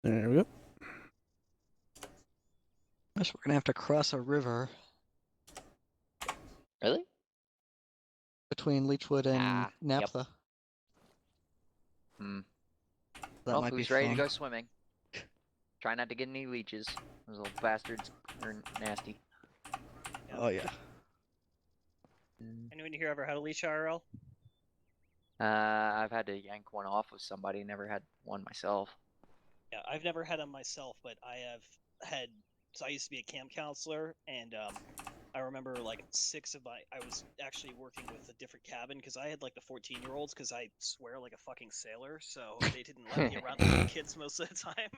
There we go. Guess we're gonna have to cross a river Really? between Leechwood and Yep. Naphtha. Hmm. That Well, might be who's ready to fun. go swimming? Try not to get any leeches. Those little bastards are nasty. Oh yeah. Anyone here ever had a leash IRL? I've had to yank one off with somebody. Never had one myself. Yeah, I've never had them myself, but I have had. So I used to be a camp counselor, and I remember like I was actually working with a different cabin because I had like the 14-year-olds because I swear like a fucking sailor, so they didn't let me around the little kids most of the time.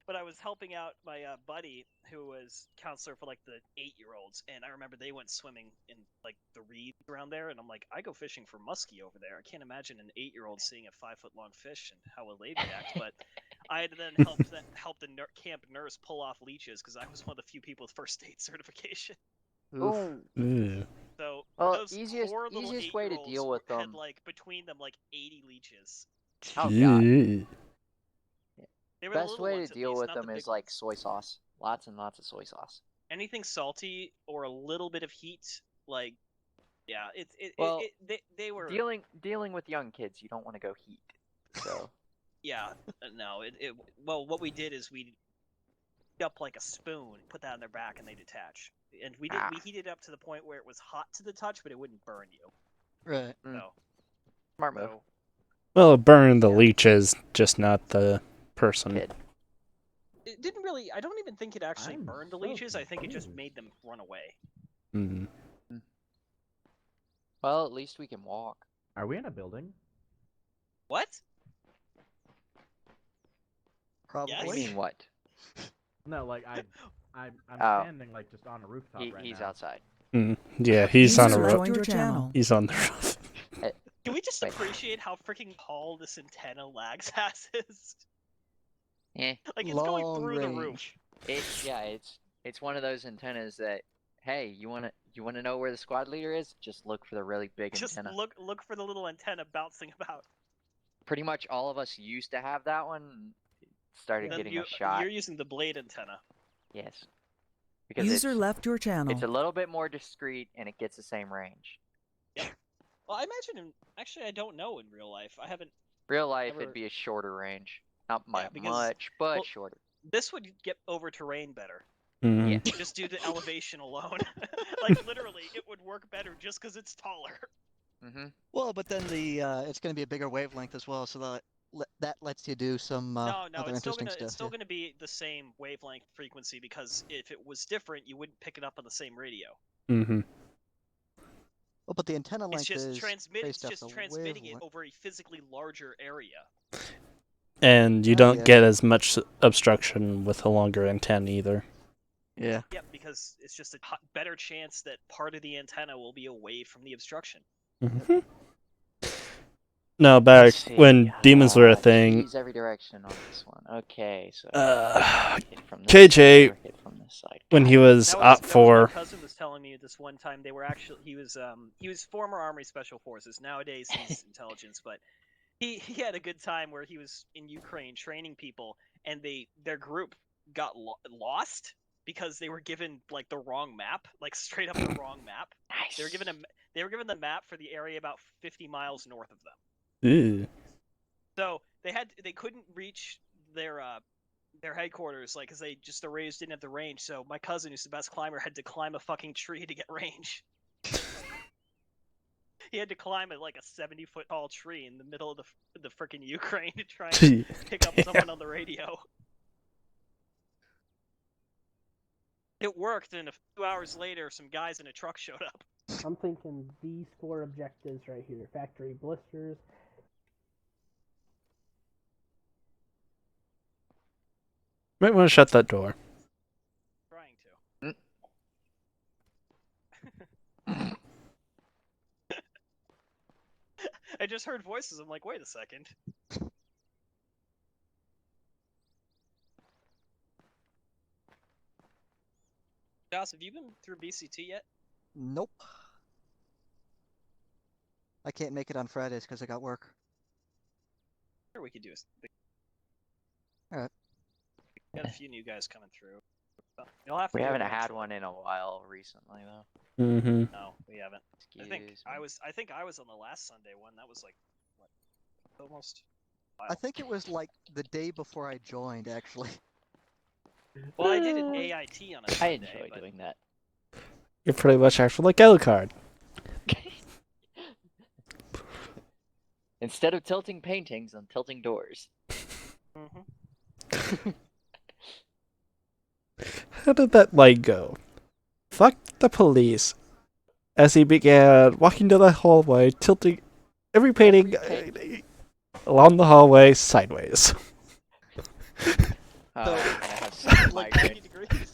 But I was helping out my buddy who was counselor for like the 8-year-olds, and I remember they went swimming in like the reeds around there, and I'm like, I go fishing for muskie over there. I can't imagine an 8-year-old seeing a 5-foot-long fish and how will they react. But I had to then help the camp nurse pull off leeches because I was one of the few people with first aid certification. Oof. Ooh. So Well, those easiest poor little way to 8-year-olds deal with had them. like between them like 80 leeches. Oh god. Gee. They were the Best little way ones, to at deal least, with not them the is big like ones. soy sauce. Lots and lots of soy sauce. Anything salty or a little bit of heat, like, yeah, Well, they were dealing with young kids, you don't want to go heat. So yeah, no, well, what we did is we heat up like a spoon, put that on their back, and they detach. And we heated it up to the point where it was hot to the touch, but it wouldn't burn you. Right. So smart move. so Well, burn the Yeah. leeches, just not the person. Kid. it didn't really. I don't even think it actually I'm burned the so leeches. I think it just confused. made them run away. Mm. Well, at least we can walk. Are we in a building? What? Probably. What do you mean what? No, like I'm Oh. standing like just on a rooftop right He's now. outside. Mm. Yeah, he's on a User roof. joined your channel. He's on the roof. Can we just Wait. appreciate how freaking tall this antenna lags ass is? Eh. Like it's Long going through the roof. range. It's one of those antennas that, hey, you wanna know where the squad leader is? Just look for the really big Just antenna. look for the little antenna bouncing about. Pretty much all of us used to have that one. Started Then getting a shot. you're using the blade antenna. Yes. Because User left your channel. it's a little bit more discreet and it gets the same range. Well, I imagine actually I don't know in real life. I haven't. Real life, Ever- it'd be a shorter range. Not Yeah, because- much, but well- shorter. This would get over terrain better, Mhm. Yeah. just due to elevation alone. Like literally, it would work better just because it's taller. Mm-hmm. Well, but then it's gonna be a bigger wavelength as well, so that lets you do some No, other it's still interesting gonna stuff. it's still gonna be the same wavelength frequency because if it was different, you wouldn't pick it up on the same radio. Mm-hmm. Well, but the antenna It's length just is transmitting based off the transmitting it wavelength. over a physically larger area. And you Oh, don't yeah. get as much obstruction with a longer antenna either. Yeah. Yep, because it's just a better chance that part of the antenna will be away from the obstruction. Mm-hmm. No, back Let's see. when demons were a thing. Geez, every direction on this one. Okay, so hit from this KJ, side or hit from this side. when God, he was That up was for. my cousin was telling me this one time. They were actually he was former Army Special Forces. Nowadays he's intelligence, but he had a good time where he was in Ukraine training people, and their group got lost because they were given like the wrong map, like straight up the wrong map. nice. They were given the map for the area about 50 miles north of them. Ew. So they couldn't reach their headquarters, like, because the rays didn't have the range. So my cousin, who's the best climber, had to climb a fucking tree to get range. He had to climb like a 70-foot tall tree in the middle of the freaking Ukraine to try and pick up someone on the radio. It worked, and a few hours later, some guys in a truck showed up. I'm thinking these 4 objectives right here. Factory blisters. Might want to shut that door. Trying to. I just heard voices. I'm like, wait a second. Joss, have you been through BCT yet? Nope. I can't make it on Fridays because I got work. Or we could do a. All Got a few new guys coming through. You'll have to We do it haven't had eventually. one in a while recently, though. Mm-hmm. No, we haven't. Excuse I think me. I think I was on the last Sunday one. That was like what, almost. I think it was like the day before I joined, actually. Well, I did an AIT on a I Sunday. enjoy but... doing that. You're pretty much actually like Alucard. Instead of tilting paintings, I'm tilting doors. Mhm. How did that light go? Fuck the police. As he began walking down the hallway, tilting every painting along the hallway sideways. I'm So, gonna have some like migraine. 90 degrees.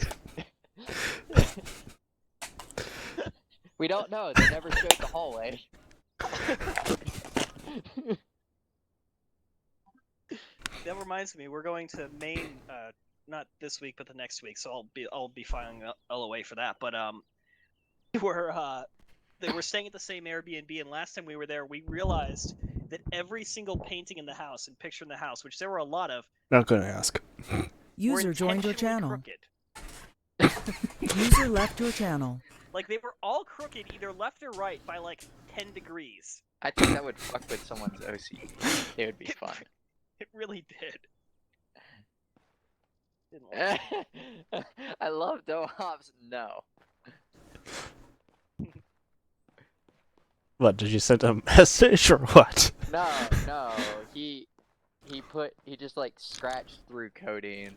We don't know. They never showed the hallway. That reminds me, we're going to Maine, not this week, but the next week. So I'll be filing LOA for that. But they were staying at the same Airbnb, and last time we were there, we realized that every single painting in the house and picture in the house, which there were a lot of, Not gonna ask. were User joined your intentionally channel. crooked. User left your channel. Like they were all crooked, either left or right, by like 10 degrees. I think that would fuck with someone's OCD. It would be fun. It really did. Didn't like it. I love Dohobbs. No. What, did you send a message or what? No. He just like scratched through codeine.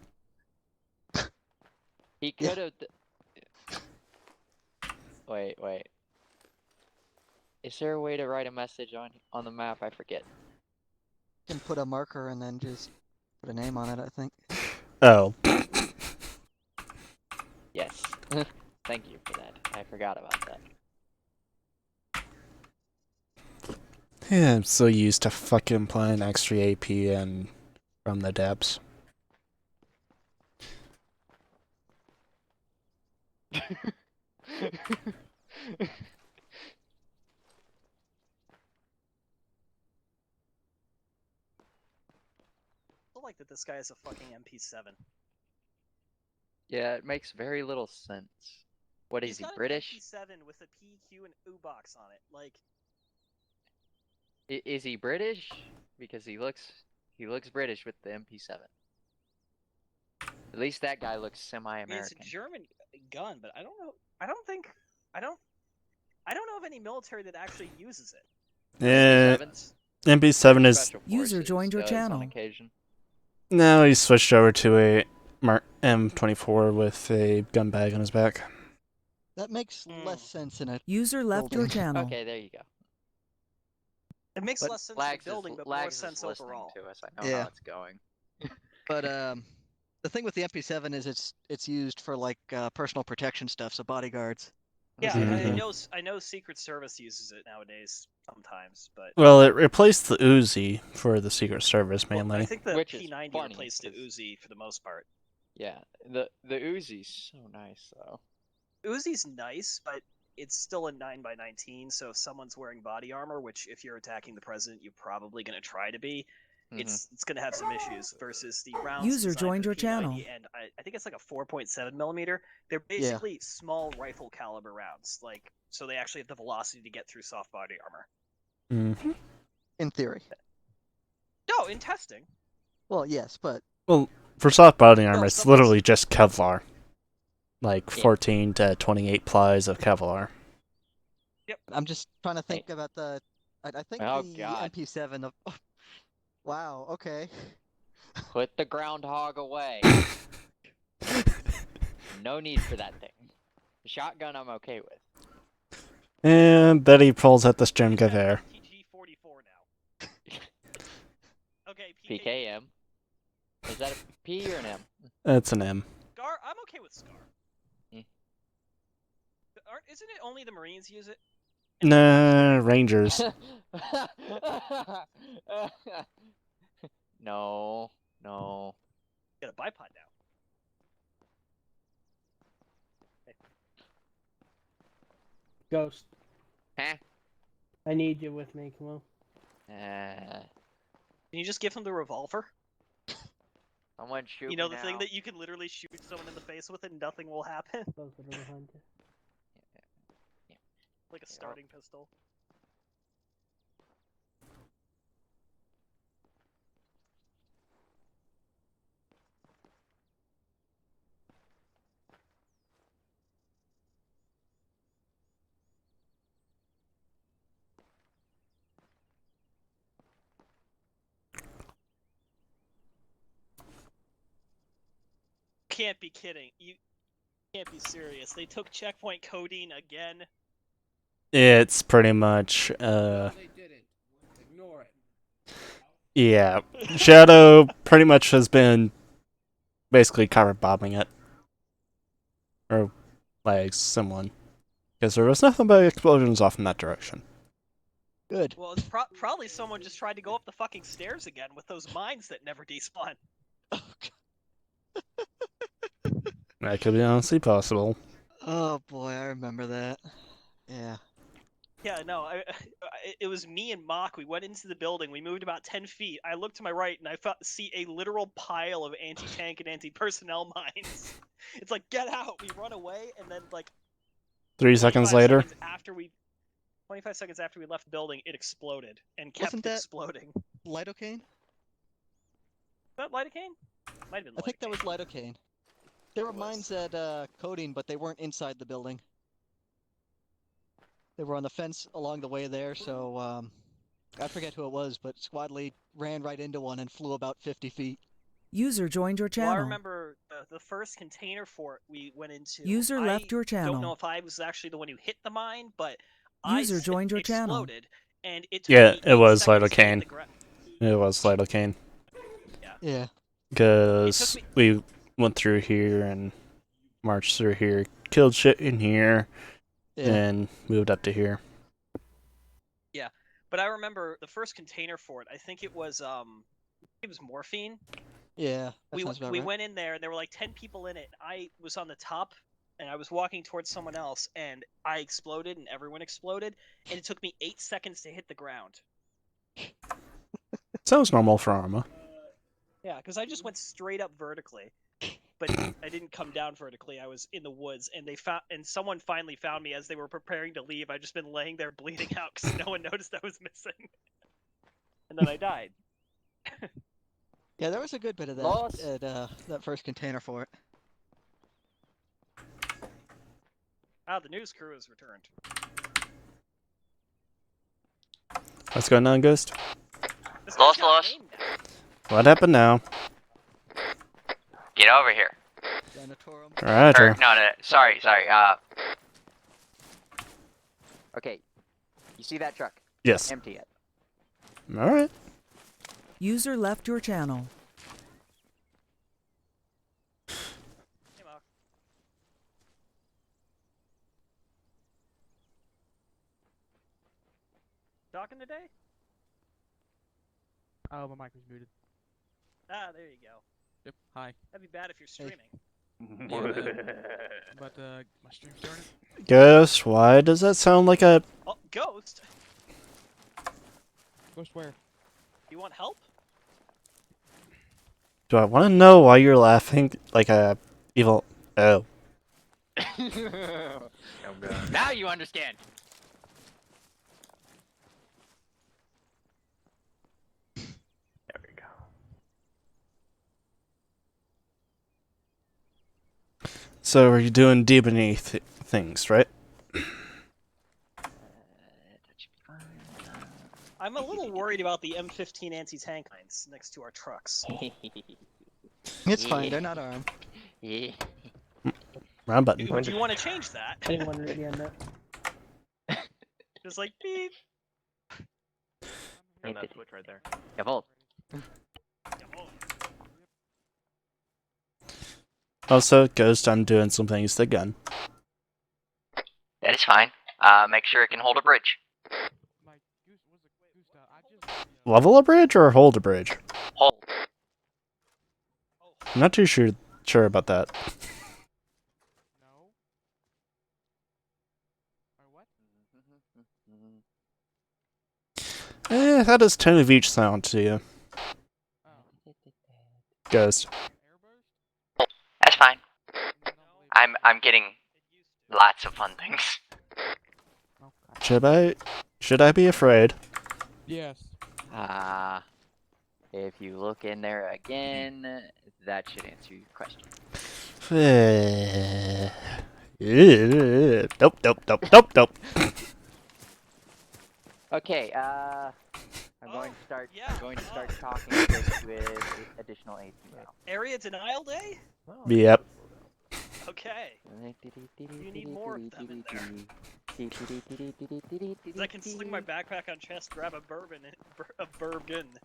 He could have. Wait. Is there a way to write a message on the map? I forget. You can put a marker and then just put a name on it, I think. Oh. Yes. Thank you for that. I forgot about that. Yeah, I'm so used to fucking playing extra AP and from the depths. I feel like that this guy is a fucking MP7. Yeah, it makes very little sense. What is He's he, got British? An MP7 with a PQ and U-box on it. Like, Is he British? Because he looks British with the MP7. At least that guy looks I mean, semi-American. it's a German gun, but I don't know. I don't know of any military that actually uses it. MP7s? MP7 is... Special User Forces joined your does channel. on occasion. No, he switched over to a Mark M24 with a gun bag on his back. That makes less sense in a User left your building. channel. Okay, there you go. It makes But less sense in Lags the building, but more Lags sense is listening overall. to us. I know Yeah. how it's going. But the thing with the MP7 is it's used for like personal protection stuff, so bodyguards. Yeah, Mhm. I know Secret Service uses it nowadays sometimes, but Well, it replaced the Uzi for the Secret Service well, mainly. I think the Which is P90 funny, replaced the 'cause- Uzi for the most part. Yeah, the Uzi's so nice though. Uzi's nice, but it's still a 9x19, so if someone's wearing body armor, which if you're attacking the president, you're probably going to try to be, it's going to have some issues versus the rounds User designed joined for your the channel. P90, and I think it's like a 4.7 millimeter. They're basically small rifle caliber rounds, like so they actually have the velocity to get through soft body armor. Mm-hmm. In theory. No, in testing. Well, yes, but Well, for soft body armor, No, it's someone's- literally just Kevlar. Like Yeah. 14 to 28 plies of Kevlar. I'm just trying to think about the. I think Oh, the God. MP7 of. Wow. Okay. Put the groundhog away. No need for that thing. The shotgun I'm okay with. And then he pulls out the Sturm Gewehr. PG-44 now. Okay, PKM. Is that a P or an M? It's an M. Scar, I'm okay with Scar. Hmm. Isn't it only the Marines use it? Nah, Rangers. No. Get a bipod now. Ghost, Huh? I need you with me. Come on. Uh, Can you just give him the revolver? Someone shoot You know me the thing now. that you can literally shoot someone in the face with and nothing will happen? Those that are behind you. Like a starting pistol. Can't be kidding. You can't be serious. They took checkpoint codeine again. It's pretty much, They didn't. Ignore it. yeah. Shadow pretty much has been basically cover bombing it. Or, like, someone. Because there was nothing but explosions off in that direction. Good. Well, it's probably someone just tried to go up the fucking stairs again with those mines that never despawn. That could be honestly possible. Oh boy, I remember that. Yeah. Yeah, no, it was me and Mock. We went into the building. We moved about 10 feet. I looked to my right, and I see a literal pile of anti-tank and anti-personnel mines. It's like, get out! We run away, and then, like... 3 seconds 25 later. seconds after we 25 seconds after we left the building, it exploded. And kept Wasn't that- exploding. Lidocaine? Was that lidocaine? Might have been lidocaine. I think that was lidocaine. There were mines at codeine, but they weren't inside the building. They were on the fence along the way there, so I forget who it was, but Squad Lead ran right into one and flew about 50 feet. User joined your Well, I channel. remember the first container fort we went into. User left your I don't know channel. if I was actually the one who hit the mine, but User I joined your channel. exploded, and it took Yeah, me it 8 was seconds to hit lidocaine. the ground. It was lidocaine. Yeah. Because It took we went through here and marched through here, killed shit in here, Yeah. and moved up to here. But I remember the first container fort. I think it was morphine. Yeah. That We sounds about we right. went in there, and there were like 10 people in it. I was on the top, and I was walking towards someone else, and I exploded, and everyone exploded, and it took me 8 seconds to hit the ground. Sounds normal for Arma. Yeah, because I just went straight up vertically, but I didn't come down vertically. I was in the woods, and someone finally found me as they were preparing to leave. I'd just been laying there bleeding out because no one noticed I was missing, and then I died. Yeah, there was a good bit of that Lost. at that first container fort. Ah, the news crew has returned. What's going on, Ghost? This Lost, guy's got a lost. name now. What happened now? Get over here. Janitorum. Alright, Or, no, sorry. Okay. You see that truck? yes. Empty it. Alright. User left your channel. Hey, Mark. Talking today? Oh, my mic was muted. Ah, there you go. Yep. Hi. That'd be bad if you're streaming. But my stream's started. Ghost, why does that sound like a... Oh, Ghost! Ghost where? You want help? Do I want to know why you're laughing like a evil... Oh. Now you understand. There we go. So are you doing demony things, right? That should be fine. I'm a little worried about the M15 anti-tank mines next to our trucks. It's fine, they're not armed. Yeah. Round button. Would you want to change that? Anyone ready on that? Just like, beep. Turn that switch right there. Yeah, Volt. Also, Ghost, I'm doing some things to the gun. That is fine. Make sure it can hold a bridge. My goose was a goose. I just Level a bridge or hold a bridge? Hold. I'm not too sure about that. no. Or what? How does 10 of each sound to you? Oh. Ghost. That's fine. I'm getting lots of fun things. Should I be afraid? Yes. If you look in there again, that should answer your question. Nope. Okay, I'm going to start talking this with additional AC now. Area denial day? Yep. Okay. You need more of them in there. I can sling my backpack on chest, grab a bourbon,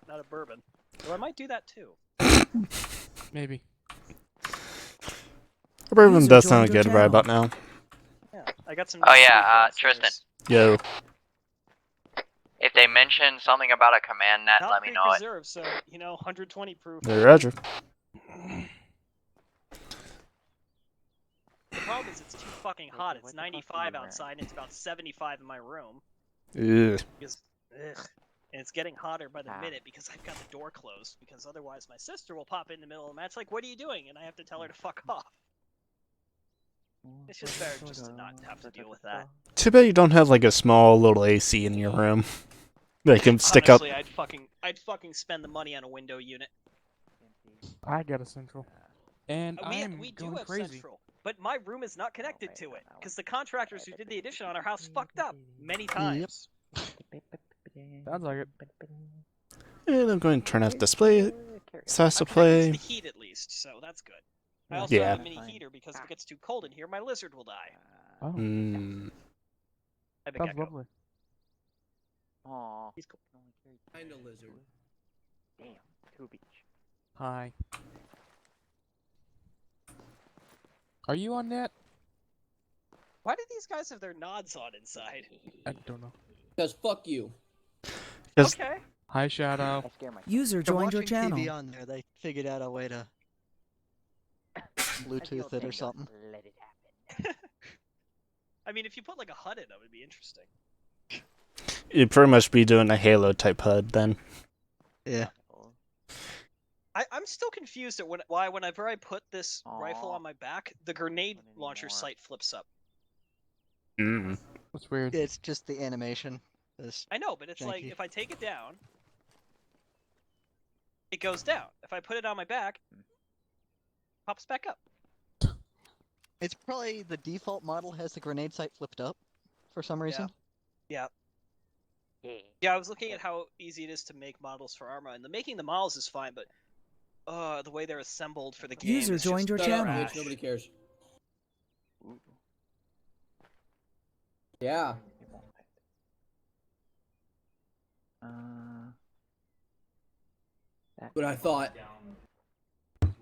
not a bourbon. Well, I might do that too. Maybe. Bourbon User does sound joined your good right channel. about now. Yeah, I got some. Oh, nice yeah, sweet Tristan. Yo. If they mention something about a command net, Not let me know it. Reserve, so 120 proof. Hey, Roger. The problem is it's too fucking hot. It's 95 outside and it's about 75 in my room. Ugh. Because, and it's getting hotter by the minute because I've got the door closed. Because otherwise my sister will pop in the middle of the match like, "What are you doing?" And I have to tell her to fuck off. It's just better just to not have to deal with that. Too bad you don't have like a small little AC in your room. They can stick up. Honestly, I'd fucking spend the money on a window unit. I got a central. And We do going have crazy. central, but my room is not connected to it because the contractors who did the addition on our house fucked up many times. Sounds like it. And I'm going to turn off display. Size to I'm connected play. to the heat at least, so that's good. I also Yeah. have a mini heater because if it gets too cold in here, my lizard will die. Oh, Mm. I have a sounds gecko. lovely. Aww. He's cool. Kinda lizard. Damn, Two Beach. Hi. Are you on that? Why do these guys have their nods on inside? I don't know. Because fuck you. Just Okay. Hi, Shadow. I scare myself. User They're joined your watching channel. TV on there. They figured out a way to Bluetooth it or something. Let it happen. I mean, if you put like a HUD in, that would be interesting. you'd pretty much be doing a Halo type HUD then. Yeah. I'm still confused at why whenever I put this rifle Aw. on my back, the grenade Not launcher anymore. sight flips up. Mm. That's weird. It's just the animation. This I know, but it's like Janky. if I take it down, it goes down. If I put it on my back, it pops back up. It's probably the default model has the grenade sight flipped up for some reason. Yeah. Yeah. Yeah, I was looking at how easy it is to make models for Arma, and making the models is fine, but the way they're assembled for the game User is joined just your Shut up, channel. bitch. Nobody cares. Ooh. Yeah. It won't like that. But I thought. Okay,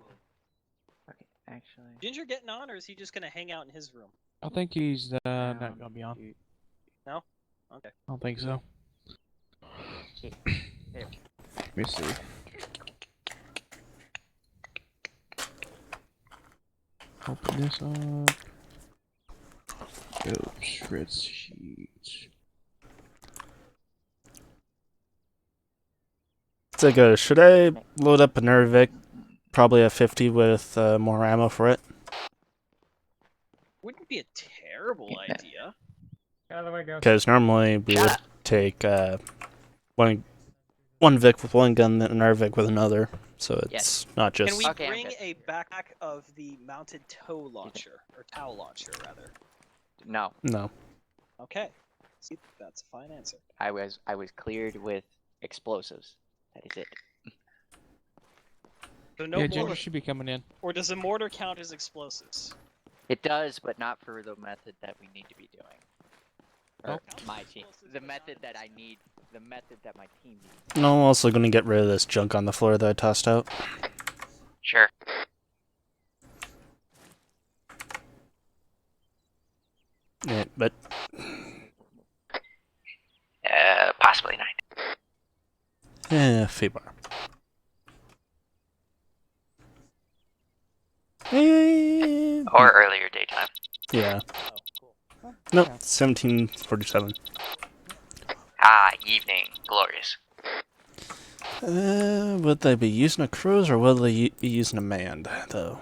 actually. Ginger getting on, or is he just gonna hang out in his room? I think he's not gonna be on. No? Okay. I don't think so. There. Let me see. Open this up. Go spreadsheet. So go. Should I load up a Nervic? Probably a 50 with more ammo for it. Wouldn't be a terrible idea. Because normally we would take one Vic with one gun, then another Vic with another. So it's not just. Can we Okay, I'm bring good. a backpack of the mounted tow launcher, or tow launcher rather? No, No. Okay. See, that's a fine answer. I was cleared with explosives. That is it. So no Yeah, bullet, Ginger should be coming in. or does a mortar count as explosives? It does, but not for the method that we need to be doing. Or Oh. my team. The method that I need. The method that my team needs. No, I'm also going to get rid of this junk on the floor that I tossed out. Sure. Yeah, but Possibly 9. fee bar. Eh, Or earlier daytime. yeah. Oh, cool. Nope, 1747. Ah, evening. Glorious. Would they be using a cruise or would they be using a manned, though?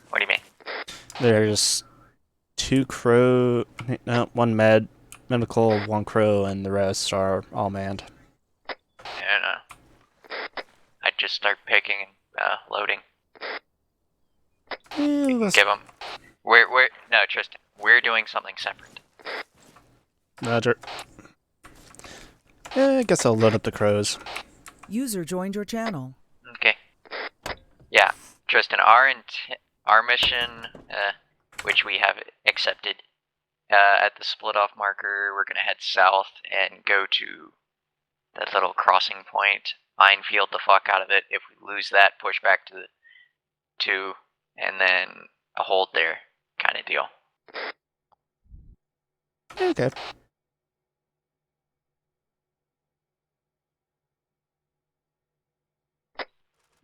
What do you mean? There's 2 crow, no, 1 medical, 1 crow, and the rest are all manned. And I'd just start picking and loading. Let's Give them. No, Tristan. We're doing something separate. Roger. I guess I'll load up the crows. User joined your channel. Okay. Yeah, Tristan. Our mission, which we have accepted, at the split off marker, we're gonna head south and go to that little crossing point. Minefield the fuck out of it. If we lose that, push back to the 2, and then a hold there, kind of deal. Okay.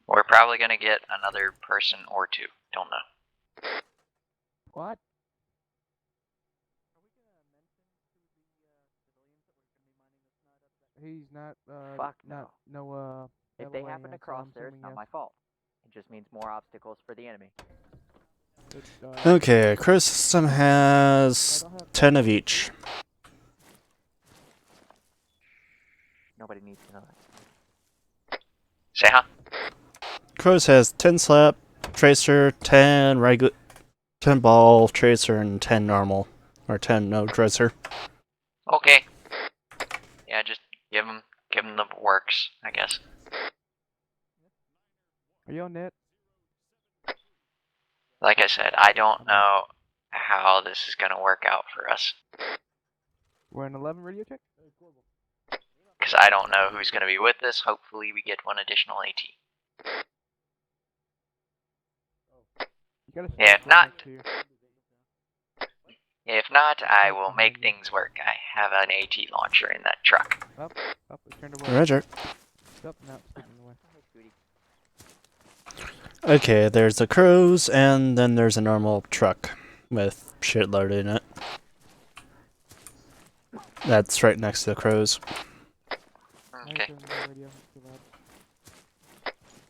We're probably gonna get another person or 2. Don't know. What? He's not, Fuck not, no. no, If they LOA happen to yet, so cross I'm there, it's assuming not yes. my fault. It just means more obstacles for the enemy. Okay, crow system has 10 of each. Nobody needs to know that. Say huh? Crows has 10 slap, tracer, 10 regular, 10 ball, tracer, and 10 normal. Or 10 no tracer. Okay. Yeah, just give them the works, I guess. Are you on net? Like I said, I don't know how this is gonna work out for us. We're in 11 radio check? Because I don't know who's gonna be with us. Hopefully we get one additional AT. You gotta Yeah, if stop not, next to you. if not, I will make things work. I have an AT launcher in that truck. Up, it's turned away. Roger. Up, now it's taken away. Okay, there's the crows, and then there's a normal truck with shit loaded in it. That's right next to the crows. Okay. Turn the radio, it's too loud.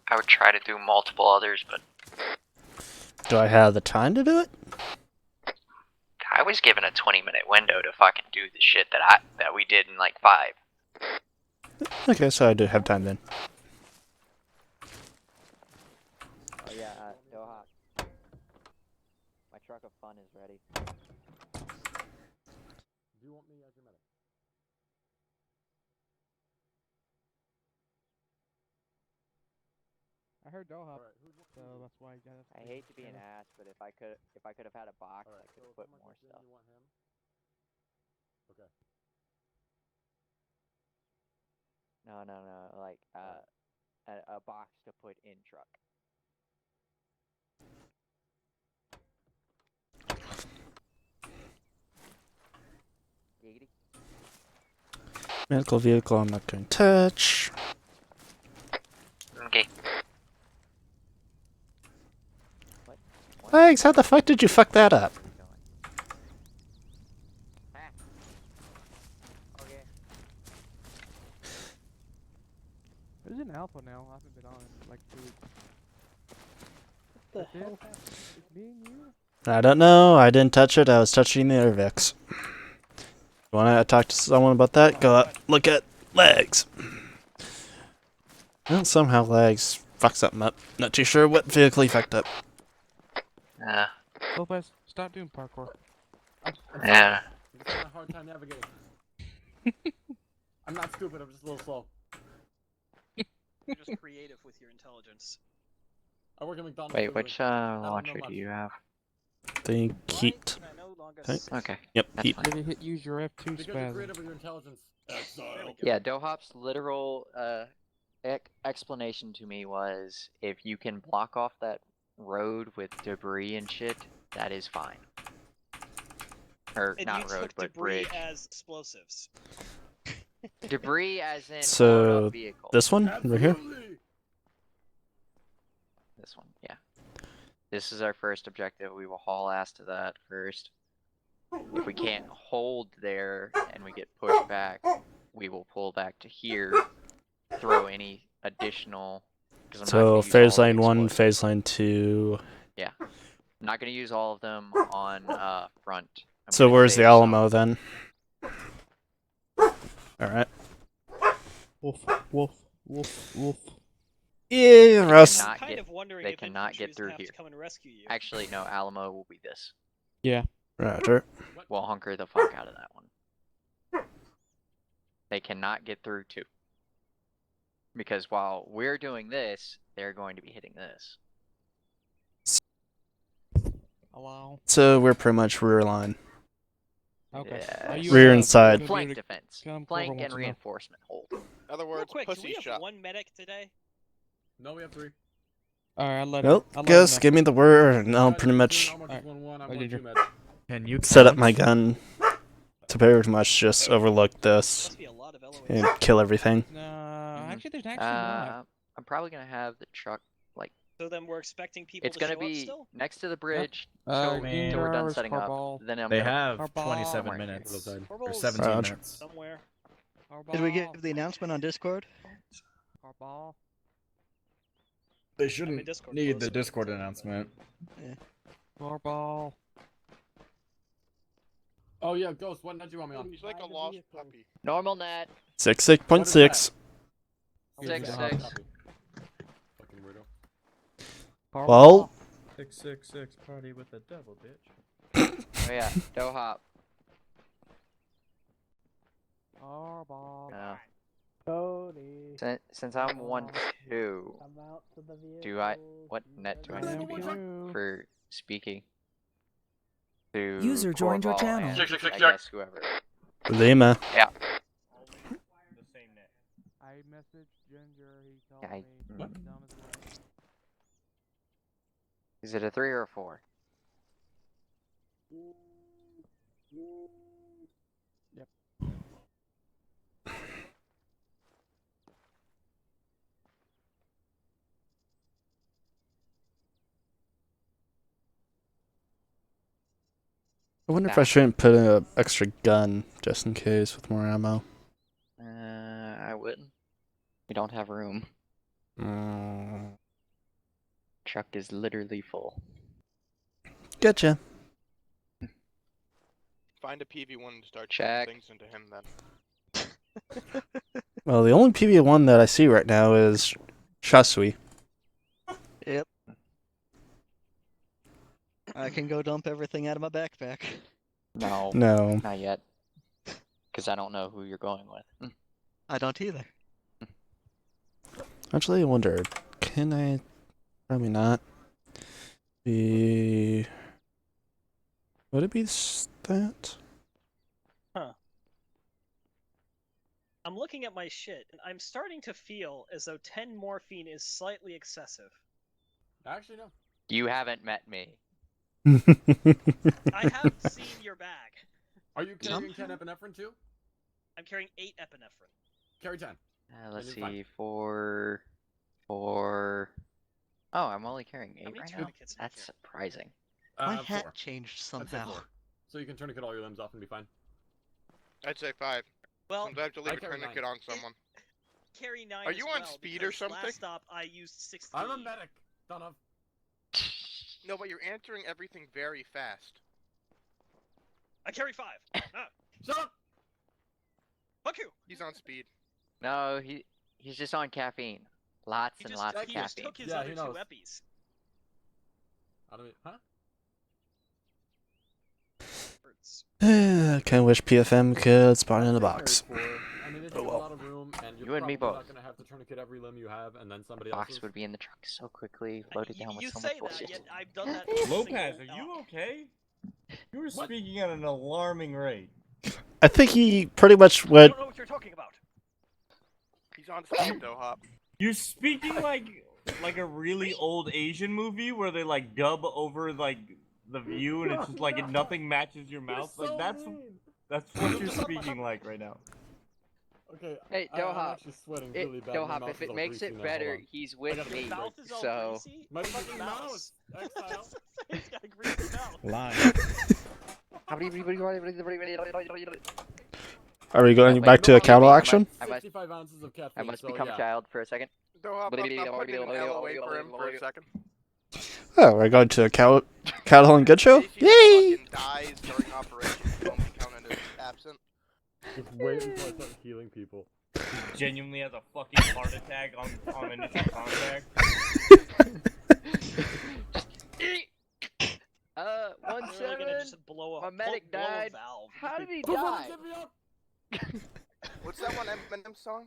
I would try to do multiple others, but Do I have the time to do it? I was given a 20-minute window to fucking do the shit that we did in like 5. Okay, so I do have time then. Oh yeah, Doha. My truck of fun is ready. Do you want me as your medic? I heard Doha, so that's why I got it. I hate to be an ass, but if I could have had a box, I could have put more stuff. You want him? Okay. No, like a box to put in truck. Giggity. Medical vehicle I'm not going to touch. Okay. Legs, how the fuck did you fuck that up? Okay. Who's in Alpha now? I haven't been on it in like 2 weeks. What the hell? It's me and you? I don't know. I didn't touch it. I was touching the Airvex. You want to talk to someone about that? Go out, look at legs. Well, somehow legs fucked something up. Not too sure what vehicle he fucked up. Lopez, stop doing parkour. Yeah. You're having a hard time navigating. I'm not stupid, I'm just a little slow. You're just creative with your intelligence. I work at McDonald's. Wait, usually. which know launcher much. do you have? The heat. I no longer Okay. see- Okay. Yep, That's heat. fine. Did it hit use your F2 Because you're spasm? creative with your intelligence. Exile. Yeah, Dohop's literal explanation to me was if you can block off that road with debris and shit, that is fine. Or And not you road, took but debris bridge. as explosives. Debris as in So, blown up vehicle. This one right here. Absolutely. This one, yeah. This is our first objective. We will haul ass to that first. If we can't hold there and we get pushed back, we will pull back to here throw any additional. 'Cause I'm not So gonna use phase all of line the 1, explosives. phase line 2. Yeah. I'm not gonna use all of them on front. I'm So gonna where's the save Alamo some. then? Alright. Woof, woof, woof, woof. Yeah, They Russ. cannot I'm kind get- of wondering they if cannot infantry get is through gonna have here. to come and rescue you. Actually, no. Alamo will be this. Yeah. Roger. We'll hunker the fuck out of that one. They cannot get through too. Because while we're doing this, they're going to be hitting this. Hello. So we're pretty much rear line. Okay. Yes. Are you, Rear uh, and side. gonna be Flank able to defense. come cover Flank once and in a- reinforcement hold. In other Real words, quick, do pussy we have shot. one medic today? No, we have 3. Alright, I'll let Well, I'll let just him give me the word and I'll Guys, pretty I'm much almost Alright. 1-1. I'm Alright, 1-2 Ginger. med. Can you set up count? my gun to pretty much just overlook this Must be a lot of LOAs. and kill everything. Actually, there's actually not. I'm probably gonna have the truck. So then we're expecting people It's to gonna show up be still? next to the bridge Uh, till man, we're done where's setting up. Carball? Then I'm They gonna have Our ball. 27 Right here. minutes. Or Corporal's 17 Roger. minutes. somewhere. Did we give the announcement on Discord? Carball. They I shouldn't mean, Discord need closed, the so Discord it's on, but- announcement. Carball. Oh yeah, Ghost. What net do you want me on? He's like a lost puppy. normal net. 66.6. 6-6. Fucking weirdo. Well, 666 party with the devil, bitch. Oh yeah, dough hop. Carball. Yeah. Cody, Since I'm 1-2, come out to the vehicle. do I? What net do I need for speaking? To User joined your Corval channel. and, Check, check, check, I check. guess whoever. Lima. Yeah. I messaged Ginger. He told I- me. What? he's on his way. Is it a 3 or a 4? Yep. I wonder if I shouldn't put an extra gun just in case with more ammo. I wouldn't. We don't have room. Truck is literally full. Gotcha. Find a PV1 and start Check. shooting things into him then. Well, the only PV1 that I see right now is Shasui. Yep. I can go dump everything out of my backpack. No, No. not yet. Because I don't know who you're going with. I don't either. Actually, I wonder, can I? Probably not. Would it be that? I'm looking at my shit, and I'm starting to feel as though 10 morphine is slightly excessive. Actually, no. You haven't met me. I have seen your bag. Are you carrying 10 epinephrine too? I'm carrying 8 epinephrine. Carry 10. Let's Then you're see, 4. Oh, I'm only carrying 8 many right now? tourniquets am I That's surprising. My hat 4. changed I'd say somehow. 4. So you can tourniquet all your limbs off and be fine. I'd say 5. Well, Since I have to leave I a carry tourniquet on someone. carry 9 Are as you on well, speed or because something? Last stop I used 16. I'm a medic, son of. No, but you're answering everything very fast. I carry 5. Ah, Shut up! fuck you! He's on speed. No, he's just on caffeine. Lots He and just, lots of he just caffeine. took his Yeah, other he 2 knows. eppies. I don't. Huh? Hurts. I kind of wish PFM could spawn in a box. I mean, it takes Oh, well. a lot of room, and you're You and me probably both. not gonna have to tourniquet every limb you have, and then somebody Box else's. would be in the truck so quickly, loaded down with You so say much that, bullshit. yet I've done that. every Lopez, single- are you okay? You were speaking at an alarming rate. I think he pretty much I went. don't know what you're talking about. He's on speed though, Hop. You're speaking like a really old Asian movie where they like dub over like the view and it's just like nothing matches your mouth. You're so Like mean. that's what you're speaking like right now. Okay. Hey, I'm Dohop, actually sweating really bad. My Dohop, mouth if is it all makes greasy it now, better, hold on. he's with gotta me, get Mouth is all so... greasy. My What about fucking your mouse! Exile. He's got a greasy mouth. Lying. Are we going Wait, back to a excuse me, council action? I must 65 ounces of caffeine. I must so become yeah. a child for a second. Dohop, I'm putting an LOA for him for a second. Oh, we're going to a cattle and good show? In case he Yay! fucking dies during operation, he won't be counted as absent. Just wait until I start healing people. He genuinely has a fucking heart attack on initial contact. We're really gonna just blow My a medic blow died. A valve. How did he die? What's that one Eminem song?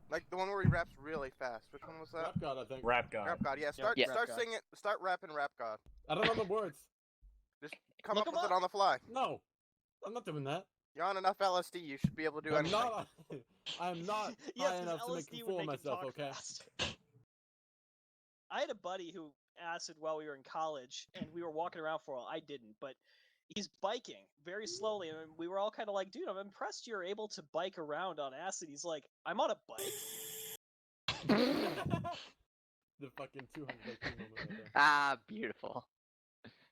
Like the one where he raps really fast. Which one was that? Rap God, I think. Rap God. Rap God. Yeah. Start Rap God. singing. Start rapping Rap God. I don't know the words. Just come Look up 'em with up. it on the fly. No, I'm not doing that. You're on enough LSD. You should be able to do I'm anything. not. I'm not Yes, high 'cause enough to make LSD a would fool of make him myself. talk Okay. fast. I had a buddy who acid while we were in college, and we were walking around for a while. I didn't, but he's biking very slowly, and we were all kind of like, "Dude, I'm impressed you're able to bike around on acid." He's like, "I'm on a bike." The fucking 200 IQ moment right there. Ah, beautiful.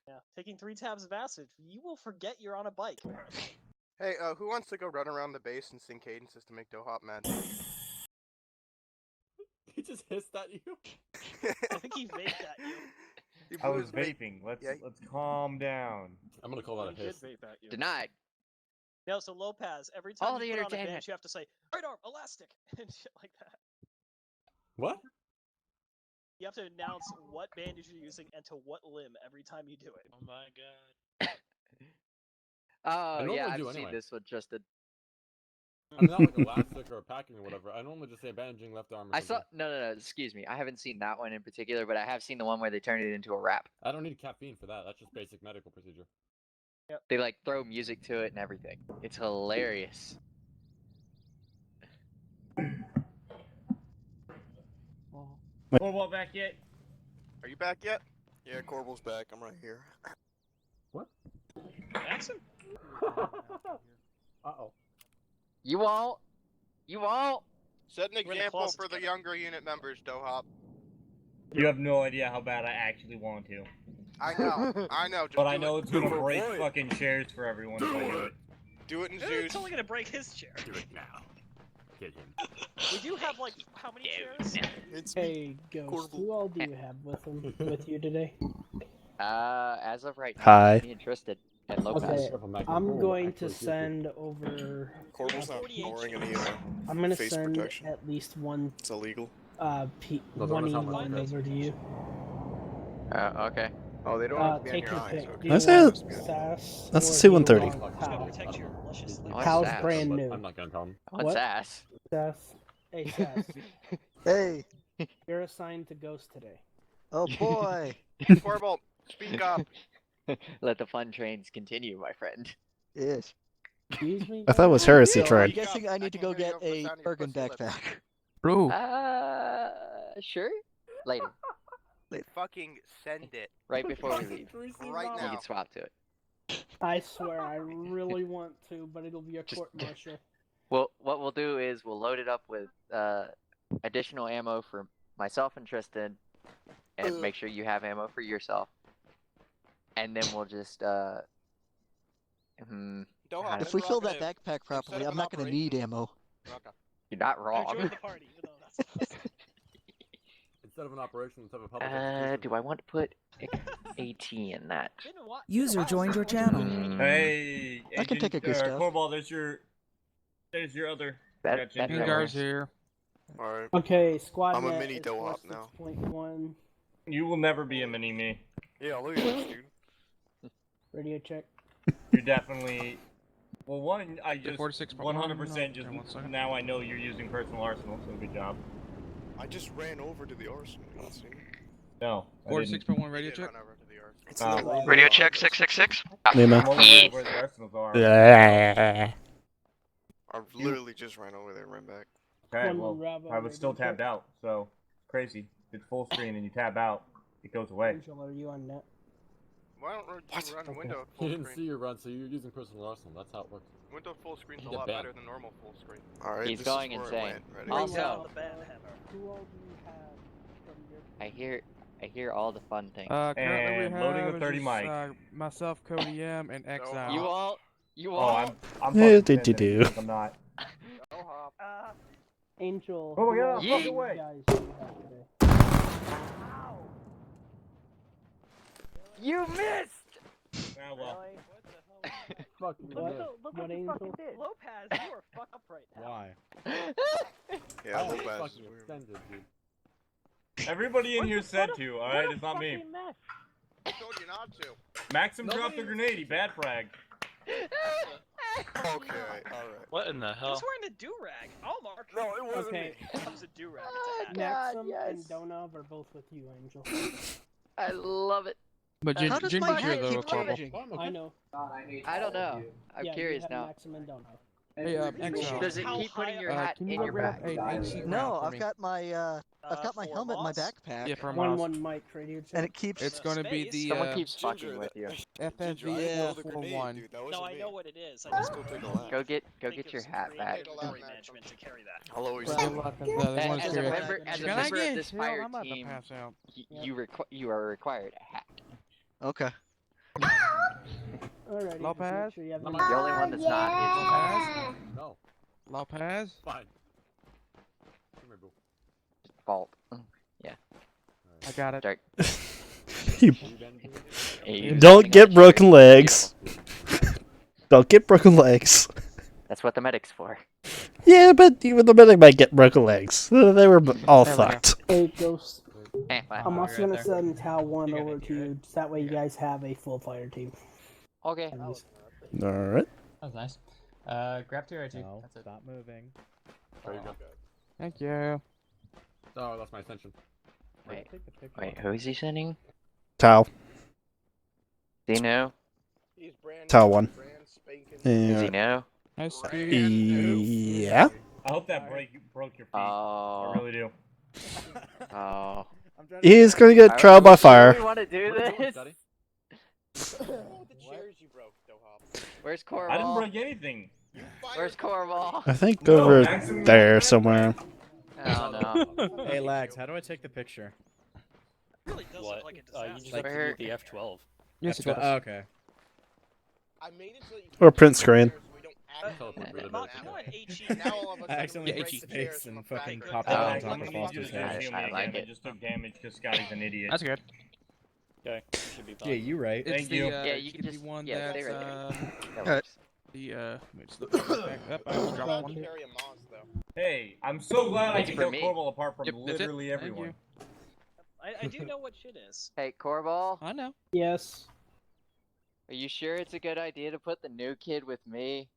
Yeah, taking 3 tabs of acid, you will forget you're on a bike. Hey, who wants to go run around the base and sing cadences to make Dohop mad? He just hissed at you. I think he vaped at you. He I blew was his vape. vaping. Let's Yeah. let's calm down. I'm gonna call that a He did hiss. vape at you. Denied. No, so Lopez, every time All the you put on a entertainment. bench, you have to say, "Right arm, elastic," and shit like that. What? You have to announce what bandage you're using and to what limb every time you do it. Oh my god. Oh normally yeah, I've do seen anyway. this with Justin. I'm not like elastic or packing or whatever. I normally just say bandaging left arm. Or I saw something. no. Excuse me. I haven't seen that one in particular, but I have seen the one where they turn it into a rap. I don't need caffeine for that. That's just basic medical procedure. They like throw music to it and everything. It's hilarious. Football back yet? Are you back yet? Yeah, Corbel's back. I'm right here. What? Jackson? Uh-oh. You won't. You won't. Set an We're in the example closet for the together. younger unit members, Dohop. You have no idea how bad I actually want to. I know. I know. Just But do I know it. it's gonna Good break boy. fucking chairs for everyone if I do it. Do it in Eh, Zeus. It's only gonna break his chair. Do it now. Get him. We do have like how many chairs? It's me. Hey, Ghost, Corbel. who all do you have with you today? As of right now, Hi. me and Tristan and Lopez. Okay, Careful, Mac. I'm Oh, going actually, to excuse me. send over. Corbel's not 48 wearing any I'm gonna face send protection. at least one It's illegal. No, one don't email sound like over to you. Okay. Oh, they don't have to be on Take your your eyes. pick. Okay. Do That's you want it. Sass? That's or the do you C-130. want Just gotta Pal? protect your luscious lips. What's Pal's that? brand But new. I'm not gonna tell him. What's What? ass? Sass. Hey, Sass. Hey. You're assigned to Ghost today. Oh boy. Corbel, speak up. Let the fun trains continue, my friend. Yes. Excuse me? I thought it was Heresy So I'm Train. guessing I need to go can't hear get you over the a sound of your Bergen pussy lips. backpack. Bro. Sure. Later. Fucking send it. Right before we leave. Right We now. can swap to it. I swear I really want to, but it'll be a Just- court-martial. Well, what we'll do is we'll load it up with additional ammo for myself and Tristan, and make sure you have ammo for yourself. And then we'll just Dohop, If we fill that interrogative. backpack properly, Instead of I'm not gonna need ammo. Okay. you're not I wrong. joined the party, even though that's Instead of an operation, let's have a public execution. Do I want to put AT in that? User joined your channel. Hey, I can take a good stuff. Corball, there's your other. That, Gotcha. that Hey, makes guys, sense. here. Alright. Okay, squad I'm a net mini is Dohop now. 46.1. You will never be a mini me. Yeah, look at this, dude. Radio check. You're definitely. Well, one, I just 46.1, 100% just okay, 1 second. now I know you're using personal arsenal, so good job. I just ran over to the arsenal. You didn't see me? No. I 46.1 radio He did check. run over to the arsenal. It's Uh, in the wrong Radio box. check 666. Lima. I'm over there where the arsenals are. Yeah. I literally just ran over there and ran back. Okay, One well, Bravo I was still radio tabbed check. out, so it's crazy. It's full screen and you tab out, it goes away. Angel, are you on net? Why don't you run Okay. window You full didn't see screen? your run, so you're using personal arsenal. That's how it works. Window full screen's a Get lot banned. better than normal full screen. Alright, He's this going is where insane. I went. Ready? Also- the band hammer. Who all do you have from your... I hear all the fun things. Currently And we loading have the 30 just, mic. myself, Cody M, and Exile. You all You Oh, are. I'm Yeah, fucking did you offended. do? Like I'm not. Angel. Oh, get out of the what fucking way. guys do you have today? You missed! Ah, well. Fuck you. What? Look What you Angel? fucking did. Lopez, you are fucked up right now. Why? Yeah, I Lopez fucking is weird. offended, dude. Everybody in here said to, alright? It's not me. I told you not to. Maxim dropped a grenade, he bad frag. Okay, alright. What in the hell? Who's wearing the do-rag? Oh, Mark. No, it wasn't Okay. me. It was a do-rag. It's a hat. Maxim and Donov are both with you, Angel. I love it. But How does my Ginger's hat here though, keep Corporal. changing? I know. I don't know. I'm Yeah, curious you have now. Maxim and Donov. Hey, Exile. Does it How keep putting high your up- hat can in you your grab bag? a AC No, round for I've me? got my for helmet in my Moss? backpack. Yeah, for One Moss. mic radio check. And it keeps. It's gonna be Space. the Someone keeps fucking with you. FFV Yeah. 441. No, I know what it is. I Let's just go take a lap. Go get think your of some hat back. creative inventory management to carry that. I'll always Well, do Good it. luck with that. This one's As a curious. member, as a Can I member get of this killed? fire I'm about to team, pass out. you are required a hat. Okay. Alrighty, just Lopez? make sure you have The your- only one that's not Lopez? No. Lopez? Fine. Come here, boo. is fault. I got it. Dark. You You been doing it? Hey, you don't standing get on the broken shirt. legs. Don't get broken legs. That's what the medic's for. Yeah, but even the medic might get broken legs. They were all There we go. fucked. Hey, Ghost. Fine. I'm also gonna send Cal 1 You got over it, to you, so that way you guys have a full fire team. Okay. At least. Alright. That was nice. Grab 2 RT. That's it. Stop moving. There you go. Thank you. Oh, that's my attention. Wait, Take the picture. wait, who is he sending? Tau. Do you know? He's brand Tau new, 1. brand spanking Does Yeah. he know? Nice. Yeah. I hope that broke your feet. I Oh. really do. Oh. He's gonna get trial by Do we fire. want to do What are you doing, this? Daddy? Oh, the chairs you broke, Dohop. Where's I didn't Corval? break anything. Where's Corval? I think No, over Maxim- there somewhere. Oh no. Hey, Lags, how do I take the picture? It really does look like a You disaster. just have to Where- do the F12. Yes, it Oh, does. okay. I made it so that you Or can't print see screen. the chairs so we don't accidentally break Mark, them you know out. what HE Now all of a I sudden accidentally we hit break the space chairs and from a fucking frag popped grenade. out on Alex, top I'm of gonna need you Foster's to head. just heal me I like again. I it. just took damage because Scotty's an idiot. That's good. Okay, should be fine. Yeah, you right. It's Thank the, you. yeah, Yeah, it you should can be just- one yeah, that's, stay right there. That the, works. let me just look back up. I will I'm drop allowed one. to carry a Moss, though. Hey, I'm so glad I Thanks can for kill me. Corval apart from Yep, that's it. literally Thank everyone. you. I do know what shit is. Hey, Corval, I know. Yes. are you sure it's a good idea to put the new kid with me?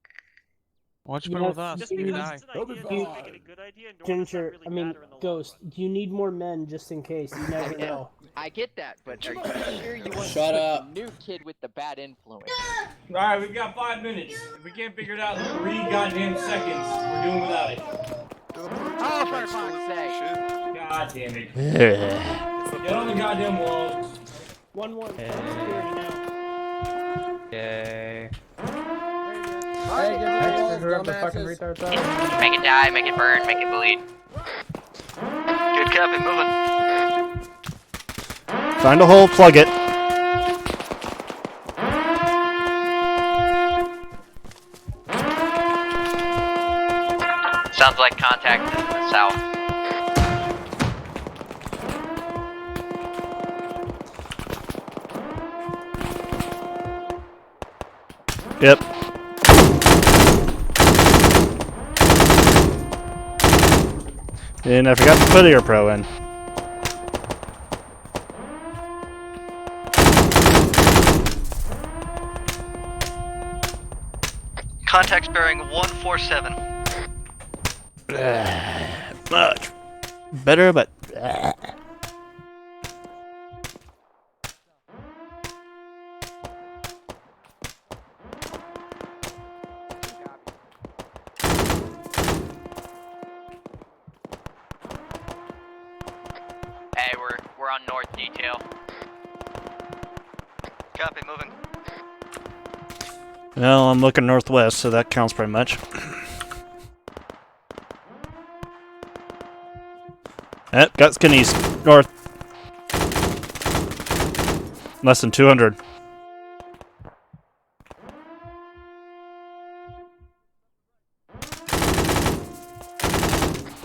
Why don't you put it with Yes, us? Just You you can because die. it's an idea doesn't make it a good idea, nor does that Ginger, really I mean, matter in the long Ghost, run. you need more men just in case. You never Yeah. know. I get that, but are you sure you want to Shut put up. the new kid with the bad influence? Alright, we've got 5 minutes. If we can't figure it out in 3 goddamn seconds, we're doing without it. Oh, for fuck's sake! God damn it. Yeah. Get on the goddamn walls. 1-1. Security now. Yay. Make it die, make it burn, make it bleed. Good copy, moving. Find a hole, plug it. Sounds like contact is in the south. Yep. And I forgot to put ear pro in. Contacts bearing 147. Much better, but Hey, we're on north detail. Copy, moving. well, I'm looking northwest, so that counts pretty much. Yep, got skinnies north. Less than 200.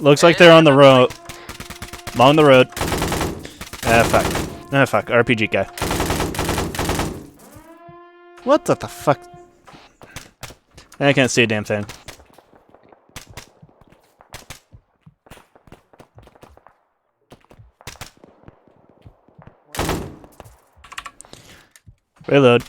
Looks like they're on the road. Along the road. Ah, fuck. Ah, fuck. RPG guy. What the fuck? I can't see a damn thing. Reload.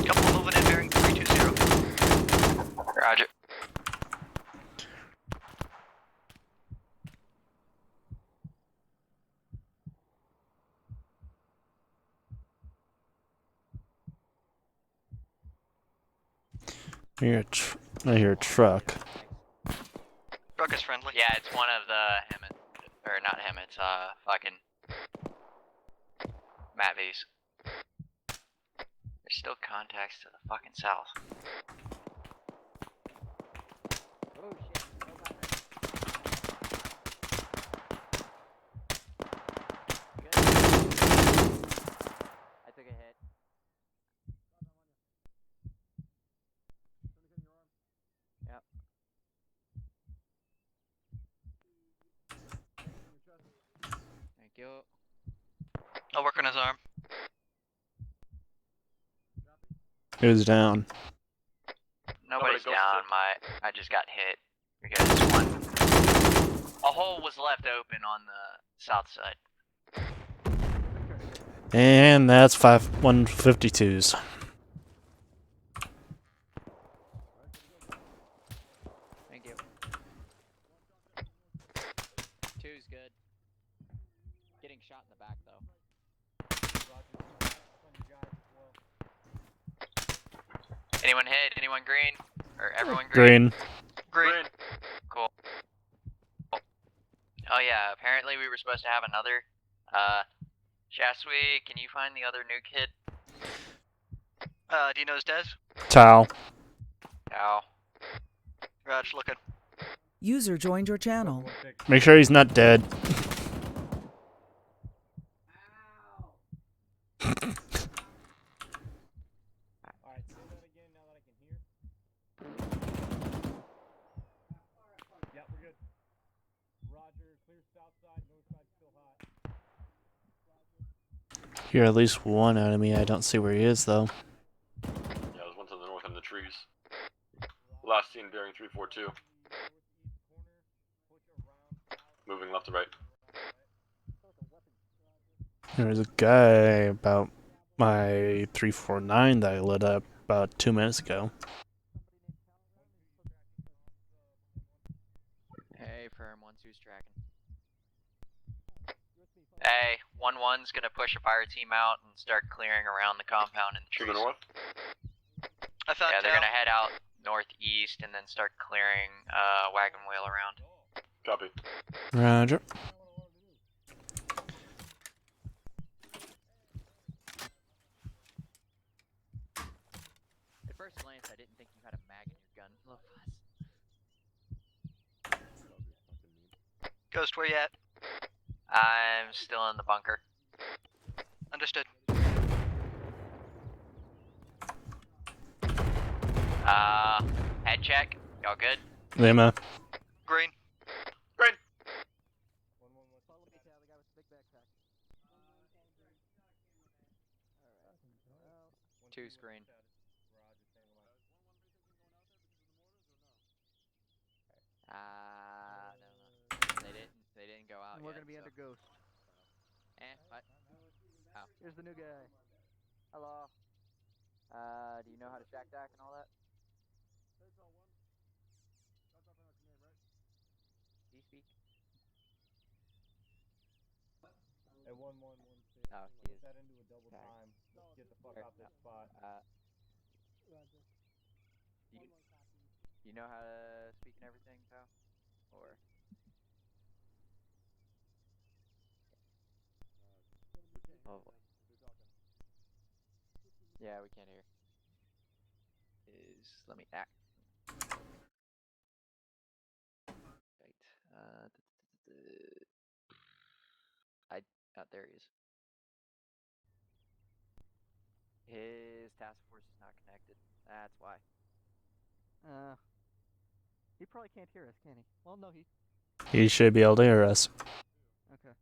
Couple moving in bearing 320. Roger. I hear a truck. Truck is friendly. Yeah, it's one of the Hammett, or not Hammett, fucking Matt V's. There's still contacts to the fucking south. Oh shit. I took a hit. Yep. Thank you. I'll work on his arm. It was down. Nobody's down. I just got hit because a hole was left open on the south side. And that's 152s. Thank you. Two's good. Getting shot in the back though. Anyone hit? Anyone green? Or everyone green? Green. Cool. Oh yeah, apparently we were supposed to have another. Shasui, can you find the other new kid? Do you know his Des? Towel. Ow. Raj, looking. User joined your channel. Make sure he's not dead. Hear at least one enemy. I don't see where he is though. Yeah, there's one to the north in the trees. Last seen bearing 342. Moving left to right. There's a guy about my 349 that I lit up about 2 minutes ago. Hey, firm 1-2's tracking. Hey, 1-1's gonna push a fire team out and start clearing around the compound in the trees. To the north? I found Yeah, they're gonna head out northeast and then start clearing wagon wheel around. Copy. Roger. At first glance, I didn't think you had a mag in your gun. Look, Ghost, where you at? I'm still in the bunker. Understood. Head check. Y'all good? Lima. Green. Green. Two screen. No. They didn't go out We're yet, gonna be so. under Ghost. What? Oh. Here's the new guy. Hello. Do you know how to shack tack and all that? Do you speak? Hey, 1-1-1-6. Oh, he is. That into a double time. Let's get the fuck out this spot. Do you know how to speak and everything, pal? Or? Oh boy. Yeah, we can't hear. Let me act. Right. There he is. His task force is not connected. That's why. He probably can't hear us, can he? Well, no, he. He should be able to hear us. Okay.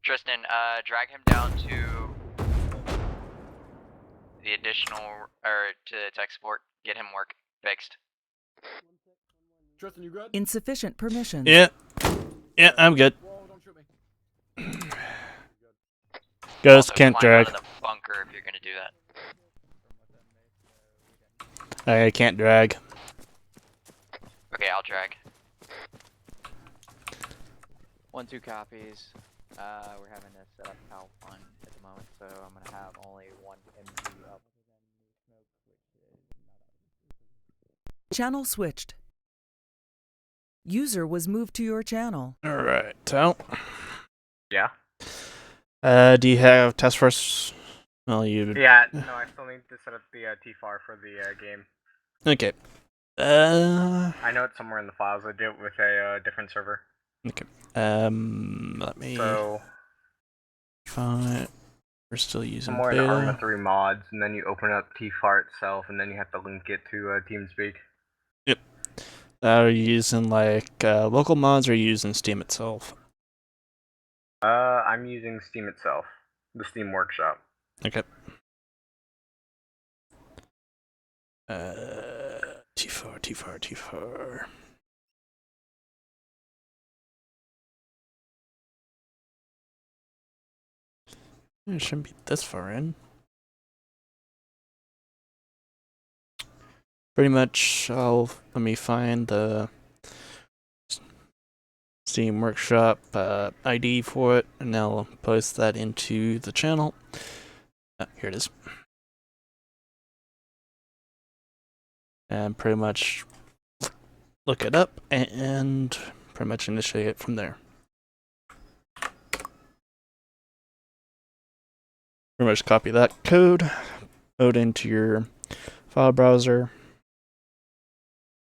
Tristan, drag him down to the additional, or to tech support. Get him work fixed. Tristan, you good? Insufficient permissions. Yeah. Yeah, I'm good. Whoa, don't shoot me. Ghost Also, can't climb drag. out of the bunker if you're gonna do that. I can't drag. Okay, I'll drag. 1-2 copies. We're having to set up PAL 1 at the moment, so I'm gonna have only one MG up. Channel switched. User was moved to your channel. Alright, so. Yeah? Do you have task force? Well, you. Yeah, no, I still need to set up the TFAR for the game. Okay. I know it's somewhere in the files. I do it with a different server. Okay. Let me. So. Fine. We're still using Somewhere beta. in Arma 3 mods, and then you open up TFAR itself, and then you have to link it to TeamSpeak. Yep. Are you using like local mods or are you using Steam itself? I'm using Steam itself. The Steam Workshop. Okay. T4. It shouldn't be this far in. Pretty much, let me find the Steam Workshop ID for it, and I'll post that into the channel. Here it is. And pretty much look it up and pretty much initiate it from there. Pretty much copy that code, load into your file browser,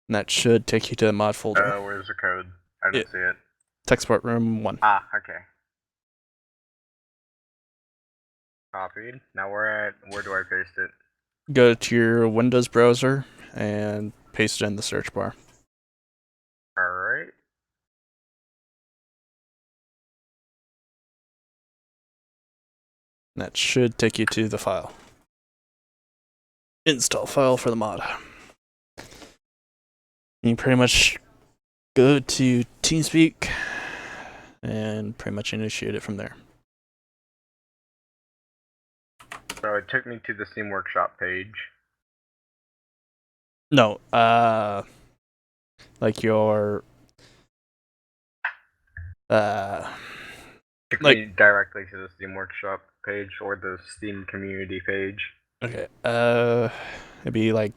and that should take you to the mod folder. Where's the code? I don't see it. Tech support room 1. Ah, okay. Copied. Now where do I paste it? Go to your Windows browser and paste it in the search bar. Alright. That should take you to the file. Install file for the mod. You pretty much go to TeamSpeak and pretty much initiate it from there. So it took me to the Steam Workshop page. No, like your Took me directly to the Steam Workshop page or the Steam community page. Okay, it'd be like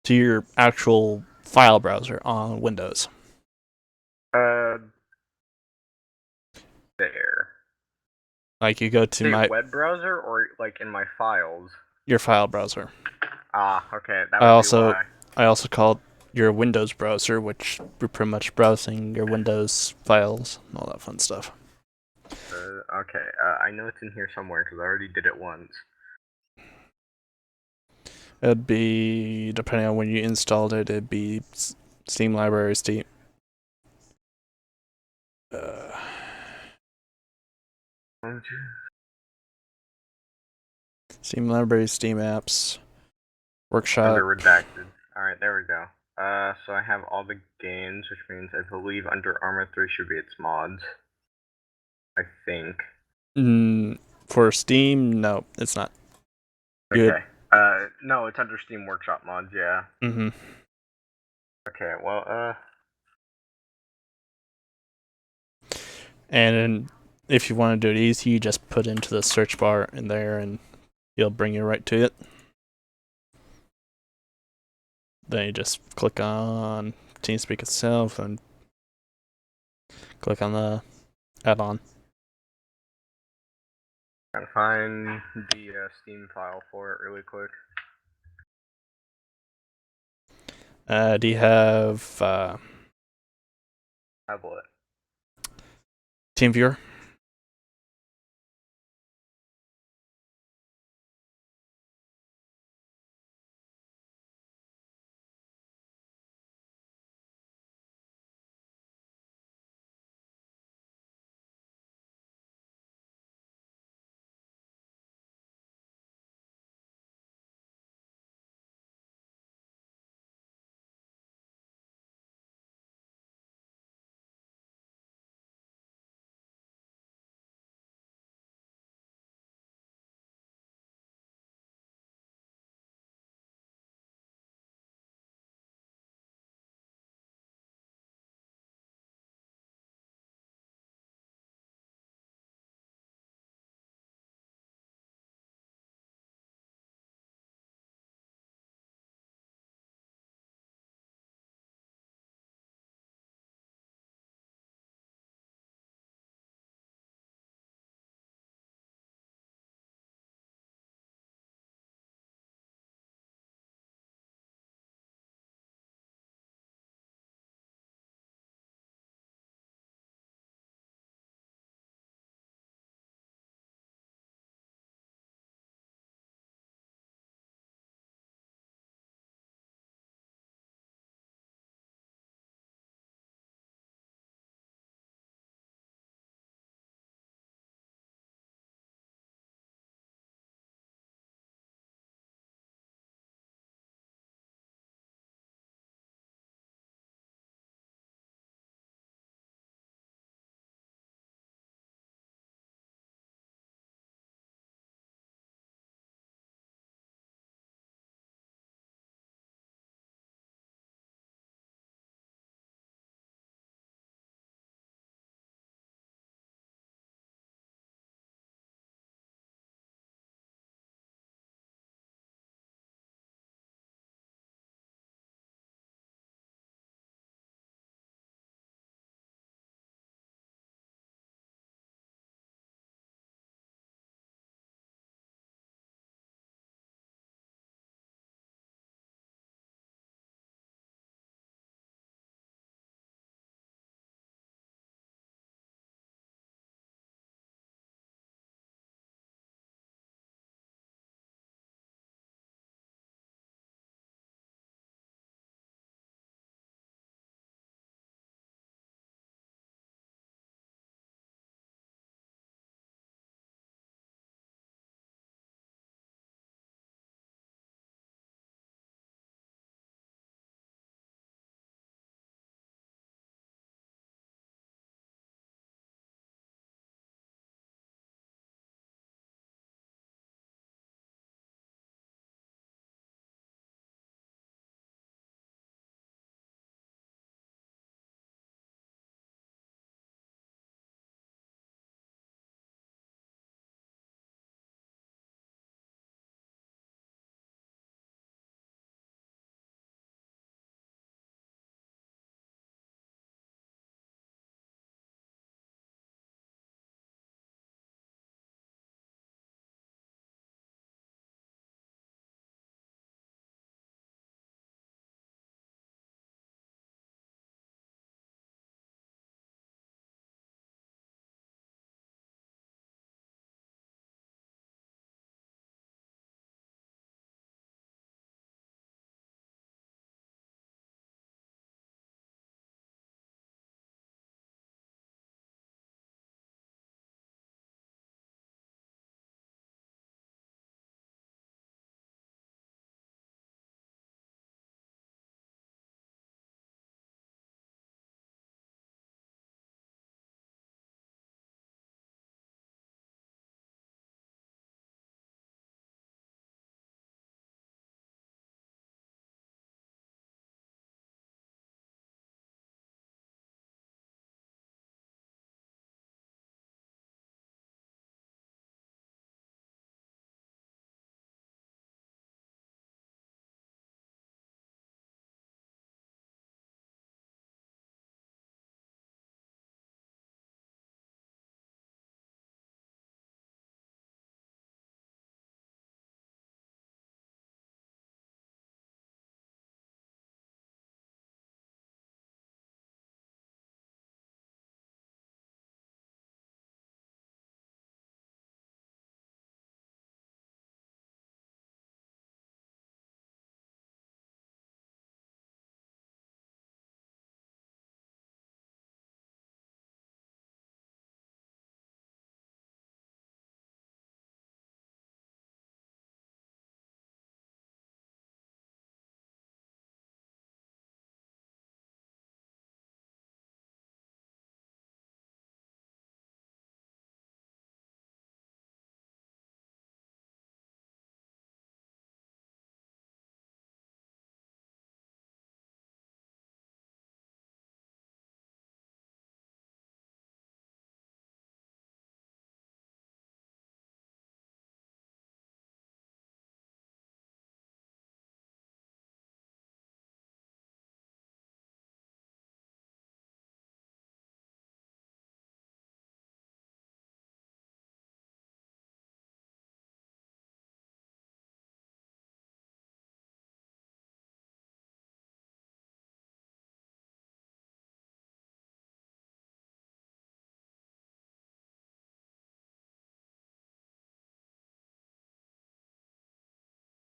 to your actual file browser on Windows. There. Like you go to Say my web browser or like in my files? your file browser. Ah, okay. That would be why. I also called your Windows browser, which we're pretty much browsing your Windows files and all that fun stuff. Okay, I know it's in here somewhere because I already did it once. It'd be, depending on when you installed it, it'd be Steam Library, Steam. Steam Library, Steam Apps, Workshop. Under redacted. Alright, there we go. So I have all the games, which means I believe Under Armour 3 should be its mods. I think. For Steam, no, it's not. Okay. No, it's under Steam Workshop mods, yeah. Mm-hmm. Okay, well, And if you want to do it easy, you just put into the search bar in there and it'll bring you right to it. Then you just click on TeamSpeak itself and click on the add-on. Gotta find the Steam file for it really quick. Do you have Have what? TeamViewer?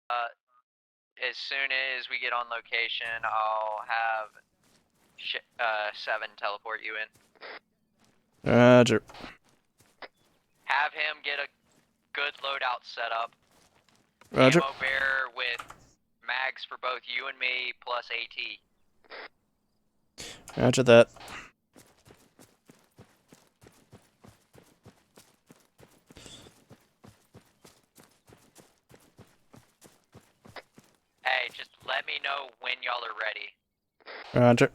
As soon as we get on location, I'll have 7 teleport you in. Roger. Have him get a good loadout set up. Roger. Ammo bearer with mags for both you and me, plus AT. Roger that. Hey, just let me know when y'all are ready. Roger.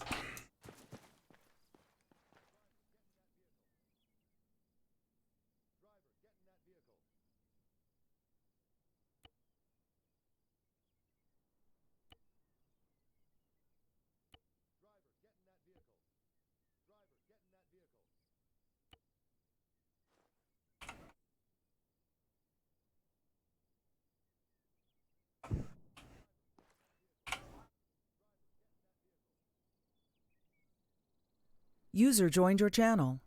User joined your channel.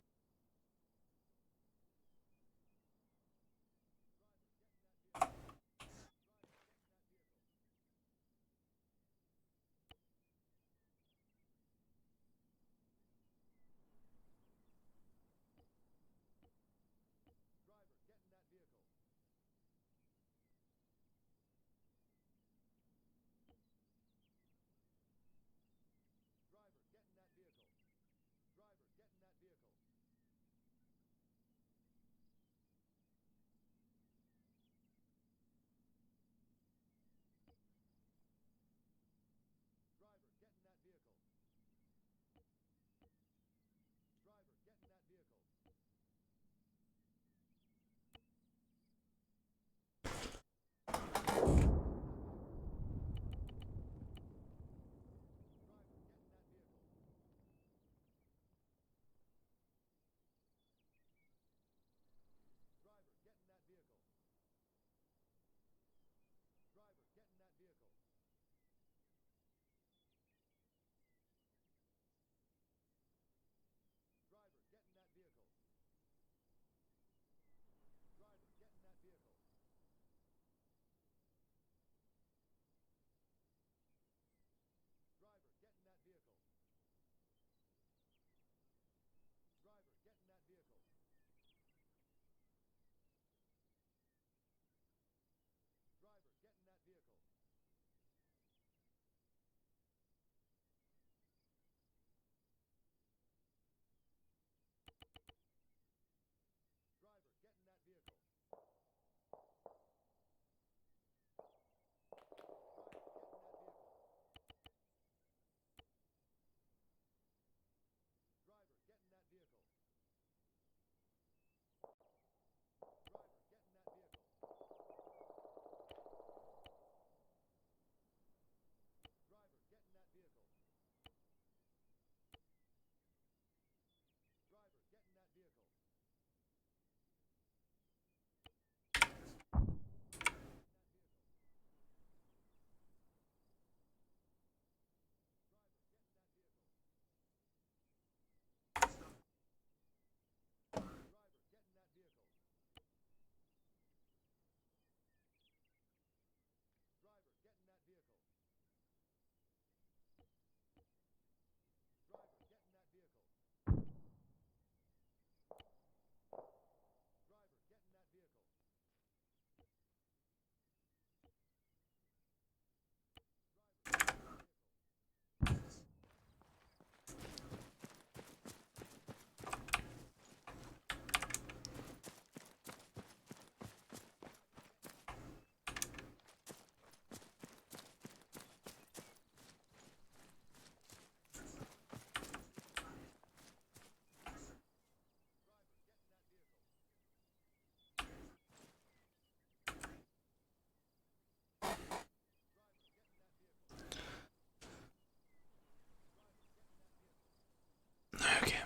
Okay.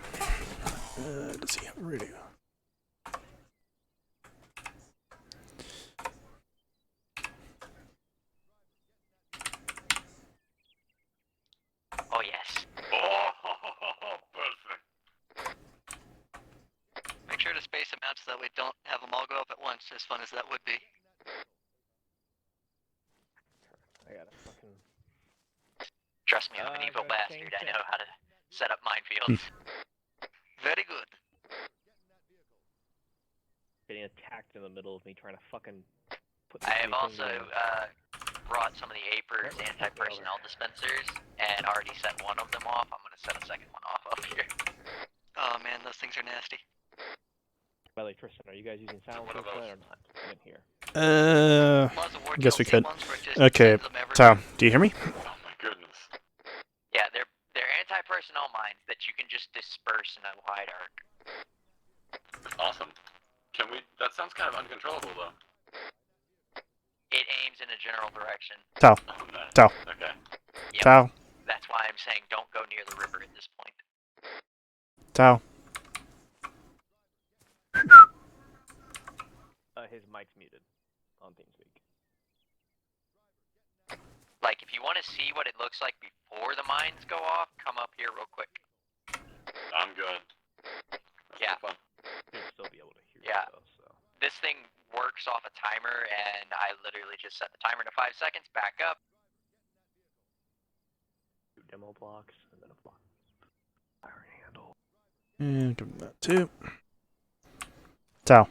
Does he have a radio? Oh yes. Oh, perfect. Make sure to space them out so that we don't have them all go up at once, as fun as that would be. Trust me, I'm an evil bastard. I know how to set up minefields. Very good. Getting attacked in the middle of me trying to fucking put. I have also brought some of the APR's anti-personnel dispensers and already set one of them off. I'm gonna set a second one off up here. Oh man, those things are nasty. By the way, Tristan, are you guys using silencers or not? I didn't hear. Guess we could. Okay, Tom, do you hear me? Oh my goodness. Yeah, they're anti-personnel mines that you can just disperse in a wide arc. Awesome. Can we? That sounds kind of uncontrollable though. It aims in a general direction. Tao. Oh, nice. Tao. Okay. Yep. Tao. That's why I'm saying don't go near the river at this point. Tao. His mic's muted on TeamSpeak. Like, if you want to see what it looks like before the mines go off, come up here real quick. I'm good. Yeah. Fun. You'll still be able to hear Yeah. it though, so. This thing works off a timer, and I literally just set the timer to 5 seconds, back up. 2 demo blocks, and then a block. Iron handle. And give him that too. Tao.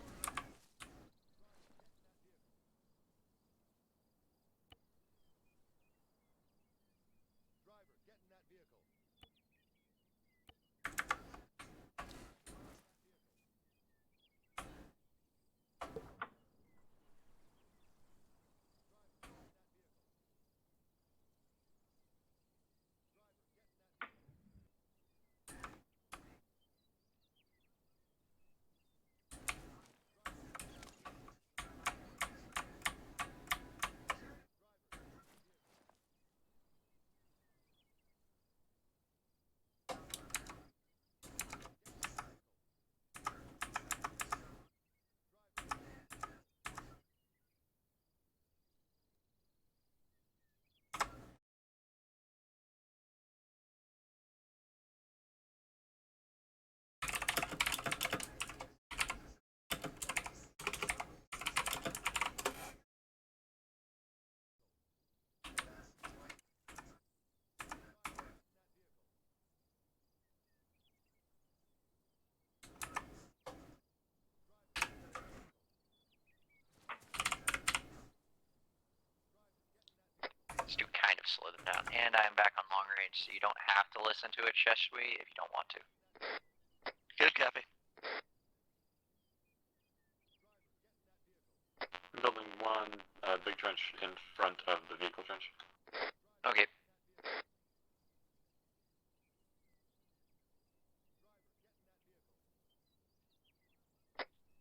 Let's do kind of slow them down. And I'm back on long range, so you don't have to listen to it, Sheshwi, if you don't want to. Good copy. Building one big trench in front of the vehicle trench. Okay.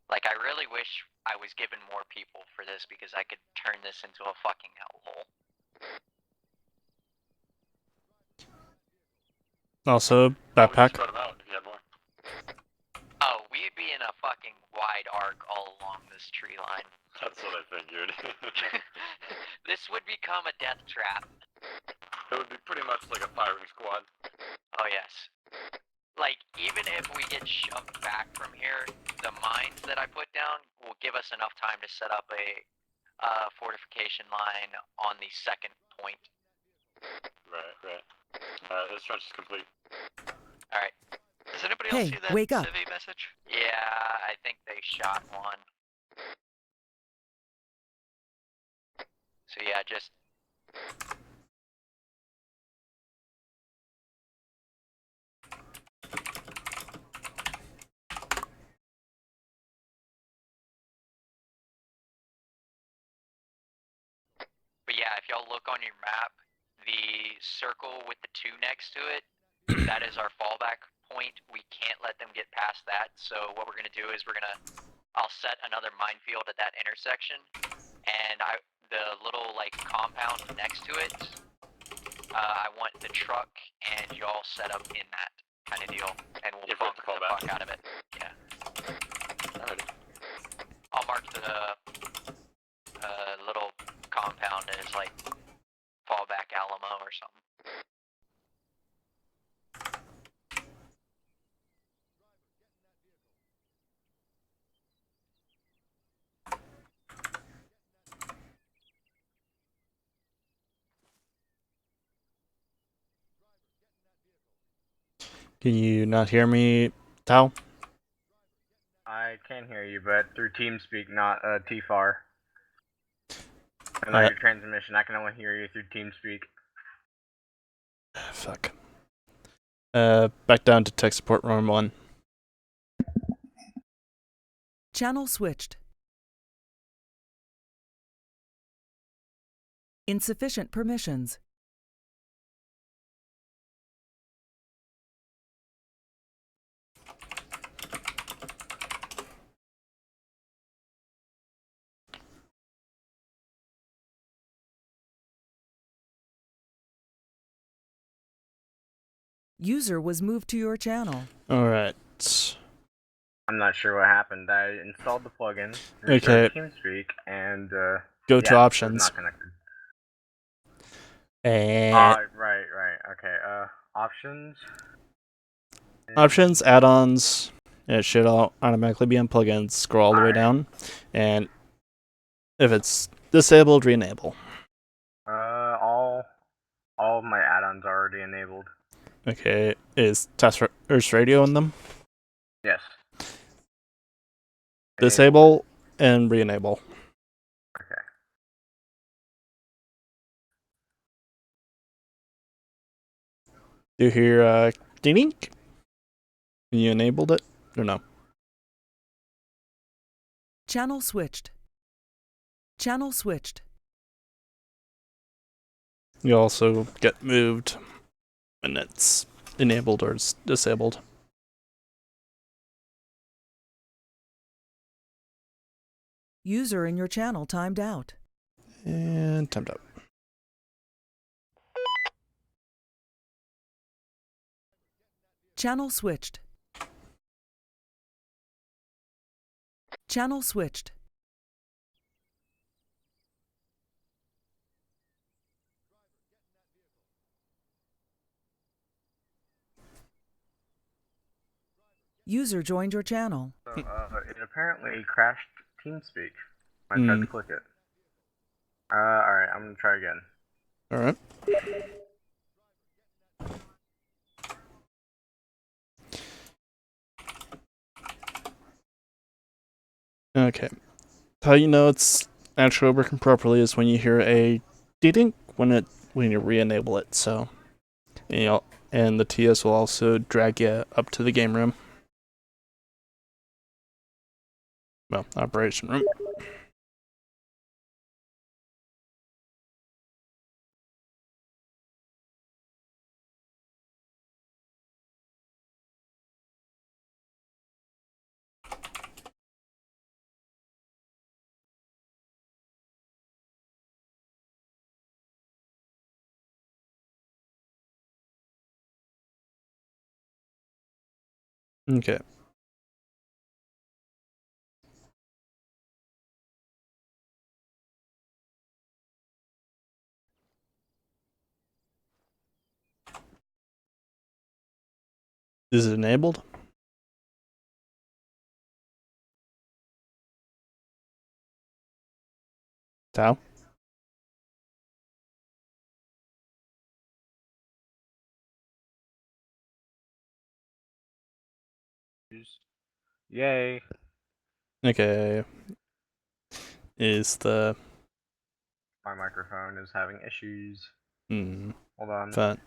Like, I really wish I was given more people for this because I could turn this into a fucking hellhole. Also, backpack. Spread them out if you had more. Oh, we'd be in a fucking wide arc all along this tree line. That's what I figured. This would become a death trap. It would be pretty much like a firing squad. Oh, yes. Like, even if we get shoved back from here, the mines that I put down will give us enough time to set up a fortification line on the second point. Right. This trench is complete. Alright. Does anybody Hey, else see that wake up. civvy message? Yeah, I think they shot one. So yeah, just... But yeah, if y'all look on your map, the circle with the 2 next to it, that is our fallback point. We can't let them get past that, so what we're gonna do is I'll set another minefield at that intersection, and the little, like, compound next to it, I want the truck and y'all set up in that kind of deal, and we'll bump the fuck out of it. Yeah. Alrighty. I'll mark the little compound as, like, fallback Alamo or something. Can you not hear me, Tao? I can hear you, but through TeamSpeak, not TFAR. And like your transmission, I can only hear you through TeamSpeak. Fuck. Back down to tech support room 1. Channel switched. Insufficient permissions. User was moved to your channel. Alright. I'm not sure what happened. I installed the plugin, Okay. restarted TeamSpeak, and Go to yeah, options. it was not connected. And Right. Okay. Options. options, add-ons. It should all automatically be on plugins. Scroll all the way down, and if it's disabled, re-enable. All of my add-ons are already enabled. Okay, is Earth Radio in them? Yes. Disable and re-enable. Okay. Do you hear ding ding? You enabled it or no? Channel switched. Channel switched. You also get moved when it's enabled or it's disabled. User in your channel timed out. And timed out. Channel switched. Channel switched. User joined your channel. So, it apparently crashed TeamSpeak when I tried to click it. Alright, I'm gonna try again. Alright. Okay. How you know it's actually working properly is when you hear a ding when you re-enable it. So, and the TS will also drag you up to the game room. Well, operation room. Okay. Is it enabled? Tao? Yay. Okay. Is the... My microphone is having issues. Hold on. Fun.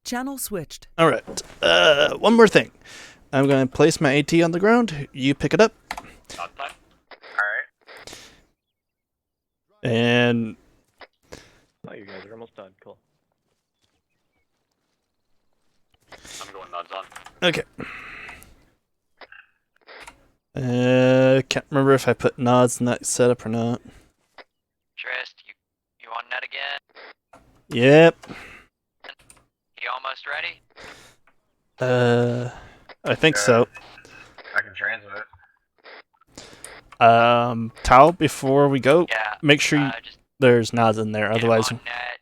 Channel switched. Alright. One more thing. I'm gonna place my AT on the ground. You pick it up. Alright. And Oh, you guys are almost done. Cool. I'm going nods on. okay. Can't remember if I put nods in that setup or not. Trist, you on net again? Yep. You almost ready? I think so. I can transmit. Tao, before we go, Yeah, make sure just there's nods in there. get him Otherwise, on net,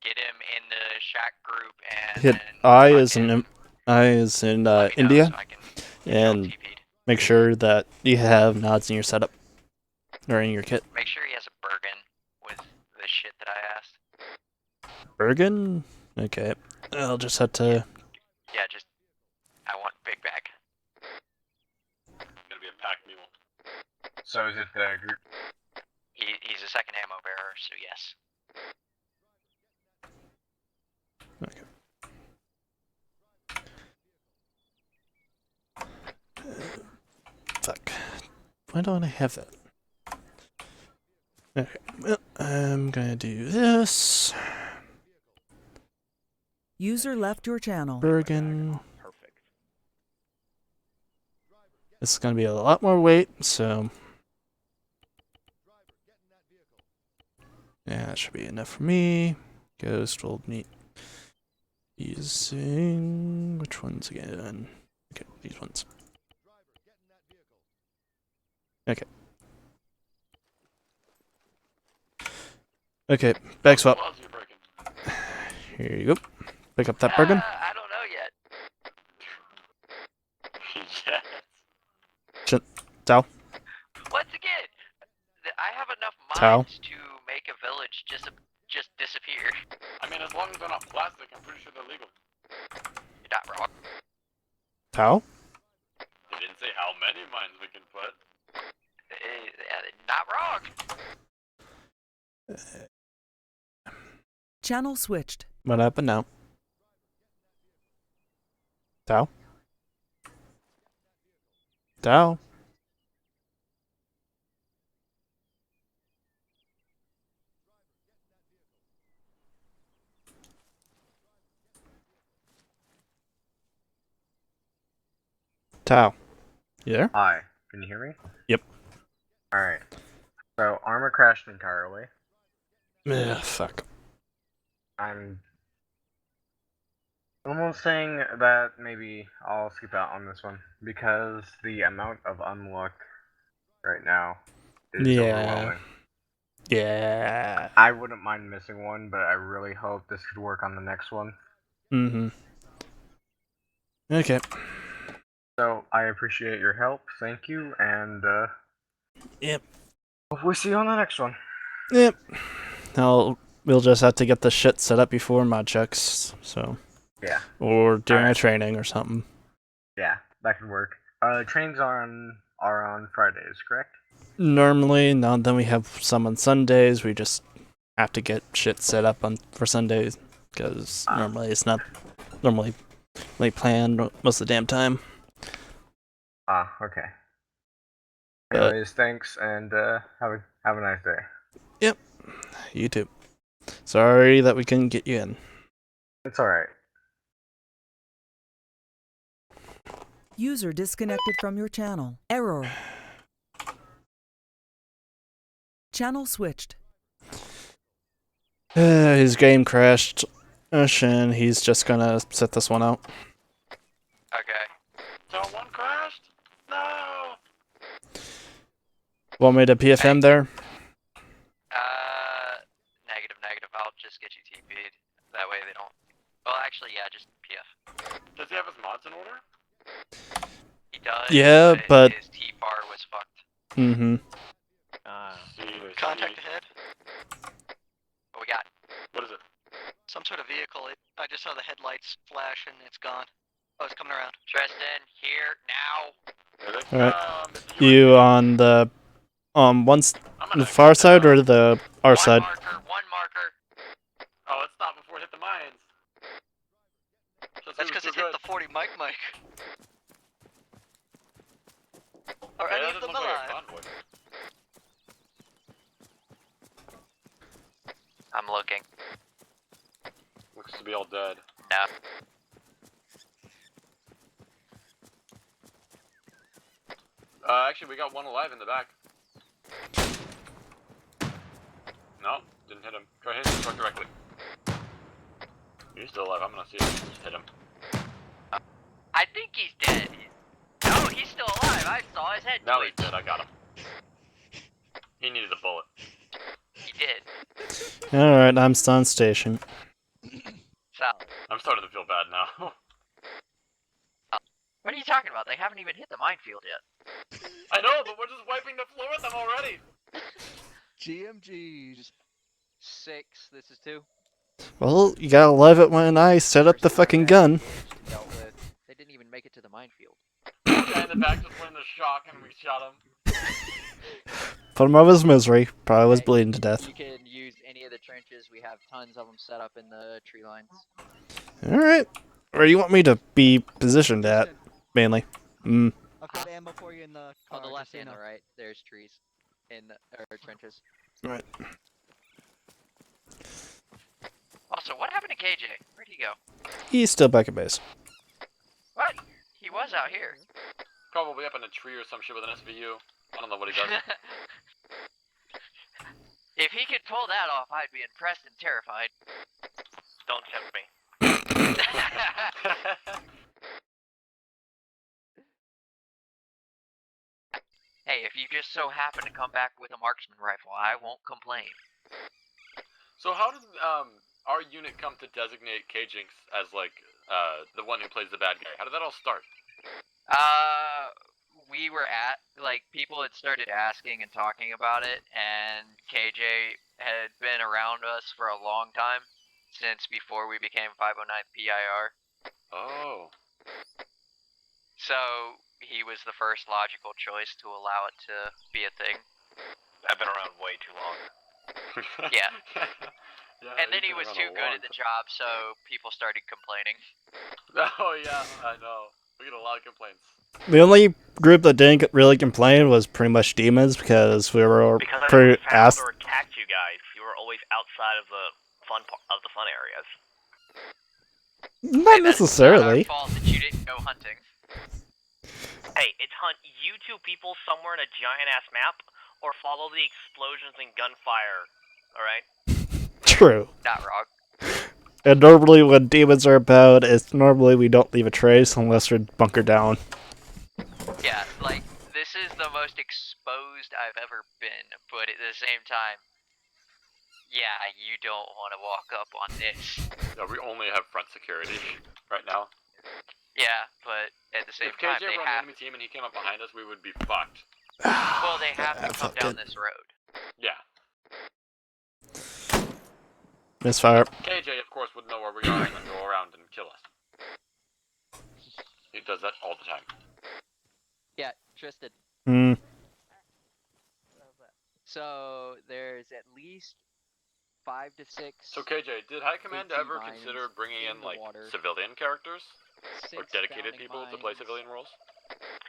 get him in the shack group, and hit then I fucking is in let me know India, so I can get you all and TP'd. make sure that you have nods in your setup or in your kit. Make sure he has a Bergen with the shit that I asked. Bergen? Okay. I'll just have to. Yeah, just I want big bag. Gonna be a pack mule. So is it the group? He's a second ammo bearer, so yes. Fuck. Why don't I have that? Okay. Well, I'm gonna do this. User left your channel. Bergen. Perfect. This is gonna be a lot more weight, so. Yeah, that should be enough for me. Ghost will need using which ones again? Okay, these ones. Okay. Okay, bag swap. Here you go. Pick up that Bergen. I don't know yet. Yes. Tao. Once again, I have enough Tao. mines to make a village just disappear. I mean, as long as they're not plastic, I'm pretty sure they're legal. You're not wrong. Tao. They didn't say how many mines we can put. Not wrong. Channel switched. What happened now? Tao? Tao? Tao? You there? Hi. Can you hear me? Yep. Alright. So, armor crashed entirely. Ugh, fuck. I'm almost saying that maybe I'll skip out on this one because the amount of unluck right now is overwhelming. Yeah. I wouldn't mind missing one, but I really hope this could work on the next one. Mm-hmm. Okay. So, I appreciate your help, thank you, and Yep. we'll see you on the next one. Yep. We'll just have to get the shit set up before mod checks, so. Yeah. Or during a training or something. Yeah, that could work. Trains are on Fridays, correct? Normally, now then we have some on Sundays. We just have to get shit set up for Sundays because normally it's not normally planned most of the damn time. Okay. But- Anyways, thanks, and have a nice day. Yep. You too. Sorry that we couldn't get you in. It's alright. User disconnected from your channel. Error. Channel switched. His game crashed, and he's just gonna set this one out. Okay. So one crashed? No! Want me to PFM there? Negative. I'll just get you TP'd. That way they don't. Well, actually, yeah, just PF. Does he have his mods in order? He does. Yeah, but his T-bar was fucked. Mm-hmm. Contact ahead. What we got? What is it? Some sort of vehicle. I just saw the headlights flash and it's gone. Oh, it's coming around. Tristan, here, now. All right. You on the the far side or our side? One marker. Oh, let's stop before it hit the mines. be all dead. No. Actually, we got one alive in the back. No, didn't hit him. Try hitting the truck directly. He's still alive. I'm gonna see if I can just hit him. I think he's dead. No, he's still alive. I saw his head Now twitch. he's dead. I got him. He needed a bullet. He did. Alright, I'm stun station. Solid. I'm starting to feel bad now. What are you talking about? They haven't even hit the minefield yet. I know, but we're just wiping the floor with them already. GMGs. 6. This is 2. Well, you gotta love it when I set up the fucking gun. Dealt with. They didn't even make it to the minefield. Guy in the back just went in the shock and we shot him. Put him out of his misery. Probably was bleeding to death. You can use any of the trenches. We have tons of them set up in the tree lines. Alright. Where do you want me to be positioned at, mainly? I've got ammo for you in the car. On the left just so you and the know. right, there's trees. In the trenches. Right. Also, what happened to KJ? Where'd he go? He's still back at base. What? He was out here. Probably up in a tree or some shit with an SVU. I don't know what he does. If he could pull that off, I'd be impressed and terrified. Don't tempt me. Hey, if you just so happen to come back with a marksman rifle, I won't complain. So how did our unit come to designate K-Jinx as like the one who plays the bad guy? How did that all start? We were at, like, people had started asking and talking about it, and KJ had been around us for a long time, since before we became 509 PIR. Oh. So, he was the first logical choice to allow it to be a thing. I've been around way too long. Yeah. Yeah, And then you've he been was around too a good long at the job, so people started complaining. Oh yeah, I know. We get a lot of complaints. The only group that didn't really complain was pretty much demons because we were Because I pretty never found asked. or attacked you guys. You were always outside of the fun areas. Not necessarily. It's not our fault that you didn't go hunting. Hey, it's hunt you two people somewhere in a giant ass map, or follow the explosions and gunfire. All right. True. Not wrong. And normally when demons are about, it's normally we don't leave a trace unless we're bunkered down. Yeah, like, this is the most exposed I've ever been, but at the same time, yeah, you don't want to walk up on this. No, we only have front security right now. Yeah, but at the same If time, KJ they were on the have... enemy team and he came up behind us, we would be fucked. Well, they have to come down good. this road. Yeah. Misfire. KJ, of course, would know where we are and then go around and kill us. He does that all the time. Yeah, Tristan. Hmm. So, there's at least 5 to 6... So KJ, did High Command 18 ever mines consider bringing in, in the like, water. civilian characters? 6 Or dedicated bounding people to play mines civilian roles?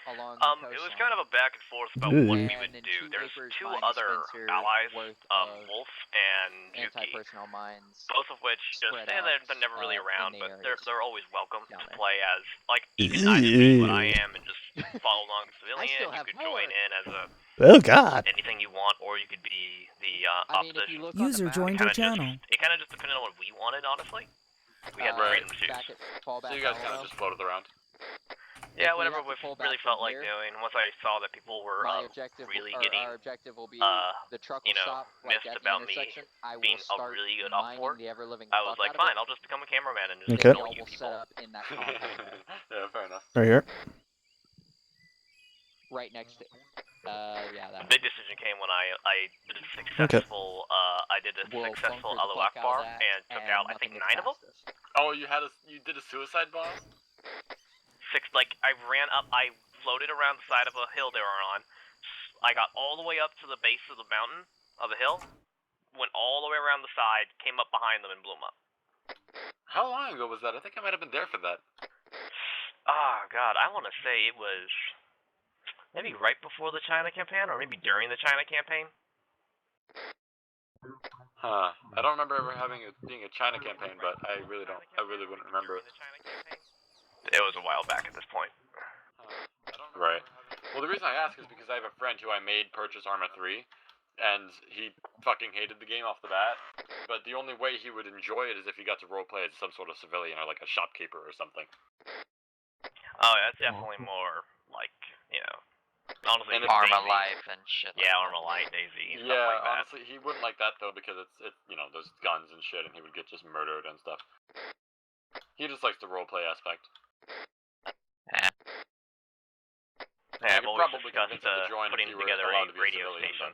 along the It was coastline. kind of a back and forth about Ooh. what we And would then do. 2 There's acres 2 mine other dispenser allies, worth of Wolf and Yuki. anti-personnel mines. Both of which just spread they're never out, really in around, the but areas they're always welcome down to there. play as you can either be what I am and just follow along as a civilian. still You have could join more. in as a Oh God. anything you want, or you could be the I mean, if opposition. you look on the User map, joined your Kinda channel. It kind of just depended on what we wanted, honestly. We had Right. freedom to choose. back at fallback So you guys kind Alamo, of just floated around? Yeah, if we whatever have to we pull really back felt from like here, doing. Once I saw that people were my objective, really or getting our objective will be the truck you will know, stop like missed at the about me intersection. I will being a start really good mining op-port, the ever-living I was fuck like, out of fine, it. I'll just become a cameraman and just Okay. They kill all you will people. set up in that compound Yeah, fair enough. Right here. right next to. Yeah, The that. big decision came when I did a successful We'll successful bunker the Allahu fuck out of Akbar that, and took out I think nothing 9 gets of them. past us. Oh, you did a suicide bomb? 6 I ran up, I floated around the side of a hill they were on. I got all the way up to the base of the mountain of the hill, went all the way around the side, came up behind them and blew them up. How long ago was that? I think I might have been there for that. Oh god, I want to say it was maybe right before the China campaign, or maybe during the China campaign. Huh. I don't remember ever having it being a China campaign, but I really don't. I really wouldn't remember it. It was a while back at this point. Right. Well, the reason I ask is because I have a friend who I made purchase Arma 3, and he fucking hated the game off the bat. But the only way he would enjoy it is if he got to roleplay as some sort of civilian or like a shopkeeper or something. Oh, that's definitely more like, you know, honestly. And Arma DayZ. Life and shit. Yeah, Arma Light, DayZ, stuff Yeah, like that. honestly, he wouldn't like that though because it's you know, there's guns and shit, and he would get just murdered and stuff. He just likes the roleplay aspect. Yeah, I I've could always probably discussed convince him to join putting if he were together allowed a to be radio civilian, station.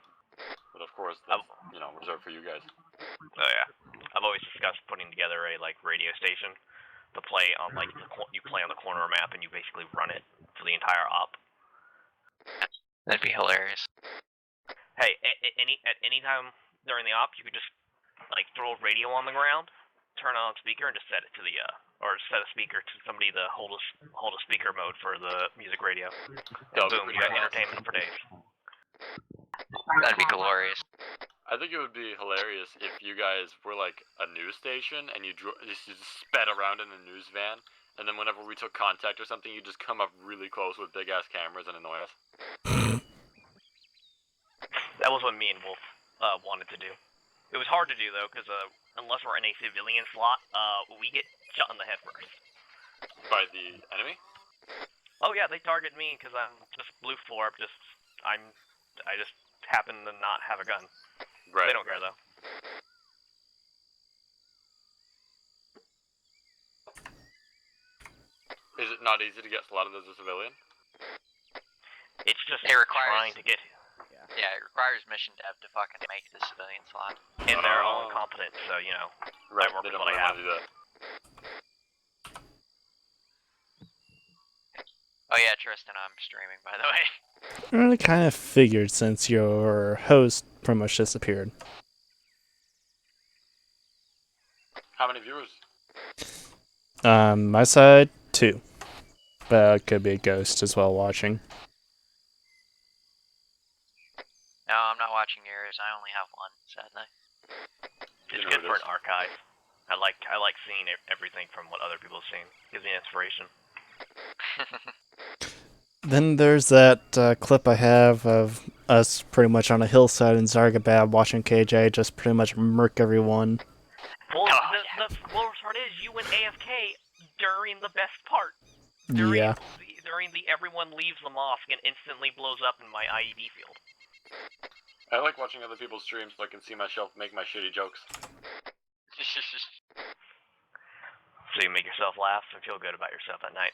But of course, that's, you know, reserved for you guys. Oh yeah, I've always discussed putting together a radio station to play on you play on the corner map and you basically run it for the entire op. That'd be hilarious. Hey, at any time during the op, you could just throw a radio on the ground, turn on a speaker, and just set it to the or set a speaker to somebody to hold a speaker mode for the music radio. And boom, you got entertainment for days. That'd be glorious. I think it would be hilarious if you guys were like a news station and you just sped around in a news van, and then whenever we took contact or something, you just come up really close with big ass cameras and annoy us. That was what me and Wolf wanted to do. It was hard to do though, because unless we're in a civilian slot, we get shot in the head first. By the enemy? Oh yeah, they target me because I'm just blue floor. I just happen to not have a gun. Right. They don't care though. Is it not easy to get slotted as a civilian? It's just It requires trying to get. Yeah, it requires mission dev to fucking make the civilian slot. And they're all incompetent, so you know. Right. I work They with don't what I really have. want to do that. Oh yeah, Tristan, I'm streaming, by the way. I really kind of figured since your host pretty much disappeared. How many viewers? My side, 2. But it could be a ghost as well watching. No, I'm not watching yours. I only have one, sadly. It's good for an archive. I like seeing everything from what other people have seen. Gives me inspiration. Then there's that clip I have of us pretty much on a hillside in Zargabad watching KJ just pretty much murk everyone. Well, the worst part is you went AFK during the best part. Yeah. During the everyone leaves the mosque and instantly blows up in my IED field. I like watching other people's streams so I can see myself make my shitty jokes. So you make yourself laugh and feel good about yourself at night.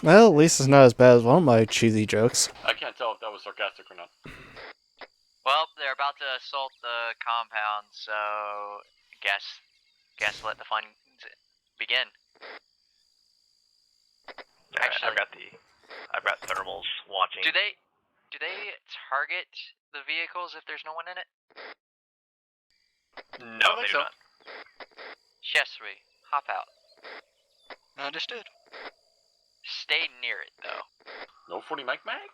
Well, at least it's not as bad as one of my cheesy jokes. I can't tell if that was sarcastic or not. Well, they're about to assault the compound, so guess let the fun begin. Actually, I've got thermals watching. Do they target the vehicles if there's no one in it? No, they do not. Yes, we hop out. Understood. Stay near it though. No 40 mic mag?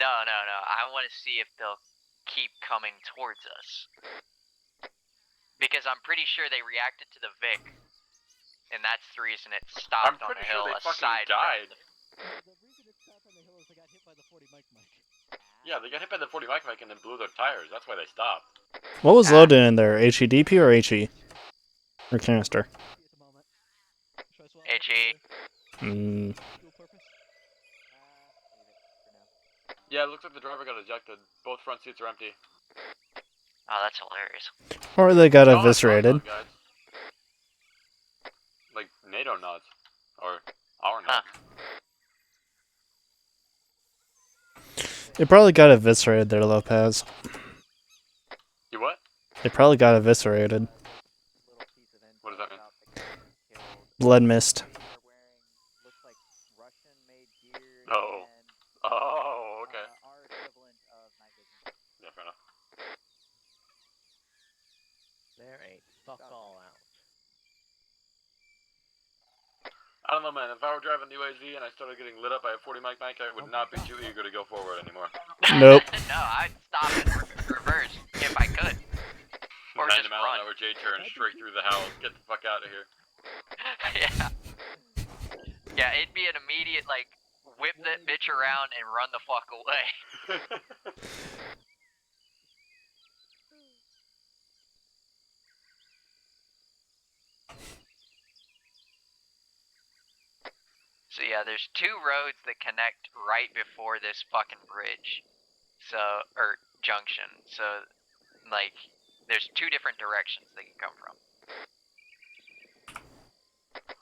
No. I want to see if they'll keep coming towards us. Because I'm pretty sure they reacted to the Vic, and that's the reason it stopped on the hill. I'm pretty sure they fucking aside died. The reason it stopped on the hill is they got hit by the 40 mic. Yeah, they got hit by the 40 mic and then blew their tires. That's why they stopped. What was loaded in there? HEDP or HE? Or canister? HE. Yeah, it looks like the driver got ejected. Both front seats are empty. Oh, that's hilarious. Or they got Oh, eviscerated. that's guys. Like NATO nods. Or our nods. They probably got eviscerated there, Lopez. You what? They probably got eviscerated. What does that mean? Blood mist. Oh. Oh, okay. Yeah, fair enough. There ain't fuck all out. I don't know, man. If I were driving the UAZ and I started getting lit up by a 40 mic, I would not be too eager to go forward anymore. Nope. No, I'd stop in reverse if I could. Or just 90 mile run. an hour J turn straight through the house. Get the fuck out of here. Yeah. Yeah, it'd be an immediate, like, whip that bitch around and run the fuck away. So yeah, there's 2 roads that connect right before this fucking bridge. So, or junction. So, like, there's 2 different directions they can come from.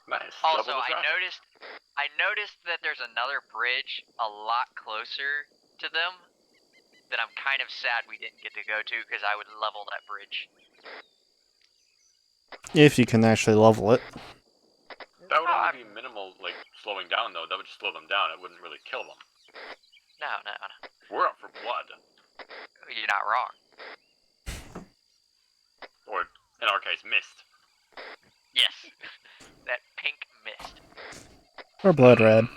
Nice. Also, Double the traffic. I noticed that there's another bridge a lot closer to them that I'm kind of sad we didn't get to go to because I would level that bridge. If you can actually level it. That would only be minimal, like, slowing down, though. That would just slow them down. It wouldn't really kill them. No. We're up for blood. You're not wrong. Or, in our case, mist. Yes. That pink mist. Or blood red.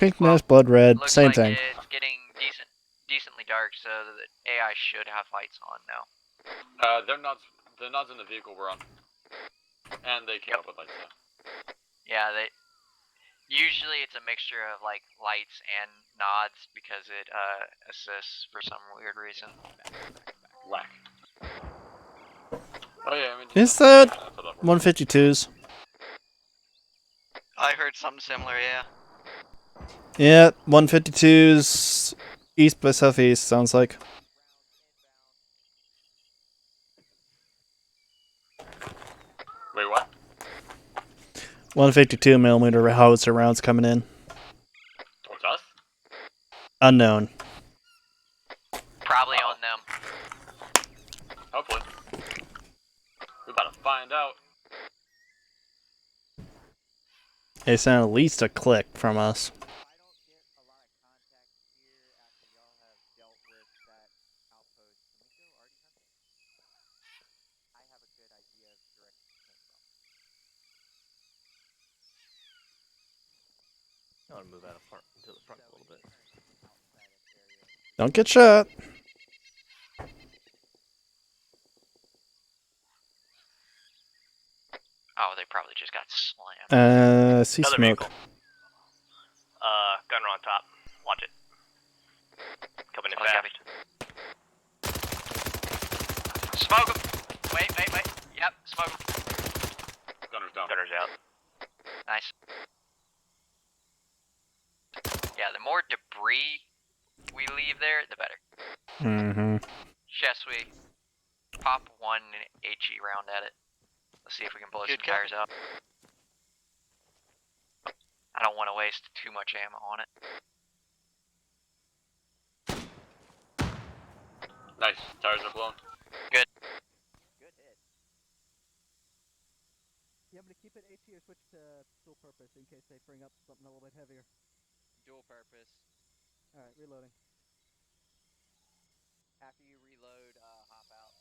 Pink mist, blood red, Looks same like thing. it's getting decently dark, so the AI should have lights on now. The nods in the vehicle were on. And they came up with lights, yeah. Yeah, usually it's a mixture of like lights and nods because it assists for some weird reason. Whack. Oh yeah, I mean, Is that 152s? I heard something similar, yeah. Yeah, 152s east by southeast, sounds like. Wait, what? 152 millimeter howitzer rounds coming in. Towards us? Unknown. Probably on them. Hopefully. We're about to find out. They sound at least a click from us. I want to move out of front to the front a little bit. Don't get shot. Oh, they probably just got slammed. See Another smoke. vehicle. Gunner on top. Watch it. Coming in fast. Smoke him! Wait. Yep, smoke him. Gunner's down. Gunner's out. Nice. Yeah, the more debris we leave there, the better. Mm-hmm. Yes, we pop 1 HE round at it. Let's see if we can blow some tires out. I don't want to waste too much ammo on it. Nice. Tires are blown. Good. Good hit. You want me to keep it HE or switch to dual purpose in case they bring up something a little bit heavier? Dual purpose. Alright, reloading. After you reload, hop out.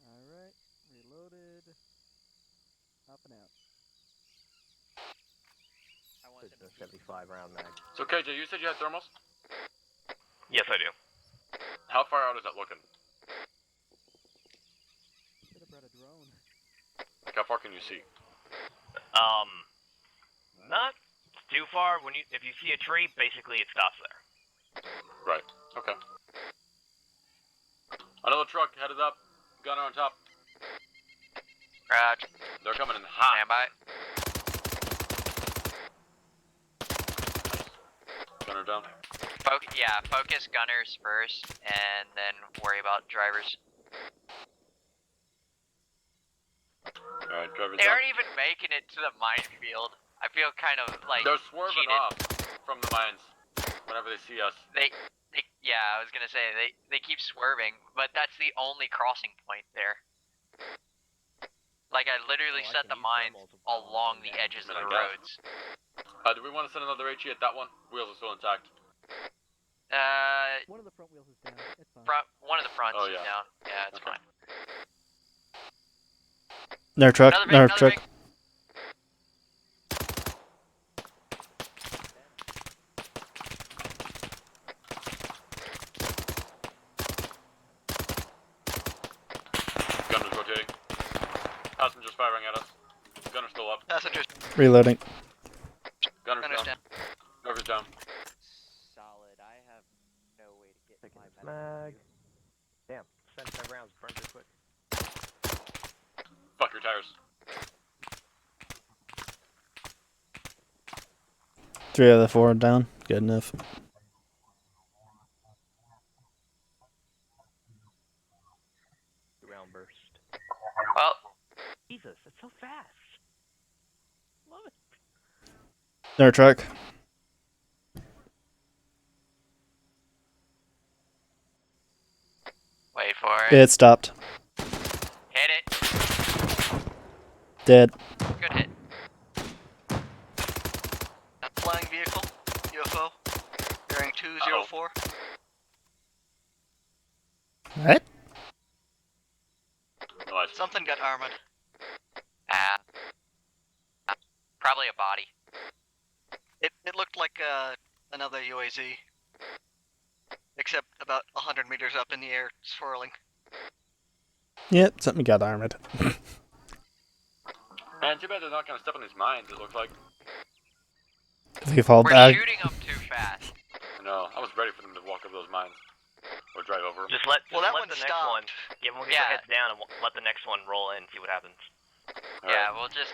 Alright, reloaded. Hopping out. I want It's a 75 round mag. So KJ, you said you had thermals? Yes, I do. How far out is that looking? Should have brought a drone. Like, how far can you see? Not too far. If you see a tree, basically it stops there. Right. Okay. Another truck headed up. Gunner on top. Roger. They're coming in hot. Stand by. Gunner down. Focus gunners first, and then worry about drivers. Alright, drivers They down. aren't even making it to the minefield. I feel kind of like They're swerving cheated. off from the mines whenever they see us. I was gonna say they keep swerving, but that's the only crossing point there. Like I literally set the mines along the edges of the roads. Do we want to send another HE at that one? Wheels are still intact. One of the front wheels is down. It's fine. One of the fronts Oh, is yeah. down. Yeah, it's fine. Their truck. Another Truck. Vic. Reloading. Gunner's Gunner's down. Gunner's down. Solid. I have no way to get my mag. Damn, 75 rounds burned real quick. Fuck your tires. 3 out of the 4 down. Good enough. Round burst. Well, Jesus, that's so fast. Love it. Their truck. wait for it. It stopped. Hit it. Dead. Good hit. Flying vehicle, UFO, bearing 204. What? Nice. Something got armored. Probably a body. It looked like another UAZ, except about 100 meters up in the air, swirling. Yep, something got armored. Man, too bad they're not gonna step on these mines, it looks like. If you fall We're back. shooting them too fast. No, I was ready for them to walk over those mines. Or drive over them. Just let Well, that let one the next stopped. one. Yeah, we'll get Yeah. their heads down and let the next one roll in. See what happens. Yeah, we'll just.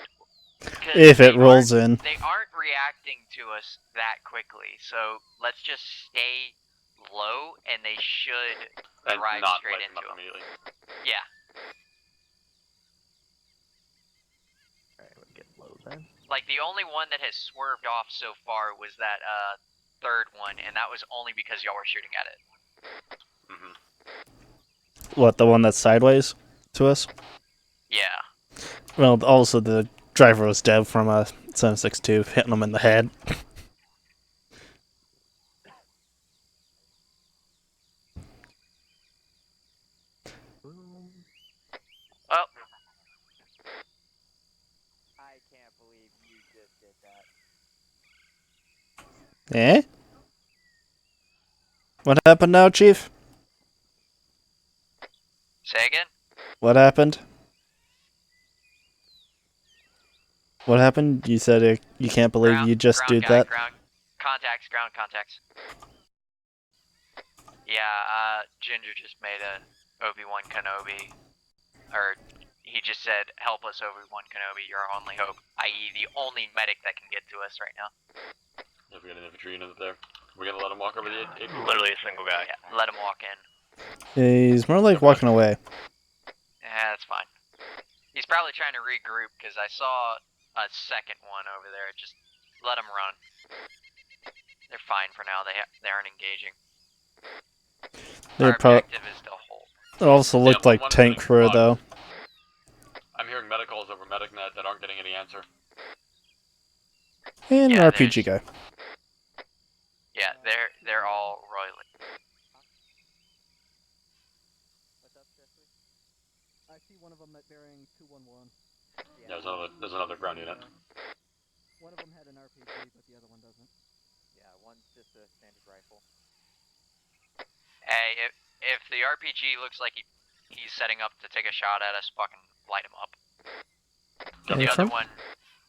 'cause If it they rolls aren't- in. They aren't reacting to us that quickly, so let's just stay low, and they should And drive not straight light them into up them. immediately. Yeah. Alright, we'll get low then. Like, the only one that has swerved off so far was that third one, and that was only because y'all were shooting at it. Mm-hmm. What, the one that's sideways to us? Yeah. Well, also the driver was dead from a 7.62 hitting him in the head. Well, I can't believe you just did that. Eh? What happened now, Chief? say again? What happened? What happened? You said you can't believe Ground- you just ground did guy, that? Ground contacts. Yeah, Ginger just made a Obi-Wan Kenobi, or he just said, "Help us, Obi-Wan Kenobi, you're our only hope," i.e. the only medic that can get to us right now. If we got an infantry unit there, we're gonna let them walk over the AP. Literally a single guy. Yeah, let him walk in. He's more like walking away. Yeah, that's fine. He's probably trying to regroup, because I saw a second one over there. Just let him run. They're fine for now. They aren't engaging. They're Our objective is to hold. It also looked Yeah, like one tank thing, crew, fuck. though. I'm hearing medicals over MedicNet that aren't getting any answer. And Yeah, an RPG guy. Yeah, they're all royally. What's up, Jesse? I see one of them at bearing 211. Yeah, there's another ground unit. One of them had an RPG, but the other one doesn't. Yeah, one's just a standard rifle. Hey, if the RPG looks like he's setting up to take a shot at us, fucking light him up. Yeah, The other from- one,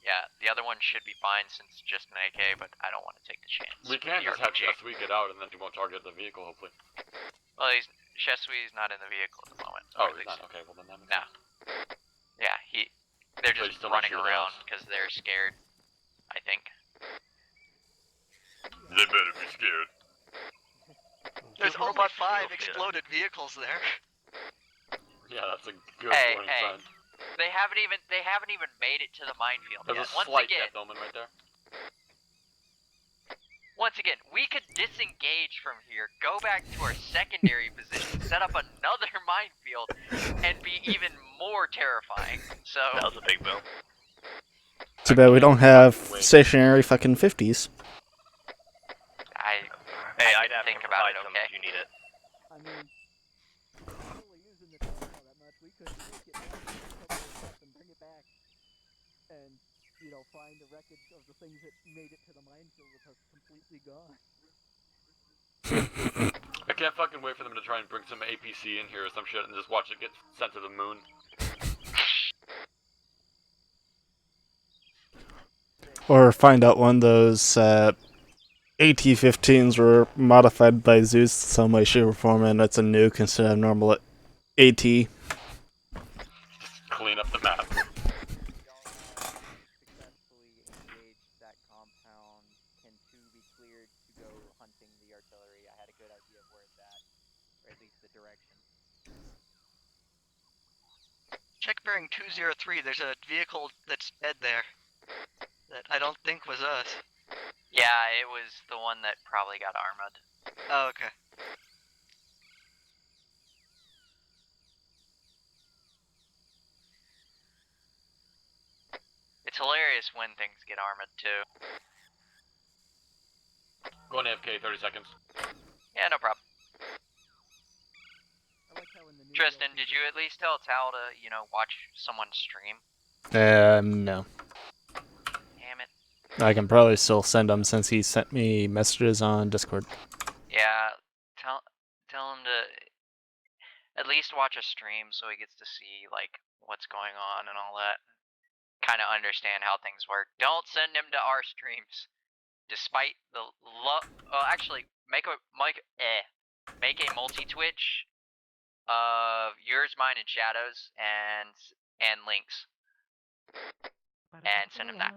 yeah, the other one should be fine since it's just an AK, but I don't want to take the chance. We with can't the just have RPG. Chesui get out and then he won't target the vehicle, hopefully. Well, Shesui's not in the vehicle at the moment. Oh, or at he's least- not? Okay, well then that makes No. sense. Yeah, they're But he's just still not running shooting at around us. because they're scared, I think. They better be scared. There's Just only robot 5 shields, yeah. exploded vehicles there. Yeah, that's a good Hey, warning hey. sign. They haven't even made it to the minefield There's yet. a Once slight again, death omen right there. we could disengage from here, go back to our secondary position, set up another minefield, and be even more terrifying. So That was a big boom. Too bad we don't have stationary fucking 50s. Hey, I I'd have think to about provide it, some okay? if you need it. I mean, we're not really using the tank all that much. We could take it down, cover it up, and bring it back, and find the wreckage of the things that made it to the minefield with us completely gone. I can't fucking wait for them to try and bring some APC in here or some shit and just watch it get sent to the moon. Or find out one of those AT-15s were modified by Zeus some way, shape, or form, and it's a nuke instead of normal AT. Clean up the map. Successfully engaged that compound. Can 2 be cleared to go hunting the artillery? I had a good idea of where it's at, or at least the direction. Check bearing 203. There's a vehicle that's dead there. That I don't think was us. Yeah, it was the one that probably got armored. Oh, okay. It's hilarious when things get armored too. Going AFK, 30 seconds. Yeah, no problem. I like how in the new Tristan, did you at least tell Tal to, watch someone stream? No. Damn it. I can probably still send him since he sent me messages on Discord. Yeah, tell him to at least watch a stream so he gets to see, like, what's going on and all that. Kind of understand how things work. Don't send him to our streams. Despite the actually, make a multi-Twitch of yours, mine, and Shadows, and Links. And send him that.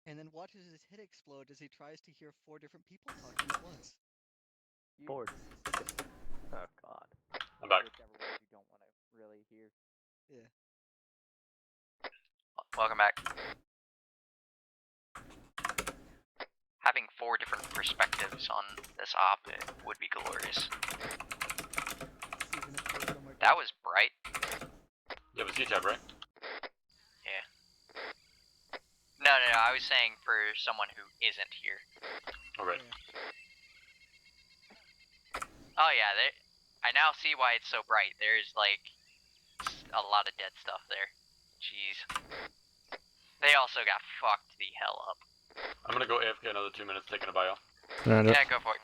And then watches his head explode as he tries to hear 4 different people talking at once. 4. Oh god. I'm back. Whichever ones you don't want to really hear. Yeah. Welcome back. Having 4 different perspectives on this op would be glorious. That was bright. You have a C-tab, right? Yeah. No, I was saying for someone who isn't here. Alright. Oh yeah, I now see why it's so bright. There's like a lot of dead stuff there. Jeez. They also got fucked the hell up. I'm gonna go AFK another 2 minutes taking a bio. Yeah, go for it.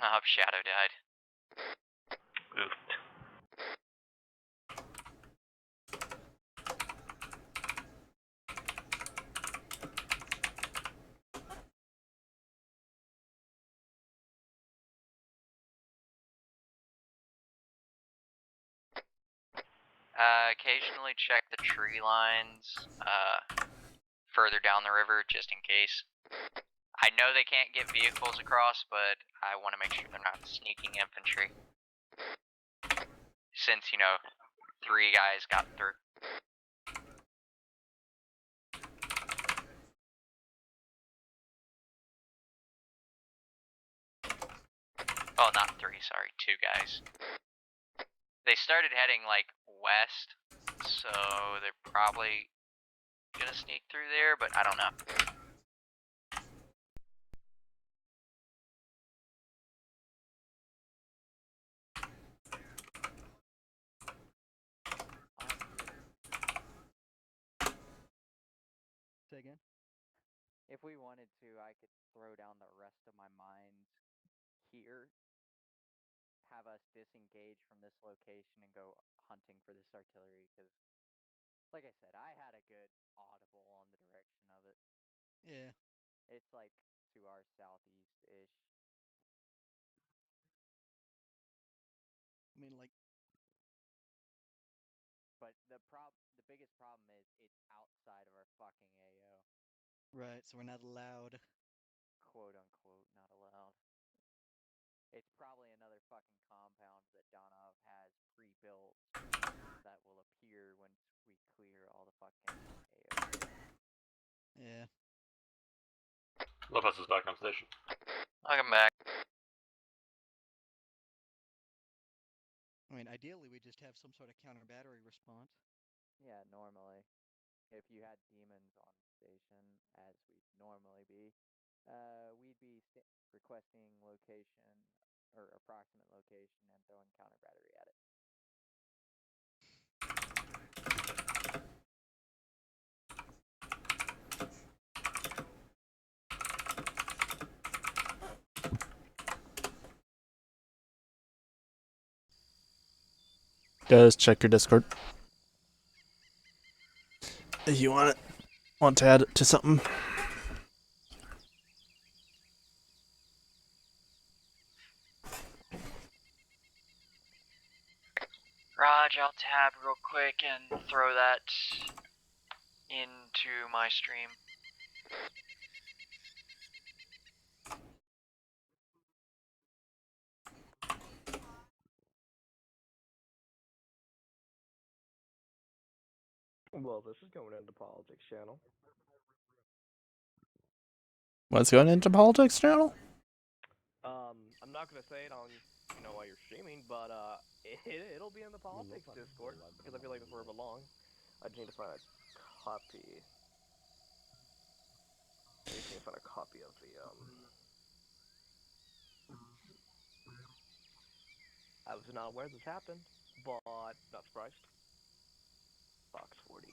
I hope Shadow died. Oofed. Occasionally check the tree lines further down the river just in case. I know they can't get vehicles across, but I want to make sure they're not sneaking infantry. Since, 3 guys got through. Oh, not 3, sorry, 2 guys. They started heading, like, west, so they're probably gonna sneak through there, but I don't know. Say again? If we wanted to, I could throw down the rest of my mines here, have us disengage from this location and go hunting for this artillery, because, like I said, I had a good audible on the direction of it. Yeah. It's like to our southeast-ish. I mean, like... But the biggest problem is it's outside of our fucking AO. Right, so we're not allowed. Quote unquote, not allowed. It's probably another fucking compound that Donov has pre-built that will appear once we clear all the fucking AO. Yeah. Lopez is back on station. Welcome back. I mean, ideally we just have some sort of counter-battery response. Yeah, normally. If you had demons on station, as we'd normally be, we'd be requesting location, or approximate location, and throwing counter battery at it. Just check your Discord. You want to add it to something? Raj, I'll tab real quick and throw that into my stream. Well, this is going into politics channel. What's going into politics channel? I'm not gonna say it on, while you're streaming, but it'll be in the politics Discord because I feel like that's where it belongs. I just need to find a copy. I just need to find a copy of the I was not aware this happened, but not surprised. Box 40.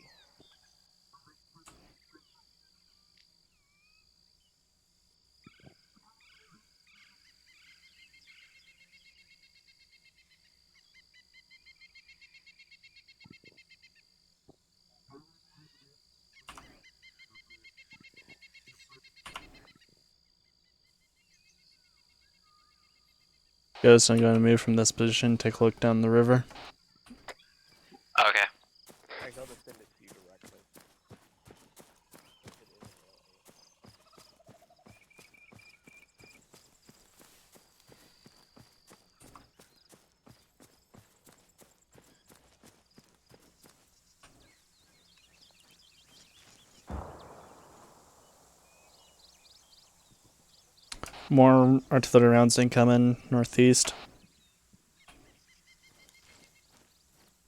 Ghost, I'm going to move from this position, take a look down the river. Okay. I gotta send it to you directly. More artillery rounds incoming northeast.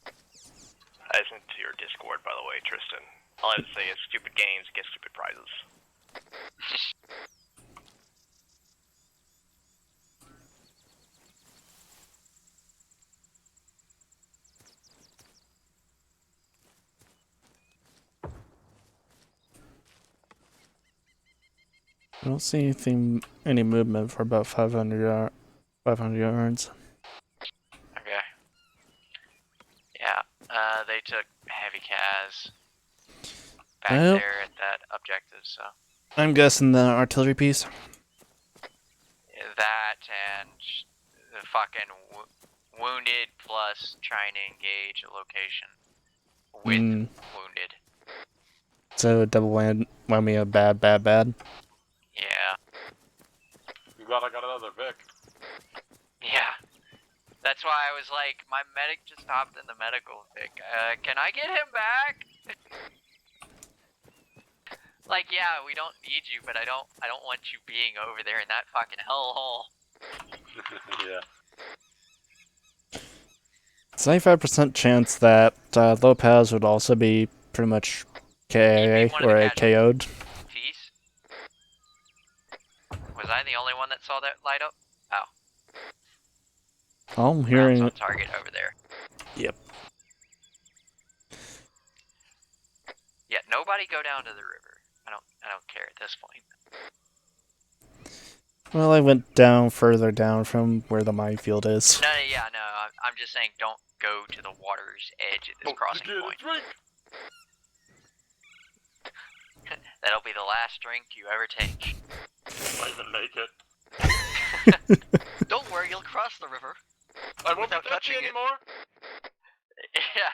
I sent to your Discord, by the way, Tristan. All I have to say is stupid games get stupid prizes. I don't see any movement for about 500 yards. Okay. Yeah, they took heavy cas back Well, there at that objective, so. I'm guessing the artillery piece. That and the fucking wounded plus trying to engage a location with wounded. So double whammy of bad. Yeah. I'm glad I got another Vic. Yeah. That's why I was like, my medic just hopped in the medical Vic. Can I get him back? Like, yeah, we don't need you, but I don't want you being over there in that fucking hellhole. Yeah. It's 95% chance that Lopez would also be pretty much KIA or a KO'd. Tease? Was I the only one that saw that light up? Oh. I'm hearing Rounds on target over there. Yep. Yeah, nobody go down to the river. I don't care at this point. Well, I went further down from where the minefield is. No, I'm just saying don't go to the water's edge at this crossing point. That'll be the last drink you ever take. Might even make it. Don't worry, you'll cross the river. I won't without be touching touching it. anymore. Yeah.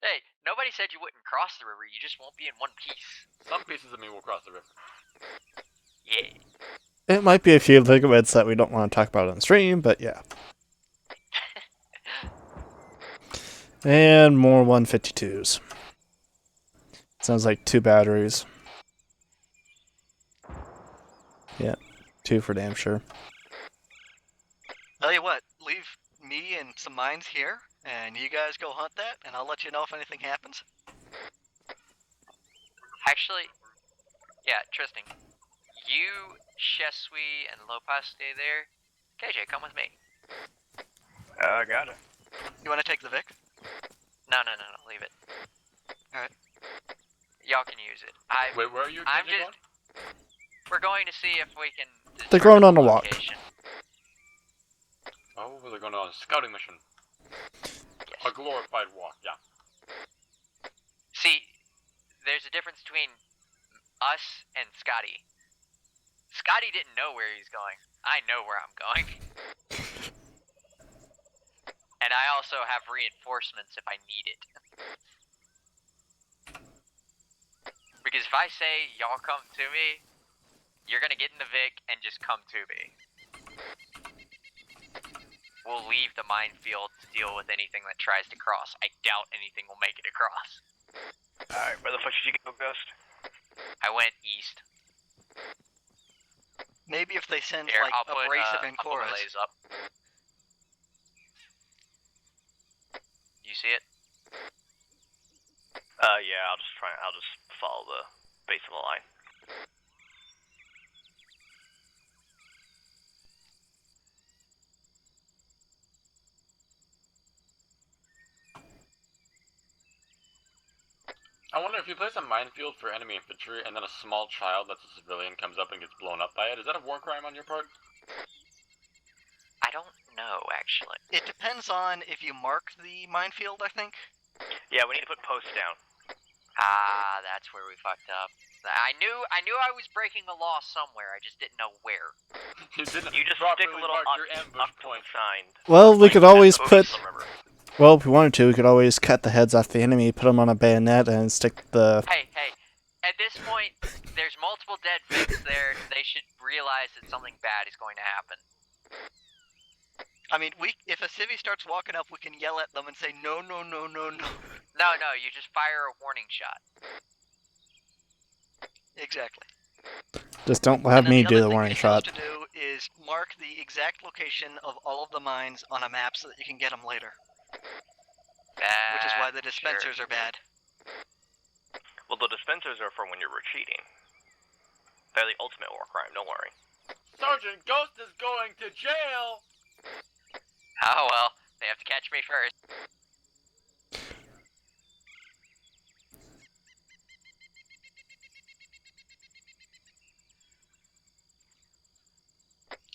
Hey, nobody said you wouldn't cross the river, you just won't be in one piece. Some pieces of me will cross the river. Yeah. It might be a few ligaments that we don't want to talk about on stream, but yeah. And more 152s. Sounds like 2 batteries. Yeah, 2 for damn sure. Tell you what, leave me and some mines here, and you guys go hunt that, and I'll let you know if anything happens. Actually, yeah, Tristan, you, Shesui, and Lopez stay there. KJ, come with me. Got it. You want to take the Vic? No, leave it. Alright. Y'all can use it. Wait, where are you? We're going to see if we can. They're going on a walk. Oh, they're going on a scouting mission. Yes. A glorified walk, yeah. See, a difference between us and Scotty. Scotty didn't know where he's going. I know where I'm going. And I also have reinforcements if I need it. Because if I say, y'all come to me, you're gonna get in the Vic and just come to me. We'll leave the minefield to deal with anything that tries to cross. I doubt anything will make it across. Alright, where the fuck did you go, Ghost? I went east. Maybe if they send Here, like I'll put, abrasive and I'll put chorus. relays up. You see it? Yeah, I'll just follow the base of the line. I wonder if you place a minefield for enemy infantry and then a small child that's a civilian comes up and gets blown up by it, is that a war crime on your part? I don't know, actually. It depends on if you mark the minefield, I think. Yeah, we need to put posts down. Ah, that's where we fucked up. I knew I was breaking the law somewhere, I just didn't know where. You didn't You just properly stick a little mark your ambush point. sign. Well, we could always Post put. on the river. Well, if we wanted to, we could always cut the heads off the enemy, put them on a bayonet, and stick the. Hey, at this point, there's multiple dead Vics there. They should realize that something bad is going to happen. I mean, if a civvy starts walking up, we can yell at them and say, no, no, no, no, no. No, you just fire a warning shot. Exactly. Just don't have me do the What warning you're shot. supposed to do is mark the exact location of all of the mines on a map so that you can get them later. Which is why the dispensers are bad. Well, the dispensers are for when you're retreating. They're the ultimate war crime, don't worry. Sergeant Ghost is going to jail! Oh well, they have to catch me first.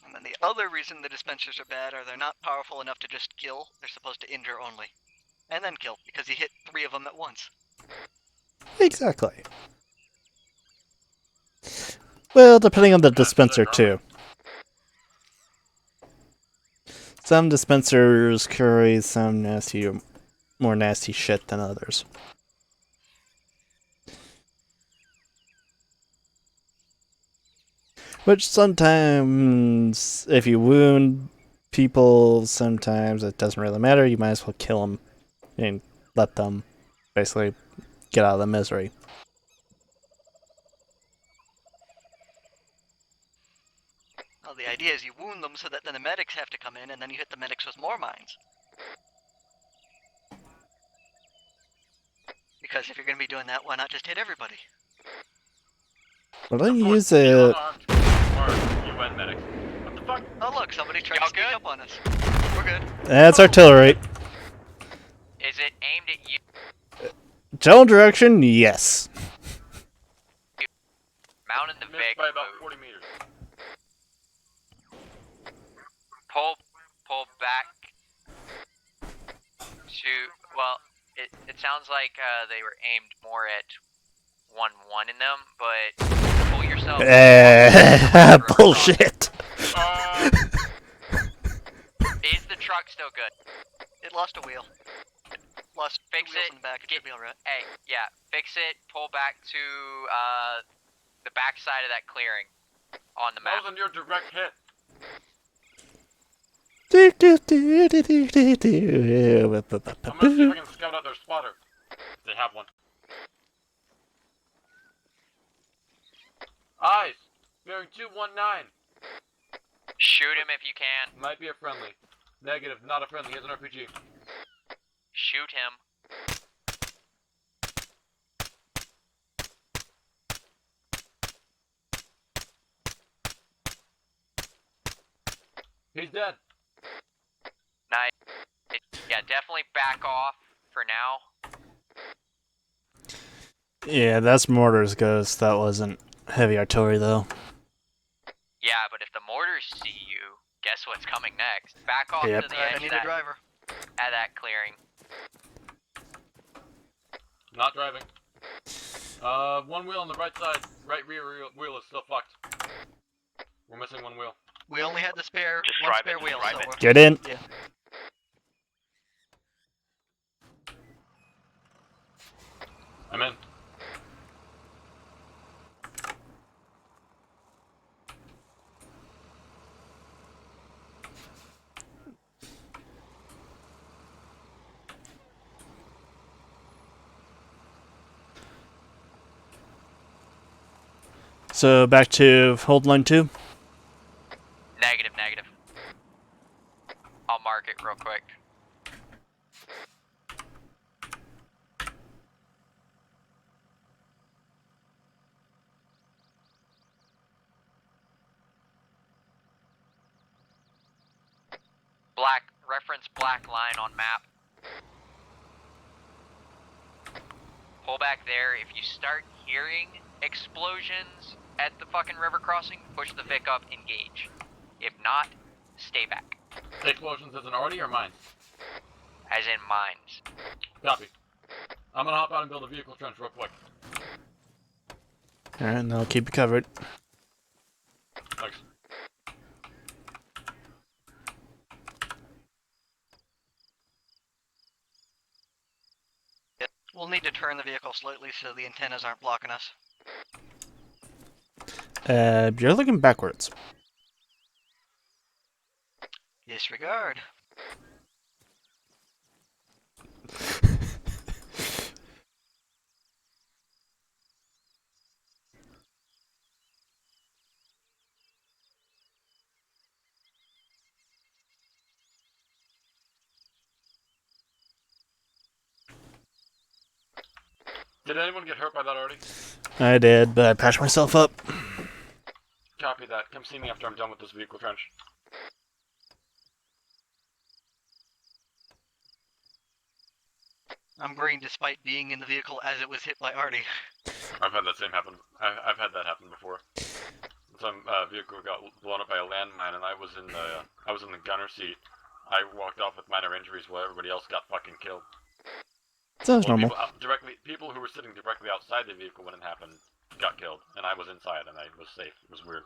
And then the other reason the dispensers are bad are they're not powerful enough to just kill. They're supposed to injure only. And then kill, because you hit 3 of them at once. Exactly. Well, depending on the dispenser, too. Some dispensers carry some more nasty shit than others. Which sometimes, if you wound people, sometimes it doesn't really matter. You might as well kill them and let them basically get out of the misery. Well, the idea is you wound them so that then the medics have to come in, and then you hit the medics with more mines. Because if you're going to be doing that, why not just hit everybody? Well, don't use it. UN medics. What the fuck? Oh look, somebody tried to sneak up on us. We're good. That's artillery. Is it aimed at you? General direction, yes. Mount in the Vic. By about 40 meters. Pull back. Shoot. Well, it sounds like they were aimed more at 1-1 in them, but pull yourself. Bullshit. Is the truck still good? It lost a wheel. Lost Fix two wheels it. in the back. It should be alright. Hey, yeah, fix it. Pull back to the back side of that clearing on the map. That wasn't your direct hit. I'm gonna see if I can scout out their spotter. They have one. Eyes! Bearing 219. Shoot him if you can. Might be a friendly. Negative, not a friendly. He has an RPG. Shoot him. He's dead. Nice. Yeah, definitely back off for now. Yeah, that's mortars ghost. That wasn't heavy artillery though. Yeah, but if the mortars see you, guess what's coming next? Back off Yep. to the I edge need of a that, driver. at that clearing. Not driving. One wheel on the right side. Right rear wheel is still fucked. We're missing one wheel. We only had the spare Just one drive spare it, wheel. drive So it. we're- Get in. Yeah. I'm in. So back to hold line 2. Negative, negative. I'll mark it real quick. Reference black line on map. Pull back there. If you start hearing explosions at the fucking river crossing, push the Vic up, engage. If not, stay back. Explosions as an arty or mines? As in mines. Copy. I'm gonna hop out and build a vehicle trench real quick. Alright, and I'll keep you covered. Thanks. We'll need to turn the vehicle slightly so the antennas aren't blocking us. You're looking backwards. Disregard. Did anyone get hurt by that already? I did, but I patched myself up. Copy that. Come see me after I'm done with this vehicle trench. I'm green despite being in the vehicle as it was hit by Artie. I've had that same happen. I've had that happen before. Some vehicle got blown up by a landmine, and I was in the gunner seat. I walked off with minor injuries while everybody else got fucking killed. Sounds normal. People who were sitting directly outside the vehicle when it happened got killed, and I was inside, and I was safe. It was weird.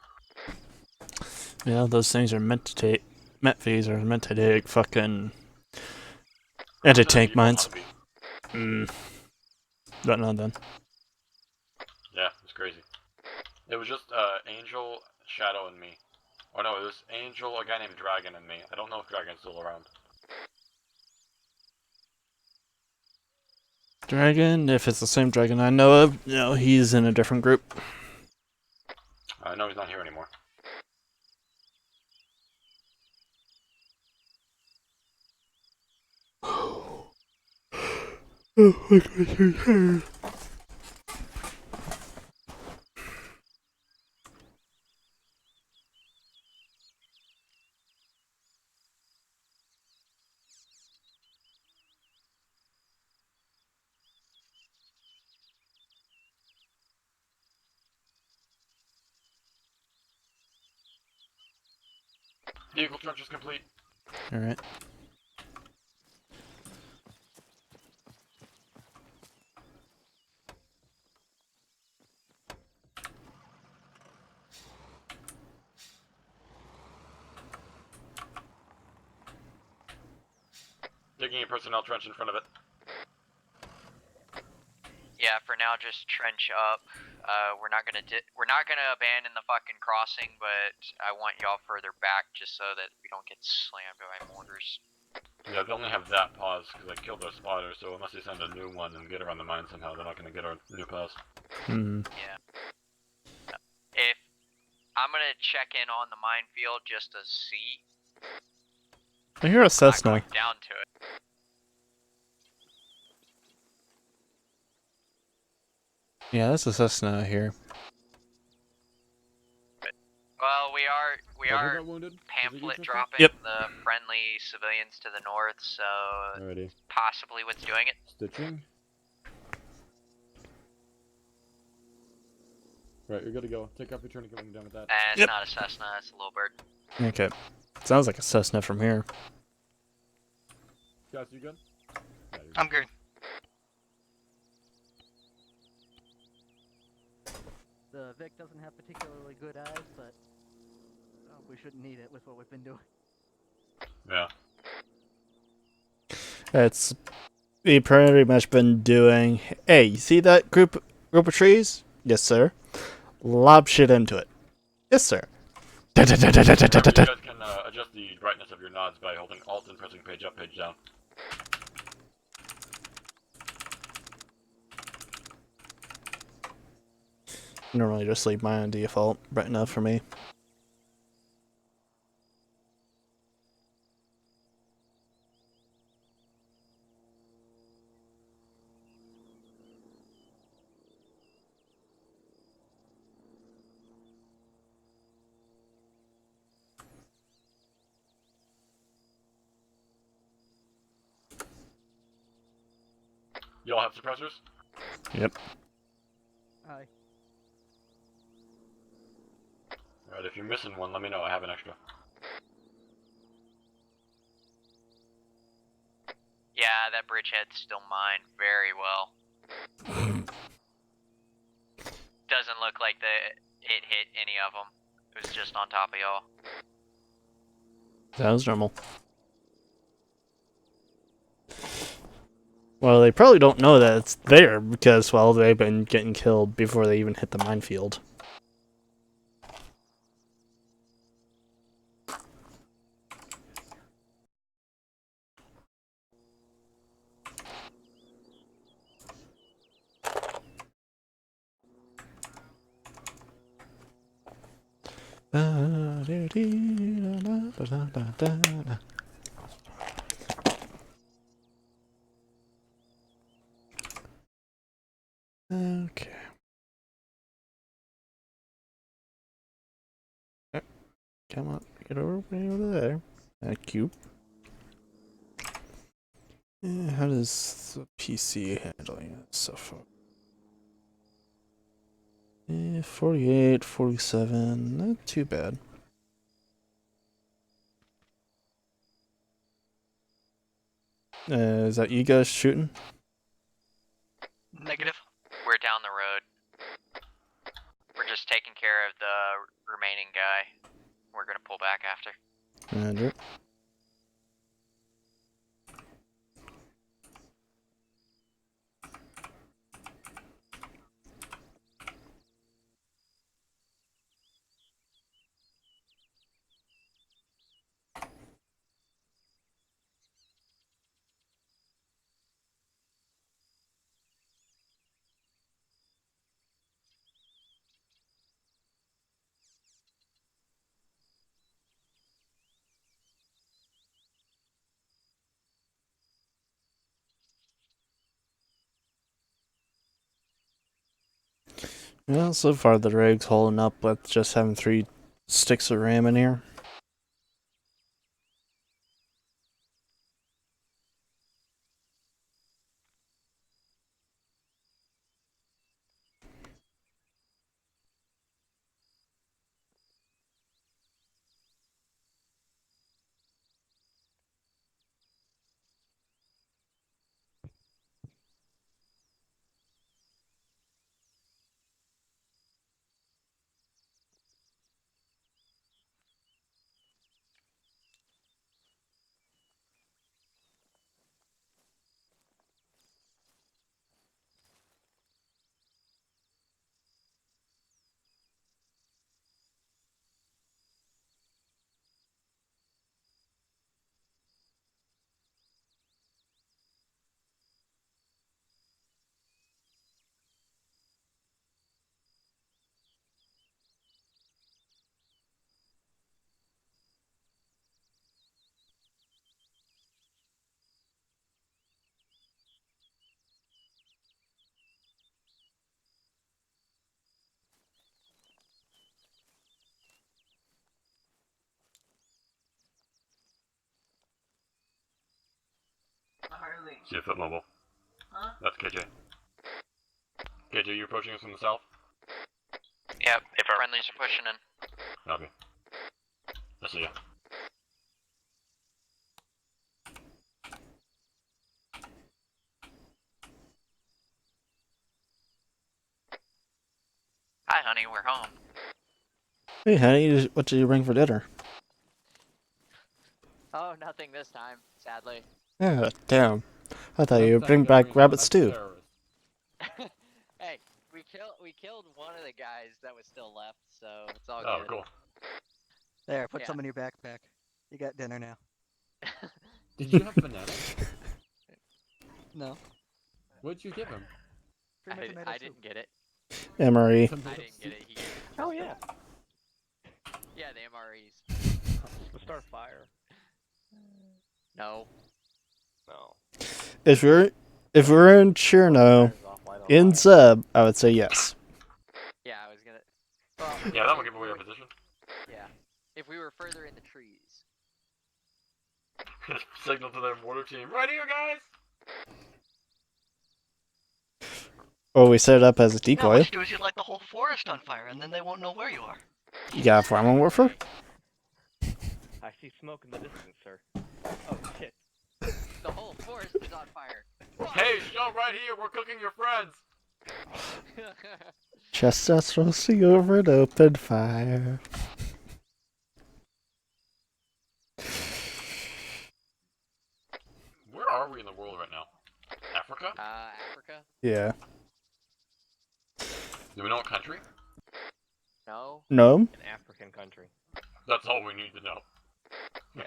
Yeah, those things are meant to take. Metvies are meant to take fucking anti-tank mines. Don't know then. Yeah, it's crazy. It was just Angel, Shadow, and me. Oh no, it was Angel, a guy named Dragon, and me. I don't know if Dragon's still around. Dragon, if it's the same dragon I know of, no, he's in a different group. I know he's not here anymore. Oh my god. Vehicle trench is complete. Alright. Digging a personnel trench in front of it. Yeah, for now, just trench up. We're not gonna abandon the fucking crossing, but I want y'all further back just so that we don't get slammed by mortars. Yeah, they only have that pause because I killed their spotter, so unless they send a new one and get her on the mine somehow, they're not gonna get our new pause. Yeah. If I'm gonna check in on the minefield just to see. I hear a Cessna. Not going down to it. Yeah, that's a Cessna here. Well, we are got wounded? pamphlet Is he dropping Yep. the friendly civilians to the north, so Alrighty. possibly what's doing it. Stitching. Right, you're good to go. Take off your tourniquet when you're done with that. It's Yep. not a Cessna, it's a little bird. Okay. Sounds like a Cessna from here. Guys, you good? Yeah, I'm good. The Vic doesn't have particularly good eyes, but we shouldn't need it with what we've been doing. Yeah. It's we pretty much been doing. Hey, you see that group of trees? Yes, sir. Lob shit into it. Yes, sir. Remember, you guys can adjust the brightness of your nods by holding Alt and pressing page up, page down. Normally just leave mine on default. Bright enough for me. Y'all have suppressors? Yep. Aye. Alright, if you're missing one, let me know. I have an extra. Yeah, that bridgehead's still mine very well. Doesn't look like it hit any of them. It was just on top of y'all. Sounds normal. Well, they probably don't know that it's there because, well, they've been getting killed before they even hit the minefield. Okay. Come on, get over there. Thank you. How does the PC handling it so far? 48, 47, not too bad. Is that you guys shooting? Negative. We're down the road. We're just taking care of the remaining guy. We're gonna pull back after. Roger. Well, so far the rig's holding up with just having 3 sticks of RAM in here. See a foot mobile. Huh? That's KJ. KJ, you approaching us from the south? Yep, if our friendlies are pushing in. Okay. I see ya. Hi, honey, we're home. Hey, honey, what did you bring for dinner? Oh, nothing this time, sadly. Yeah, damn. I thought you would bring back rabbit stew. Hey, we killed one of the guys that was still left, so it's all Oh, good. cool. There, put Yeah. some in your backpack. You got dinner now. Did you have bananas? No. What'd you give him? I didn't get it. Emery. I didn't get it. He gave it to Oh Tristan. yeah. Yeah, the MREs. Let's start fire. No. No. If we're in Cherno, in Zeb, I would say yes. Yeah, I was gonna. Well, Yeah, that would give away our position. Yeah. If we were further in the trees. Signal to their mortar team. Right here, guys! Or we set it up as a Yeah, decoy. what you do is you light the whole forest on fire, and then they won't know where you are. You got a flammable warfare? I see smoke in the distance, sir. Oh shit. The whole forest is on fire. Hey, show right here, we're cooking your friends! Chestnuts roasting over an open fire. Where are we in the world right now? Africa? Africa? Yeah. Do we know what country? No. No? An African country. That's all we need to know. Yeah.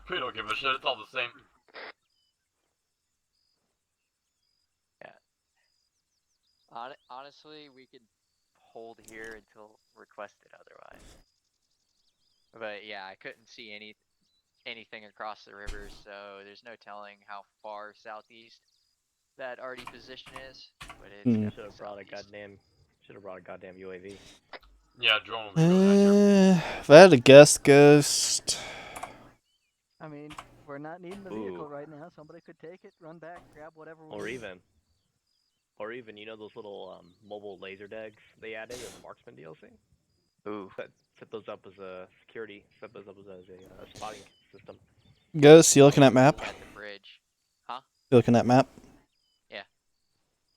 We don't give a shit, it's all the same. Yeah. Honestly, we could hold here until requested otherwise. But yeah, I couldn't see anything across the river, so there's no telling how far southeast that already position is. But it's Should have brought a goddamn UAV. Yeah, drone would be really accurate. If I had a guest ghost. I mean, we're not needing the vehicle right now. Somebody could take it, run back, grab whatever. Or even, you know those little mobile laser dags they added in the Marksman DLC? Ooh. Set those up as a security. Set those up as a spotting system. Ghost, you looking at map? At the bridge. Huh? You looking at map? Yeah.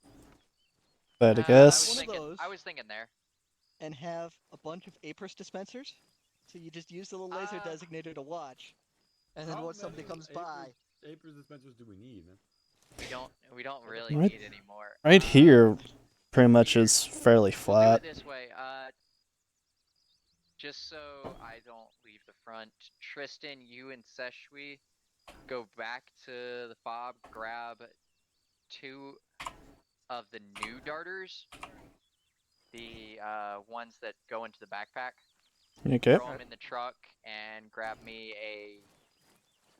If I had a guess. I was thinking there. And have a bunch of Apris dispensers. So you just use the little laser designator to watch. And then once somebody comes by. Apris dispensers do we need, man? We don't really Right- need any more. Right here, pretty much is fairly flat. We'll do it this way. Just so I don't leave the front, Tristan, you and Seshwi go back to the fob, grab 2 of the new darters, the ones that go into the backpack. Okay. Throw them in the truck and grab me a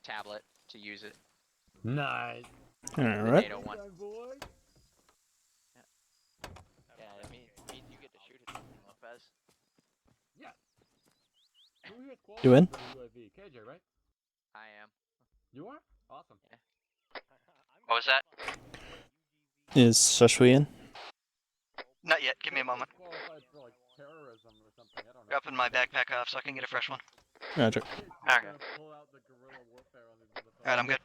tablet to use it. Nice. Alright. NATO one. Yeah, it means you get to shoot it, Lopez. Yeah. Who here qualifies You in? for the UAV? KJ, right? I am. You are? Awesome. Yeah. What was that? Is Seshwi in? Not yet. Give me a moment. Qualified for like terrorism or something. I don't know. Dropping my backpack off so I can get a fresh one. Roger. Alright. Pull out the guerrilla warfare on these motherfuckers. Alright, I'm good.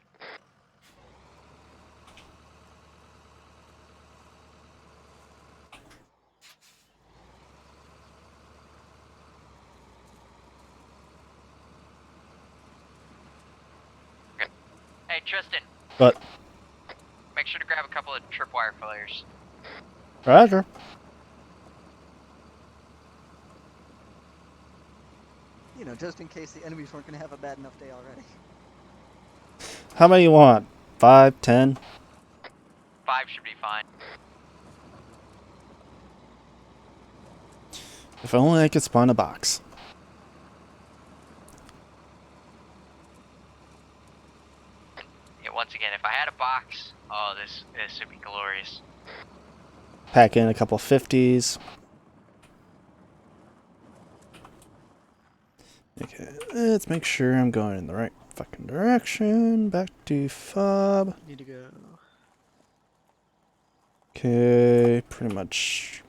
Hey, Tristan. What? Make sure to grab a couple of tripwire flares. Roger. You know, just in case the enemies weren't going to have a bad enough day already. How many you want? 5, 10? 5 should be fine. If only I could spawn a box. Yeah, once again, if I had a box, oh, this would be glorious. Pack in a couple 50s. Okay, let's make sure I'm going in the right fucking direction. Back to fob. Need to go. Okay, pretty much.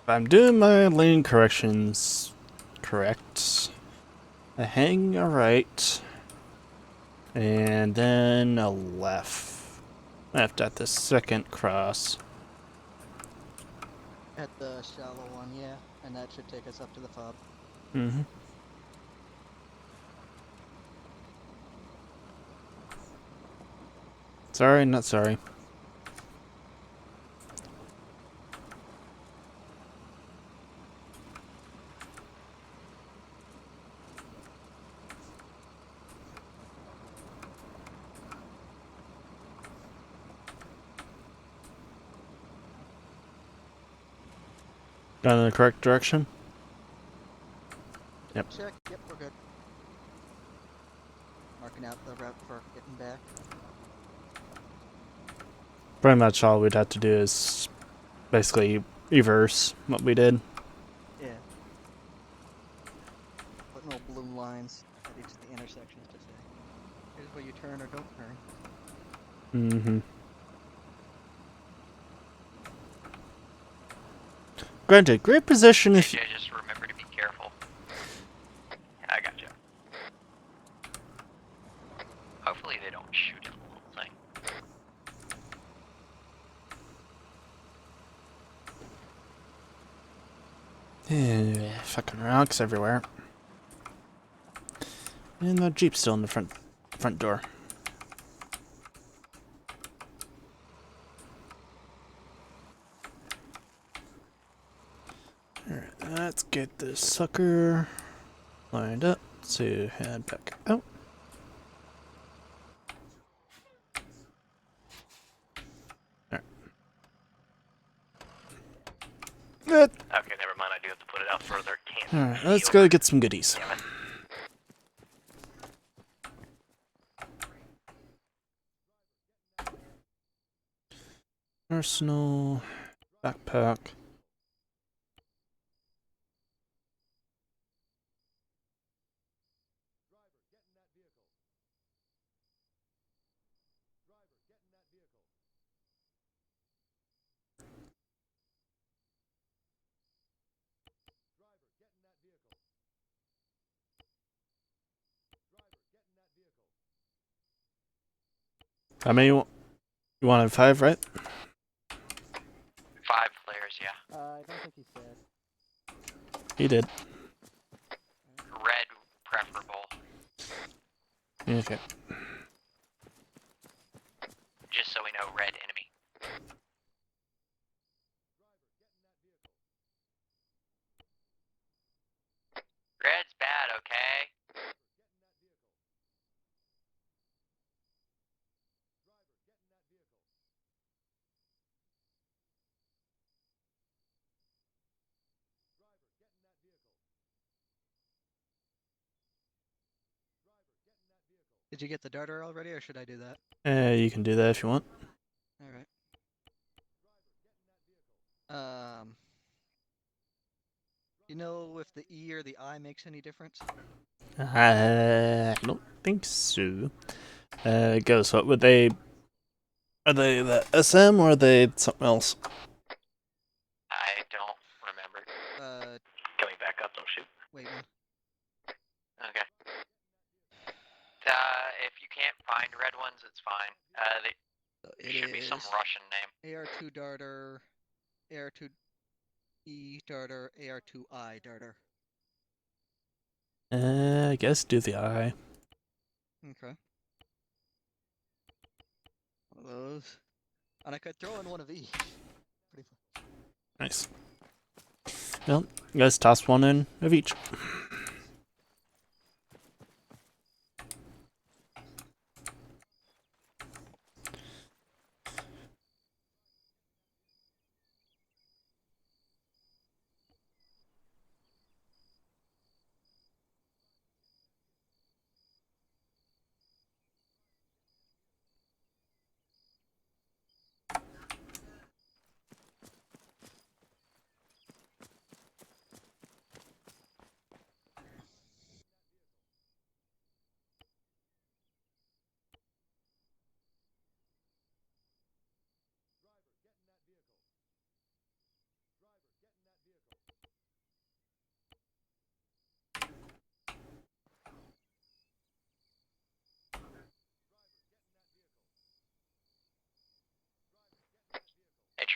If I'm doing my lane corrections correct, a hang a right, and then a left at the second cross. At the shallow one, yeah, and that should take us up to the fob. Mm-hmm. Sorry, not sorry. Going in the correct direction? Yep. Check. Yep, we're good. Marking out the route for getting back. Pretty much all we'd have to do is basically reverse what we did. Yeah. Put little blue lines at each of the intersections to say, here's where you turn or don't turn. Mm-hmm. Granted, great position if you... Just remember to be careful. I gotcha. Hopefully they don't shoot in the little thing. Fucking rocks everywhere. And the Jeep's still in the front door. Alright, let's get this sucker lined up to head back out. Alright. Good. Okay, never mind. I do have to put it out further. Can't. Alright, let's go get some goodies. Damn it. Arsenal, backpack. How many you wanted? 5, right? 5 players, yeah. I don't think he said. He did. Red preferable. Okay. Just so we know, red enemy. Red's bad, okay? Did you get the darter already, or should I do that? You can do that if you want. Alright. You know if the E or the I makes any difference? I don't think so. Ghost, what would they... Are they the SM or are they something else? I don't remember. Coming back up, don't shoot. Wait one. Okay. If you can't find red ones, it's fine. There should be some Russian name. AR2 darter, AR2 E darter, AR2I darter. I guess do the eye. Okay. One of those. And I could throw in one of each. Pretty fun. Nice. Well, you guys toss one in of each.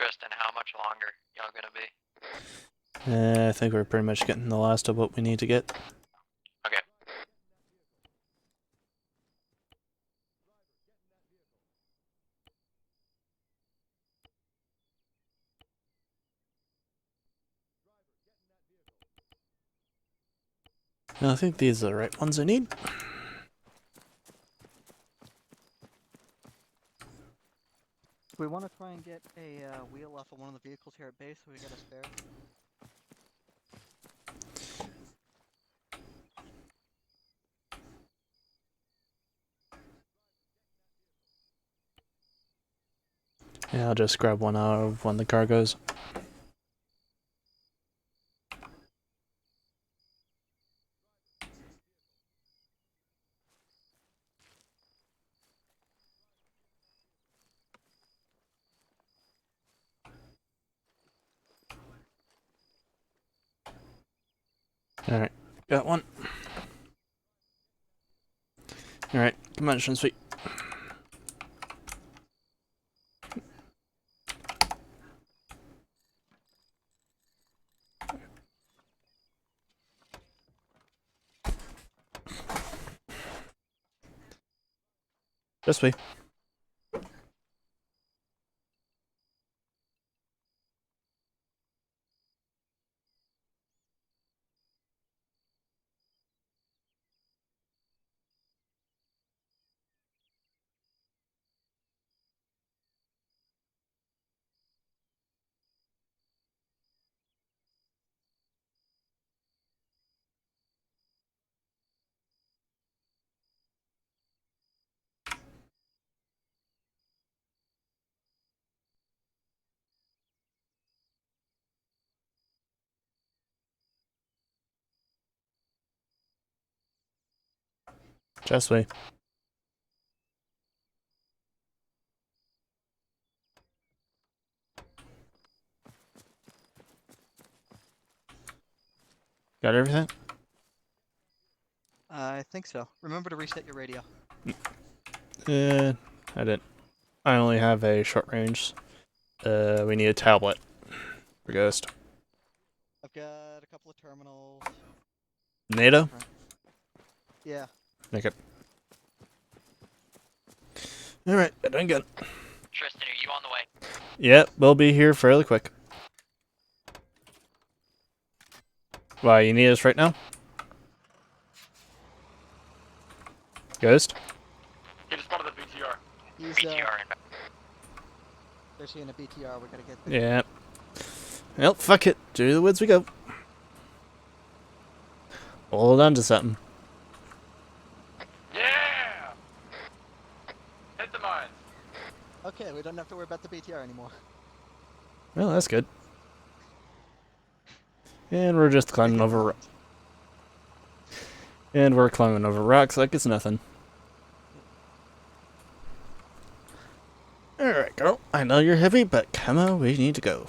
Tristan, how much longer y'all gonna be? I think we're pretty much getting the last of what we need to get. Okay. I think these are the right ones I need. We want to try and get a wheel off of one of the vehicles here at base, so we got a spare. Yeah, I'll just grab one out of one of the cargoes. Alright, got one. Alright, come on, Sweet. This way. Just way. Got everything? I think so. Remember to reset your radio. I didn't. I only have a short range. We need a tablet for Ghost. I've got a couple of terminals. NATO? Yeah. Make it. Alright, done good. Tristan, are you on the way? Yep, we'll be here fairly quick. Why, you need us right now? Ghost? He just spotted the BTR. He's, BTR in. they're seeing a BTR, we gotta get there. Yeah. Well, fuck it. To the woods we go. Hold on to something. Yeah! Hit the mines. Okay, we don't have to worry about the BTR anymore. Well, that's good. And we're just climbing over... And we're climbing over rocks like it's nothing. Alright, girl. I know you're heavy, but come on, we need to go.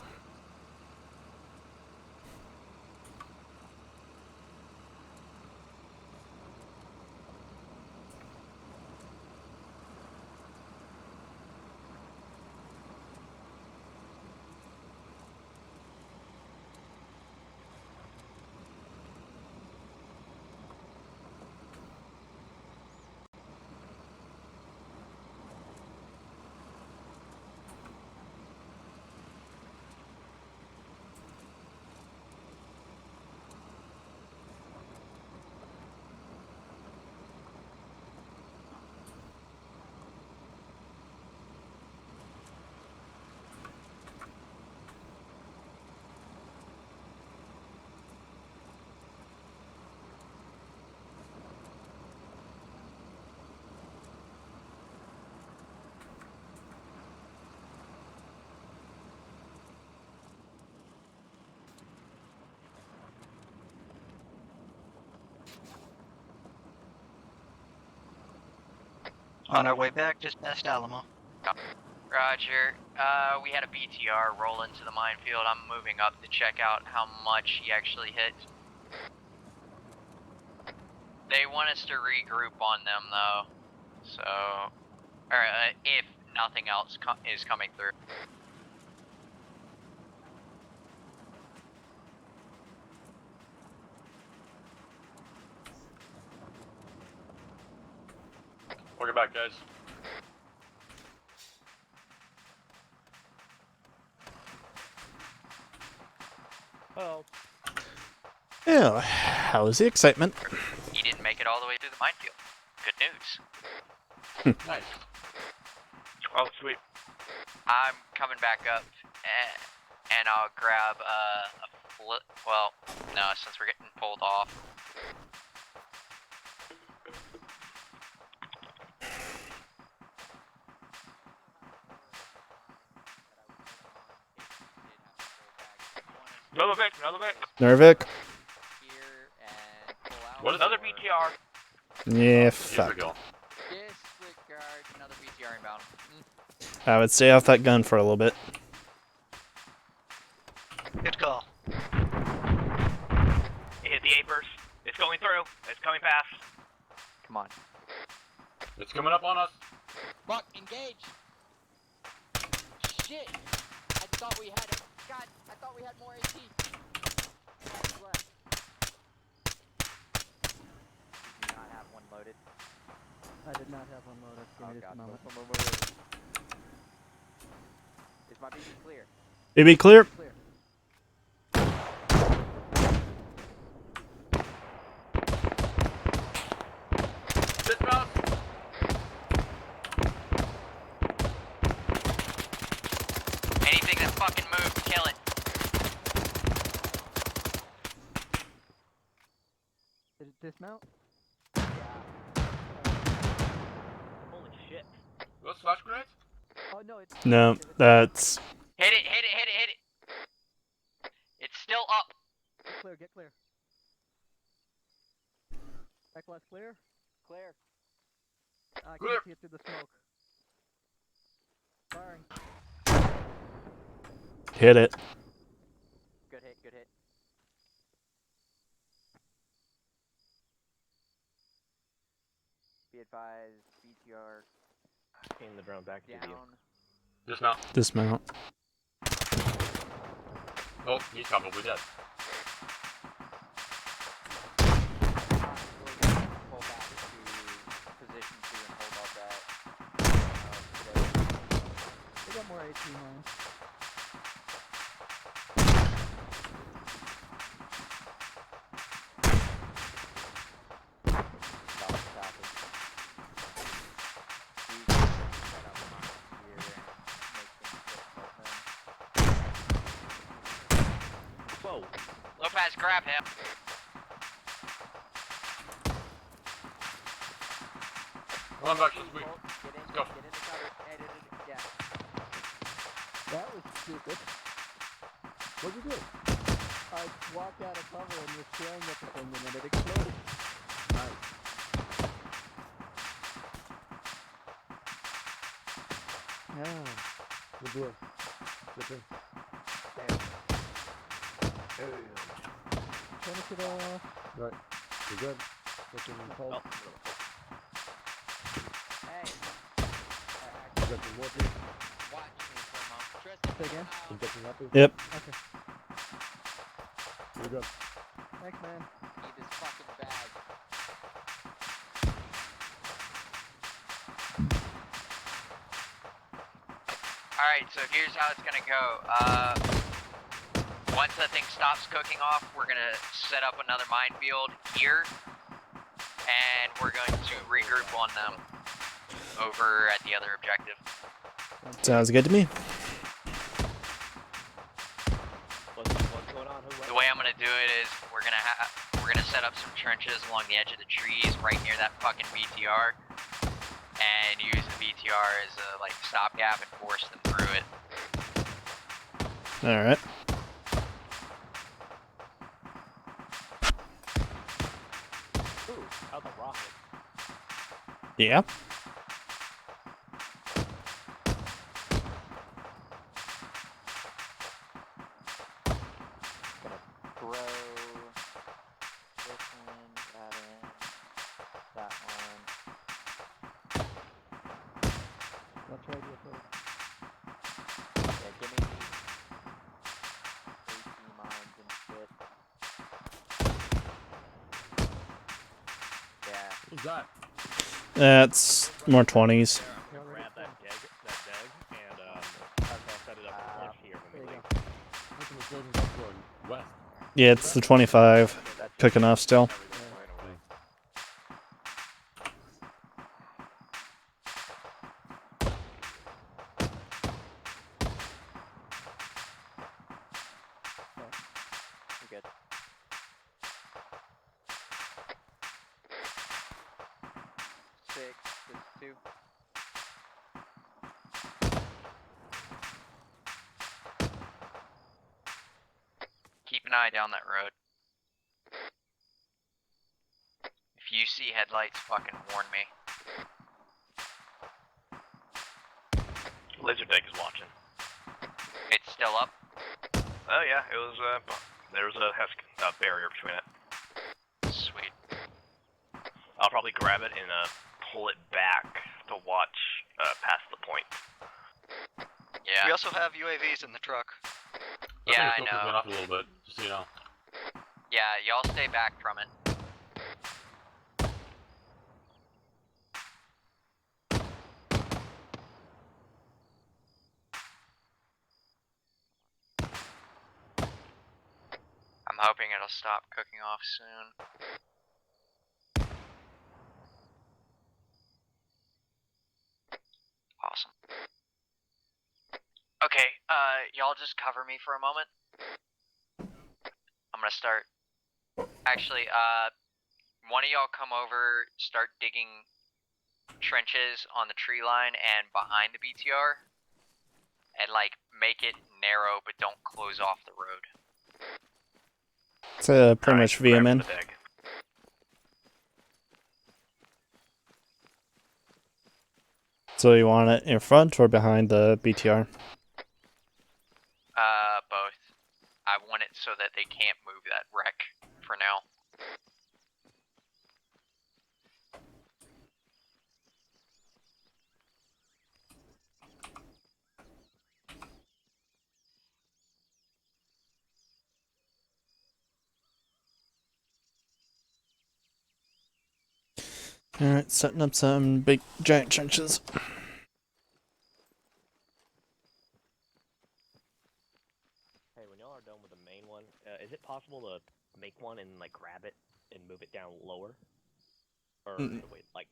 On our way back, just past Alamo. Roger. We had a BTR roll into the minefield. I'm moving up to check out how much he actually hit. They want us to regroup on them, though. So, or if nothing else is coming through. Welcome back, guys. Oh. Yeah, how's the excitement? He didn't make it all the way through the minefield. Good news. Nice. Oh, sweet. I'm coming back up, and I'll grab a flip. Well, no, since we're getting pulled off. Another Vic, another Vic. Nervic? What is Another it? BTR. Yeah, fuck. Disregard another BTR inbound. I would stay off that gun for a little bit. Good call. It hit the apers. It's going through. It's coming past. Come on. It's coming up on us. Fuck, engage! Shit! I thought we had God, I thought we had more AT. Left. Did you not have one loaded? I did not have one loaded. Give me just a moment. Is my BB clear? BB clear? Clear. Dismount. Anything that fucking moves, kill it. Did it dismount? Holy shit. Those flash grenades? Oh no, it's No, that's... Hit it, hit it, hit it, hit it. It's still up. Get clear, get clear. Back left clear? Clear. I Clear. can't see it through the smoke. Firing. Hit it. Good hit, good hit. Be advised, BTR Aim the drone back to you. down. Dismount. Dismount. Oh, he's probably dead. Pull back to position 2 and hold off that. They got more 18 lines. Whoa. Lopez, grab him. Come on back, let's move. Let's go. Get in the cover. Yeah. That was stupid. What'd you do? I walked out of cover and was staring at the thing and then it exploded. Nice. Yeah. Good work. Good thing. Finish it off. Right. You're good. Looking in cold. Hey. You got some more please? Watch me for a moment. Say again? Tristan, You got some weapons? Yep. Okay. You're good. Thanks, man. need this fucking bag. Alright, so here's how it's gonna go. Once that thing stops cooking off, we're gonna set up another minefield here, and we're going to regroup on them over at the other objective. Sounds good to me. What's going on? The way I'm gonna do it is we're gonna set up some trenches along the edge of the trees right near that fucking BTR, and use the BTR as a like stopgap and force them through it. All right. Ooh, how'd the rocket? Yeah. Throw this one, that in, that one. I'll try to do it. Yeah, give me AC mines and shit. Yeah. Who's that? That's more 20s. Grab that deg, and set it up towards here when we leave. West. Yeah, it's the 25. Cooking off still. I'm good. Six, just two. Keep an eye down that road. If you see headlights, fucking warn me. Laser Deck is watching. It's still up? Oh yeah, it was, there was a barrier between it. Sweet. I'll probably grab it and, pull it back to watch, past the point. Yeah. We also have UAVs in the truck. Yeah, I Went know. off a little bit, just so you know. Yeah, y'all stay back from it. I'm hoping it'll stop cooking off soon. Awesome. Okay, y'all just cover me for a moment. I'm gonna start. Actually, one of y'all come over, start digging trenches on the tree line and behind the BTR, and like make it narrow, but don't close off the road. It's pretty much VMN. So you want it in front or behind the BTR? Both. I want it so that they can't move that wreck for now. Alright, setting up some big giant trenches. Hey, when y'all are done with the main one, is it possible to make one and like grab it and move it down lower? Or wait, like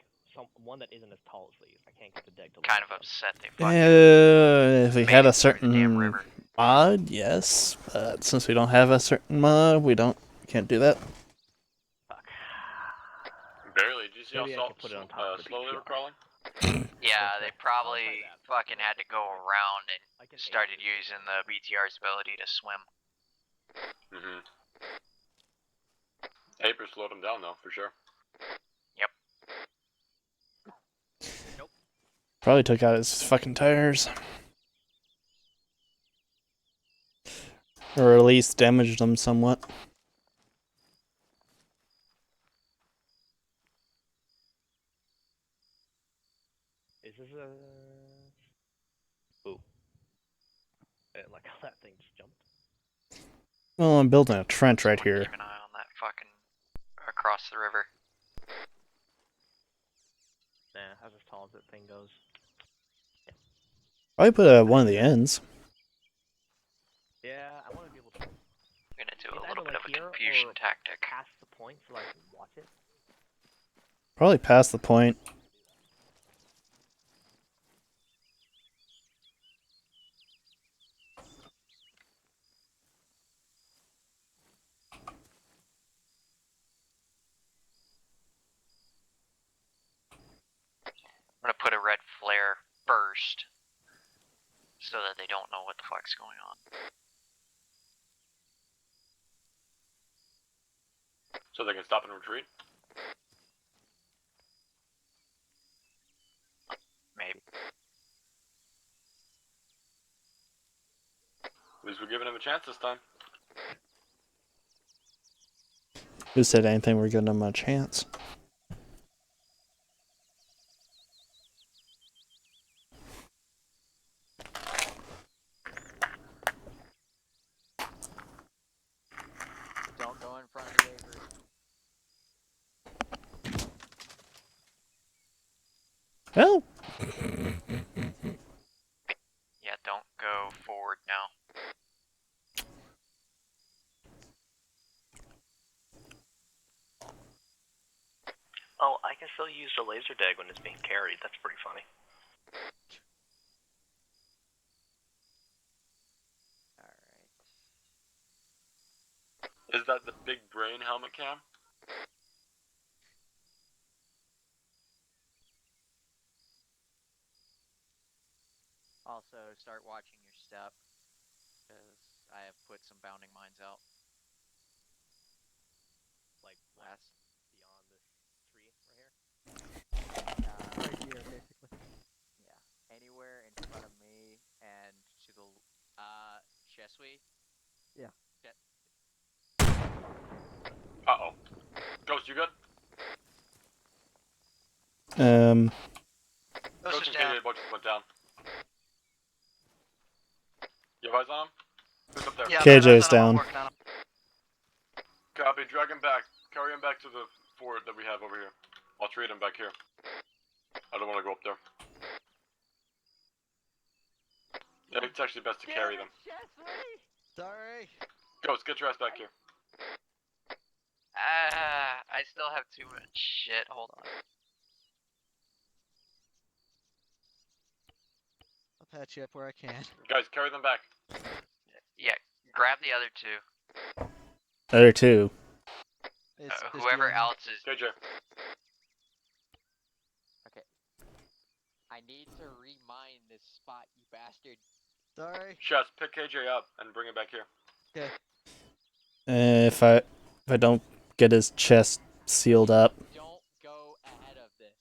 one that isn't as tall as these. I can't get the deck to. Kind of upset they fucking If we had a certain mod, yes. But since we don't have a certain mod, can't do that. Barely. Did you see Maybe I how can put it on top of the slowly we're crawling? Yeah, they probably fucking had to go around and started using the BTR's ability to swim. Mm-hmm. Paper slowed him down though, for sure. Yep. Probably took out his fucking tires. Or at least damaged them somewhat. Is this a? Ooh. Like how that thing just jumped. Well, I'm building a trench right here. Keep an eye on that fucking across the river. Nah, that's as tall as that thing goes. Probably put at one of the ends. Yeah, I want to be able to. I'm gonna do a little bit of a confusion tactic. Past the point so I can watch it. Probably past the point. I'm gonna put a red flare first, so that they don't know what the fuck's going on. So they can stop and retreat? Maybe. At least we're giving him a chance this time. Who said anything? We're giving them a chance. Don't go in front of the Avery. Well, Yeah, don't go forward now. Oh, I can still use the laser dag when it's being carried. That's pretty funny. Is that the big brain helmet cam? Also, start watching your step, because I have put some bounding mines out. Like last beyond this tree right here. Right here, basically. Yeah, anywhere in front of me and to the Chesui. Yeah. Uh-oh. Ghost, you good? Ghost is and down. KJ both just went down. You have eyes on him? Who's up there? Yeah, KJ's I'm down. working on him. Copy, drag him back. Carry him back to the fort that we have over here. I'll treat him back here. I don't want to go up there. Yeah, it's actually best to carry them. Sorry. Ghost, get your ass back here. I still have too much shit. Hold on. I'll patch you up where I can. Guys, carry them back. Yeah, grab the other two. Other two. Whoever else is. KJ. Okay. I need to remine this spot, you bastard. Sorry. Chess, pick KJ up and bring him back here. Okay. If I don't get his chest sealed up. Don't go ahead of this.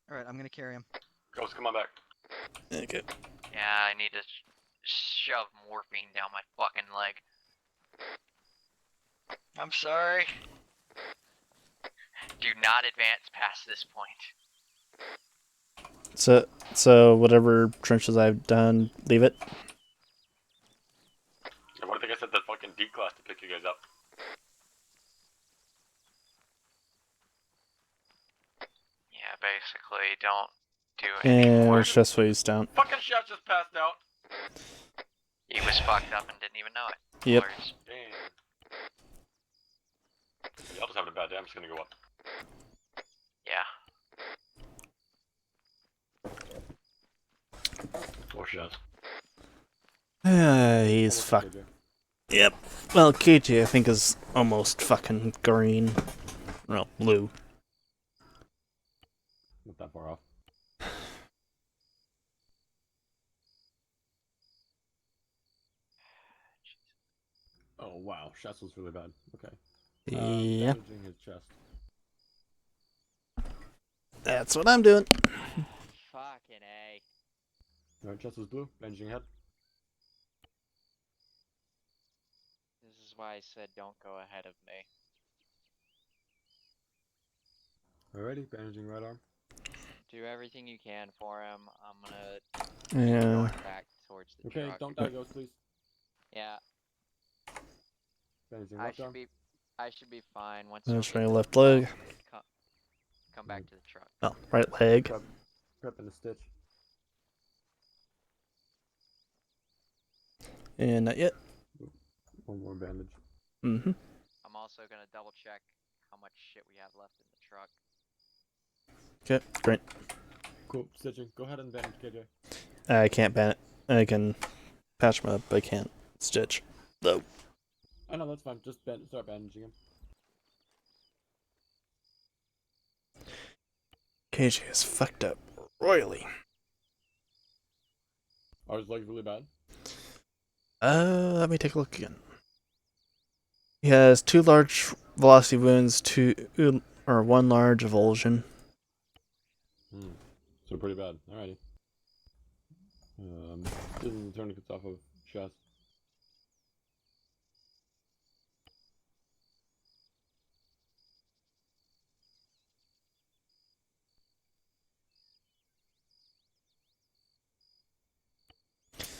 Alright, I'm gonna carry him. Ghost, come on back. Okay. Yeah, I need to shove morphine down my fucking leg. I'm sorry. Do not advance past this point. So whatever trenches I've done, leave it. I want to think I said that fucking D class to pick you guys up. Yeah, basically, don't do any more. And Chesway's down. Fucking shot just passed out. He was fucked up and didn't even know it. Yep. Hilarious. Damn. Y'all just having a bad day. I'm just gonna go up. Yeah. Four shots. He's fucked. Yep. Well, KJ I think is almost fucking green. Well, blue. Not that far off. Oh wow, shots was really bad. Okay. Yeah. Damaging his chest. That's what I'm doing. Fucking A. Alright, chest was blue. Bandaging head. This is why I said don't go ahead of me. Alrighty, bandaging right arm. Do everything you can for him. I'm gonna Yeah. going back towards the Okay, truck. don't die, Ghost, please. Yeah, Bandaging I left should arm. be fine once. That's we my get left to- leg. Come back to the truck. Oh, right leg. Prep and a stitch. And not yet. One more bandage. Mm-hmm. I'm also gonna double check how much shit we have left in the truck. Okay, great. Cool, stitching. Go ahead and bandage KJ. I can't ban it. I can patch him up, but I can't stitch. Though. I know, that's fine. Just start bandaging him. KJ is fucked up royally. Are his legs really bad? Let me take a look again. He has 2 large velocity wounds, 1 large avulsion. So pretty bad. Alrighty. Taking the tourniquets off of chest.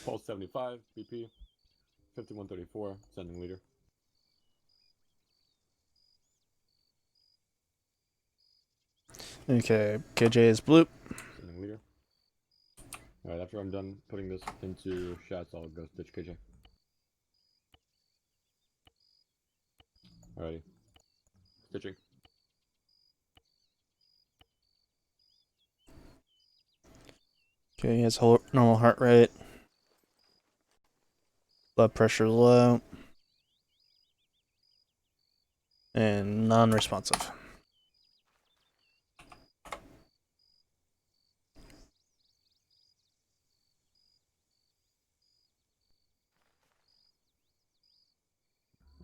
Pulse 75, BP 5134, sending leader. Okay, KJ is blue. Sending Alright, after I'm done putting this into shots, I'll go stitch KJ. Alrighty. Stitching. Okay, he has normal heart rate. Blood pressure low. And non-responsive.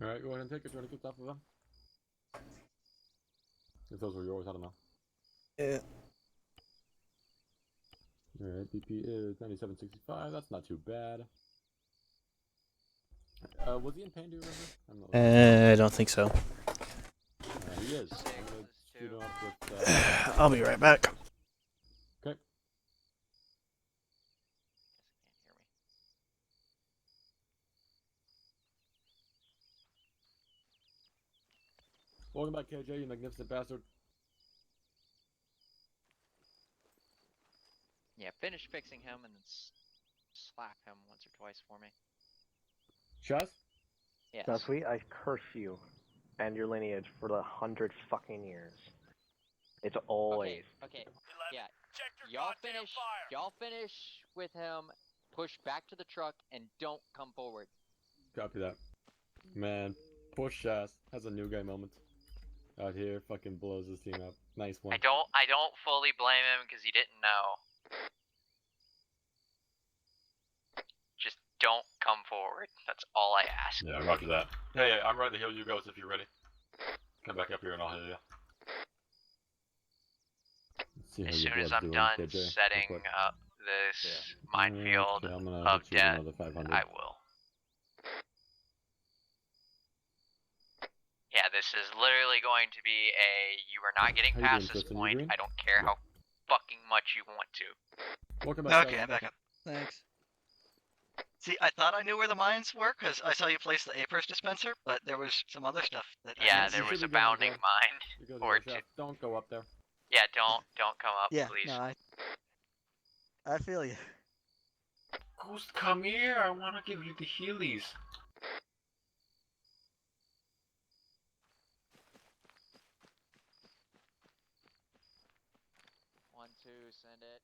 Alright, go ahead and take a tourniquet off of them. If those were yours, I don't know. Yeah. Alright, BP is 9765, that's not too bad. Was he in pain, do you remember? I don't think so. He is. I'm gonna shoot him up with, I'll be right back. Okay. Welcome back, KJ, you magnificent bastard. Yeah, finish fixing him and then slap him once or twice for me. Shaz? Yes. Sweet, I curse you and your lineage for the 100 fucking years. It's always. Okay. Yeah. Y'all finish with him, push back to the truck, and don't come forward. Copy that. Man, poor Shaz has a new guy moment. Out here, fucking blows his team up. Nice one. I don't fully blame him because he didn't know. Just don't come forward. That's all I ask. Yeah, roger that. Hey, I'm ready to heal you guys if you're ready. Come back up here and I'll heal you. As soon as I'm done setting up this minefield of death, I will. Yeah, this is literally going to be you are not getting past this point. I don't care how fucking much you want to. Welcome back. Okay, I'm back up. Thanks. See, I thought I knew where the mines were because I saw you place the APIRS dispenser, but there was some other stuff that. Yeah, there was a bounding mine. Or don't go up there. Yeah, don't come up, Yeah, please. no, I feel you. Ghost, come here. I want to give you the healies. One, two, send it.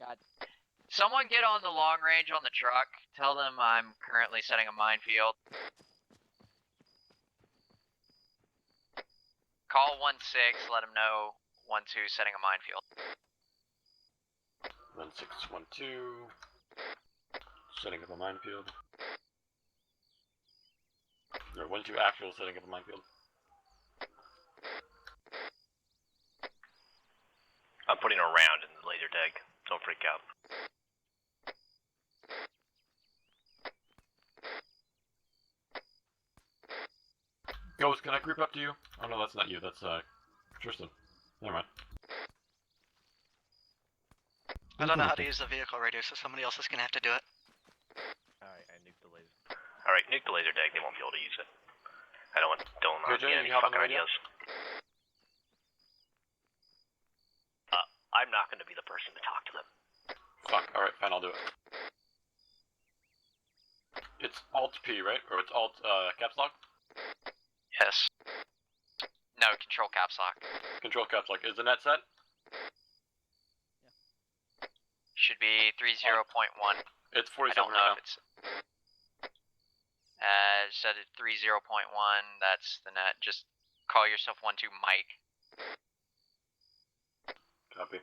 God. Someone get on the long range on the truck. Tell them I'm currently setting a minefield. Call 1-6, let them know 1-2 setting a minefield. 1612. Setting up a minefield. Or 1-2 actual setting up a minefield. I'm putting a round in the laser tag. Don't freak out. Ghost, can I creep up to you? Oh no, that's not you, that's Tristan. Never mind. I don't know how to use the vehicle radio, so somebody else is gonna have to do it. Alright, I nuked the laser. Alright, nuke the laser tag. They won't be able to use it. I don't want KJ, get any you hop on fucking the radio? ideas. I'm not going to be the person to talk to them. Fuck, alright, fine, I'll do it. It's Alt-P, right? Or it's Alt, caps lock? Yes. No, control caps lock. Control caps lock. Is the net set? Should be 30.1. It's 47 I don't know right if it's... set it 30.1, that's the net. Just call yourself 1-2 Mike. Copy.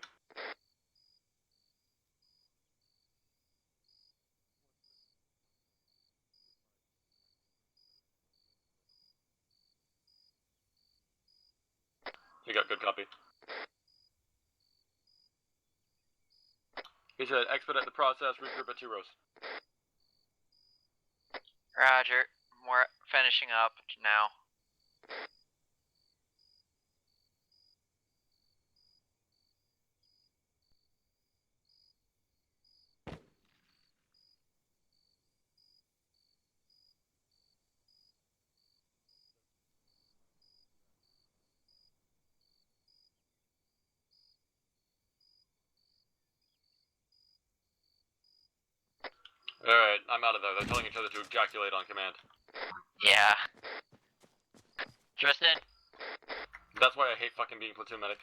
You got good copy. He said, expedite the process, regroup at 2 rows. Roger. We're finishing up now. Alright, I'm out of there. They're telling each other to ejaculate on command. Yeah. Tristan? That's why I hate fucking being platoon medic.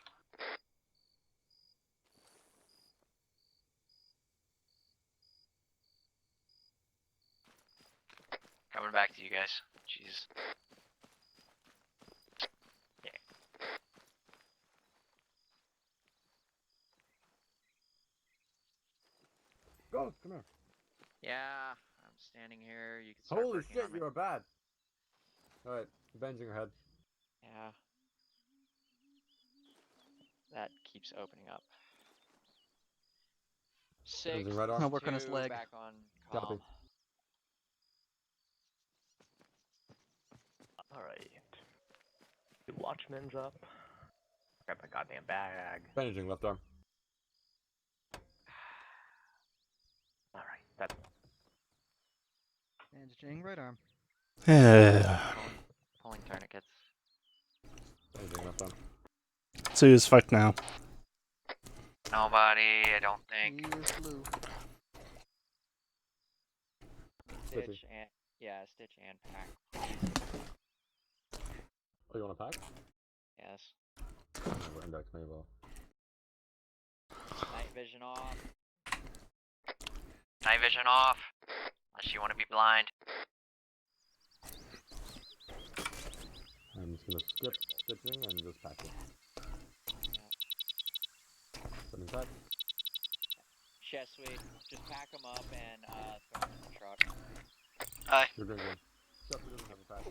Coming back to you guys. Jeez. Ghost, come here. Yeah, I'm standing here. You can start Holy working shit, on me. you are bad. Alright, avenging her head. Yeah. That keeps opening up. Six, Avenging right arm. I'll work on his 2, leg. back on Copy. calm. Alright. The Watchman's up. Grab my goddamn bag. Bandaging left arm. Alright, that's Bandaging right arm. Pulling tourniquets. Bandaging left arm. Sue's fucked now. Nobody, I don't think. He is blue. Stitch and Stitch and pack. Oh, you want a pack? Yes. We're index maybe well. Night vision off. Night vision off. Unless you want to be blind. I'm just gonna skip stitching and just pack it. Put inside. Chest sweep. Just pack them up and throw them in the truck. Hi. You're good. Shut doesn't have a pack.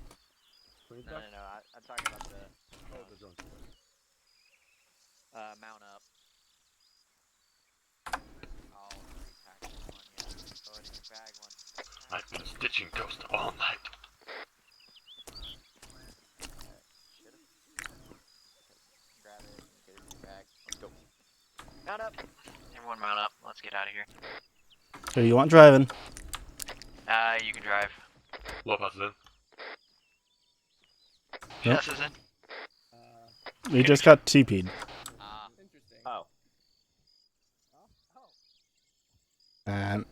Clean No, stuff? no, no. I'm talking about the Oh, the drone. mount up. I'll pack this one. Yeah. Go ahead and bag one. I've been stitching Ghost all night. Grab it and get it in your bag. Let's go. Mount up. Everyone mount up. Let's get out of here. Who you want driving? You can drive. Lopez is in. Yep. Jess is in. We just got TP'd. Interesting. Oh. And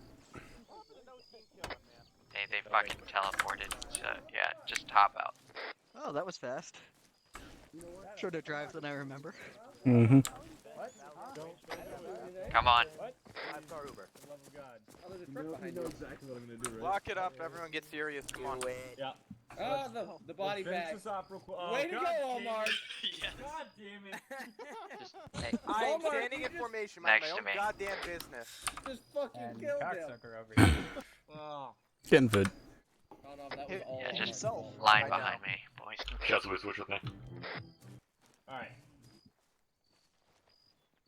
They fucking teleported. So yeah, just hop out. Oh, that was fast. Shorter drive than I remember. mm-hmm. Come on. 5-star Uber. Oh, there's a truck behind you. exactly what I'm gonna do, right? Lock it up, everyone get serious, come on. Yeah. Oh, the body bag. Finish this off real quick. Oh, Way to God go, damn Omar. it. Yes. God damn it. Just, hey, I'm Omar, standing you in just- formation, Next minding to my me. own goddamn business. Just fucking killed him. over here. Oh. Getting food. Oh no, that was all yeah, Omar's just fault. line I know. behind me, boys. Jess will switch with me. Alright.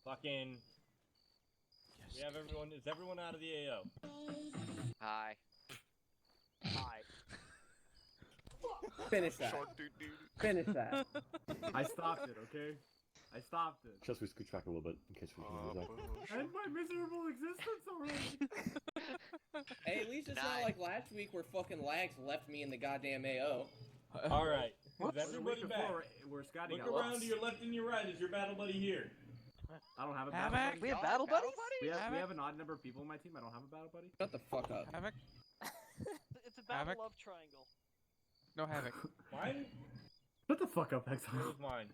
Fucking. We have everyone. Is everyone out of the AO? Hi. Hi. Finish that. Short dude. Finish that. I stopped it, okay? I stopped it. Just we scooch back a little bit in case we can use that. End my miserable existence already. Hey, at least it's not like last week where fucking lags left me in the goddamn AO. Alright. Is The week everybody back? before, where Scotty Look got around lost. to your left and your right. Is your battle buddy here? I don't have a Havoc? battle buddy. We have battle buddies? We have an odd number of people in my team. I don't have a battle buddy. Shut the fuck up. Havoc? It's a battle Havoc? love triangle. No Havoc. Mine? Shut the fuck up, Exile. Where's mine?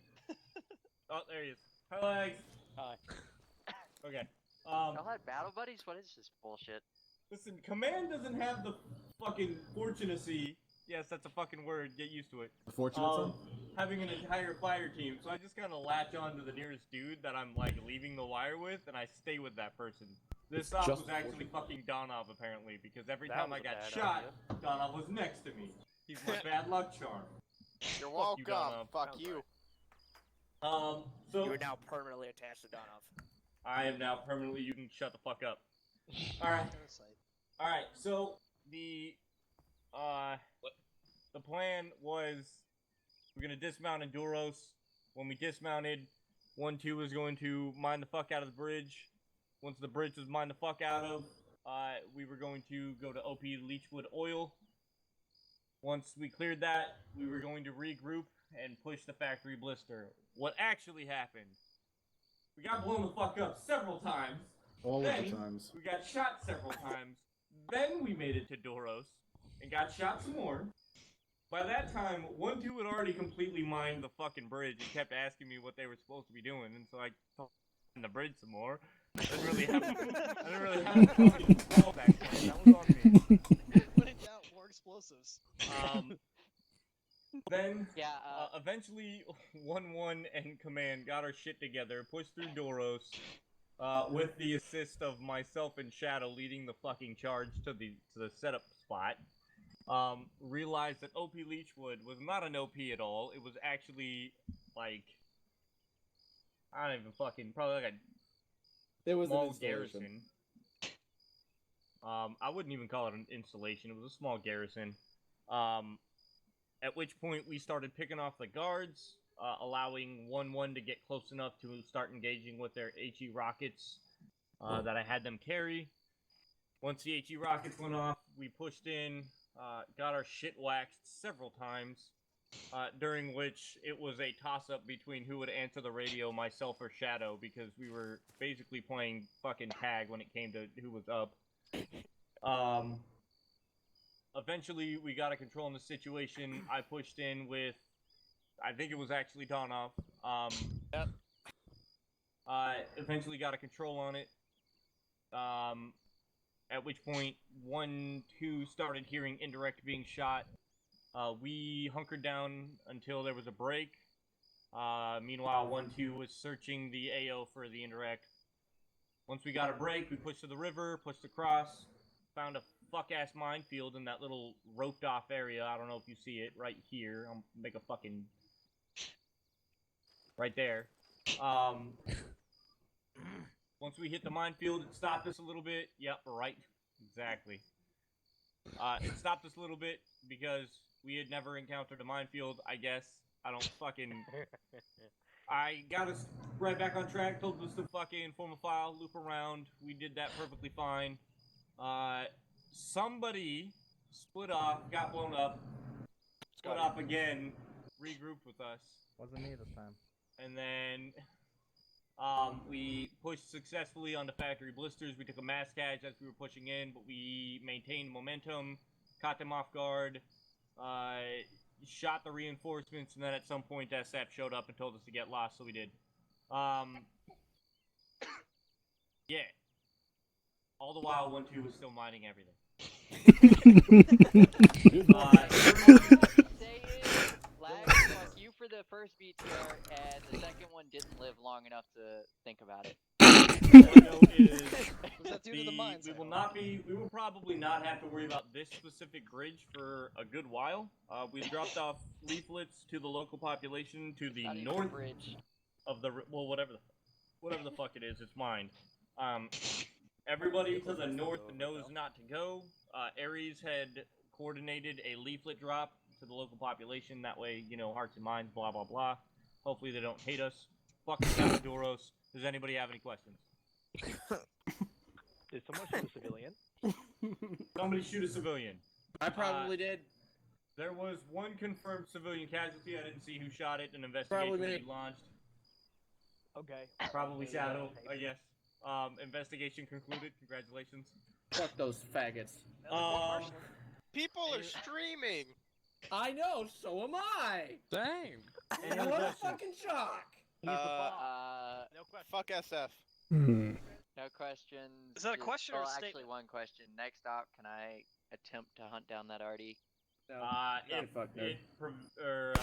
Oh, there he is. Hi, Legs. Hi. Okay. Y'all had battle buddies? What is this bullshit? Listen, Command doesn't have the fucking fortunacy. Yes, that's a fucking word. Get used to it. Fortunate Having an entire fire team, so I just kind of latch on to the nearest dude that I'm like leaving the wire with, and I stay with that person. This stop was actually fucking Donov apparently, because every That time was I a got bad shot, idea. Donov was next to me. He's my bad luck charm. You're Fuck you, welcome. Donov. Fuck you. So You are now permanently attached to Donov. I am now permanently. You can shut the fuck up. All right. All right. So the plan was we're gonna dismount Enduros. When we dismounted, 1-2 was going to mine the fuck out of the bridge. Once the bridge was mined the fuck out of, we were going to go to OP Leechwood Oil. Once we cleared that, we were going to regroup and push the factory blister. What actually happened? We got blown the fuck up several times. All Then, of the times. We got shot several times. Then we made it to Doros and got shot some more. By that time, 1-2 had already completely mined the fucking bridge and kept asking me what they were supposed to be doing, and so I told them the bridge some more. I didn't really have a fucking fallback plan. That was on me. When in doubt, more explosives. Then, eventually, 1-1 and Command got our shit together, pushed through Doros, with the assist of myself and Shadow leading the fucking charge to the setup spot. Realized that OP Leechwood was not an OP at all. It was actually, like, I don't even fucking, probably like a small garrison. I wouldn't even call it an installation. It was a small garrison. At which point we started picking off the guards, allowing 1-1 to get close enough to start engaging with their HE rockets that I had them carry. Once the HE rockets went off, we pushed in, got our shit waxed several times, during which it was a toss-up between who would answer the radio, myself or Shadow, because we were basically playing fucking tag when it came to who was up. Eventually, we got a control in the situation. I pushed in with, I think it was actually Donoff. Eventually got a control on it. At which point, 1-2 started hearing indirect being shot. We hunkered down until there was a break. Meanwhile, 1-2 was searching the AO for the indirect. Once we got a break, we pushed to the river, pushed across, found a fuck-ass minefield in that little roped-off area. I don't know if you see it right here. I'll make a fucking... right there. Once we hit the minefield, it stopped us a little bit. Yep, right. Exactly. It stopped us a little bit because we had never encountered a minefield, I guess. I don't fucking... I got us right back on track, told us to fucking form a file, loop around. We did that perfectly fine. Somebody split off, got blown up, split off again, regrouped with us. Wasn't me this time. And then we pushed successfully onto Factory Blisters. We took a mass catch as we were pushing in, but we maintained momentum, caught them off guard, shot the reinforcements, and then at some point SF showed up and told us to get lost, so we did. Yeah. All the while, 1-2 was still mining everything. Fuck you for the first BTR, and the second one didn't live long enough to think about it. Was that due to the mines? We will probably not have to worry about this specific bridge for a good while. We dropped off leaflets to the local population to the north of the, well, whatever the fuck it is, it's mined. Everybody to the north knows not to go. Ares had coordinated a leaflet drop to the local population. That way, you know, hearts and minds, blah, blah, blah. Hopefully they don't hate us. Fuck the Doros. Does anybody have any questions? Did someone shoot a civilian? Somebody shoot a civilian. I probably did. There was one confirmed civilian casualty. I didn't see who shot it. An investigation will be launched. Okay. Probably Shadow, I guess. Investigation concluded. Congratulations. Fuck those faggots. People are streaming. I know, so am I. Same. And what a fucking shock. No question. Fuck SF. No questions. Is that a question or a statement? Actually, one question. Next stop, can I attempt to hunt down that RD? No. Hey, it presented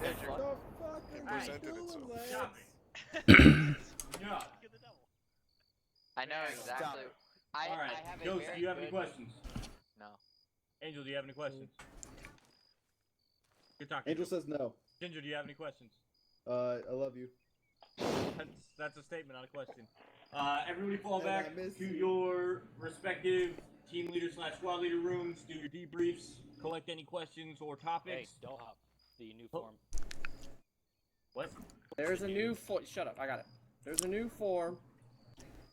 itself. Yeah. I know exactly. I have Ghost, a very do you have any good... questions? No. Angel, do you have any questions? Good talking. Angel says no. Ginger, do you have any questions? I love you. That's a statement, not a question. Everybody fall back to your respective team leader / squad leader rooms, do your debriefs, collect any questions or topics. Hey, Dohop, the new form. What? There's a new shut up, I got it. There's a new form.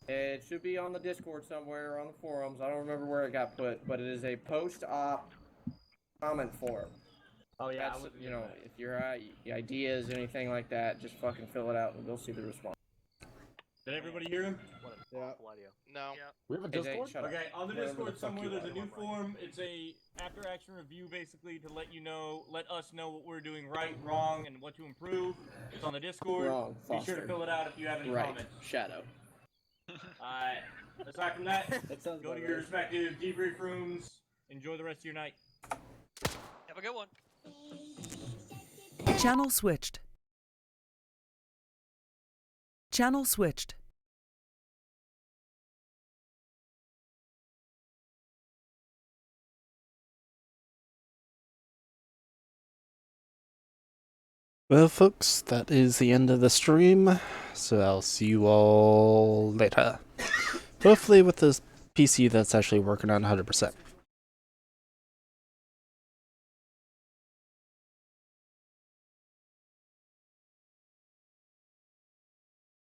It should be on the Discord somewhere or on the forums. I don't remember where it got put, but it is a post-op comment form. Oh yeah, that's, you know, if your ideas, anything like that, just fucking fill it out and we'll see the response. Did everybody hear him? Yeah. No. We have a Hey, Zane, Discord? shut up. Okay, on the Whatever Discord the fuck somewhere you there's are. a new form. It's a after action review basically to let us know what we're doing right, wrong, and what to improve. It's on the Discord. Wrong, Be sure to Foster. fill it out if you have any Right, comments. Shadow. Aside from that, That sounds go to about your right. respective debrief rooms. Enjoy the rest of your night. Have a good one. Channel switched. Channel switched. Well, folks, that is the end of the stream, so I'll see you all later. Hopefully with this PC that's actually working on 100%.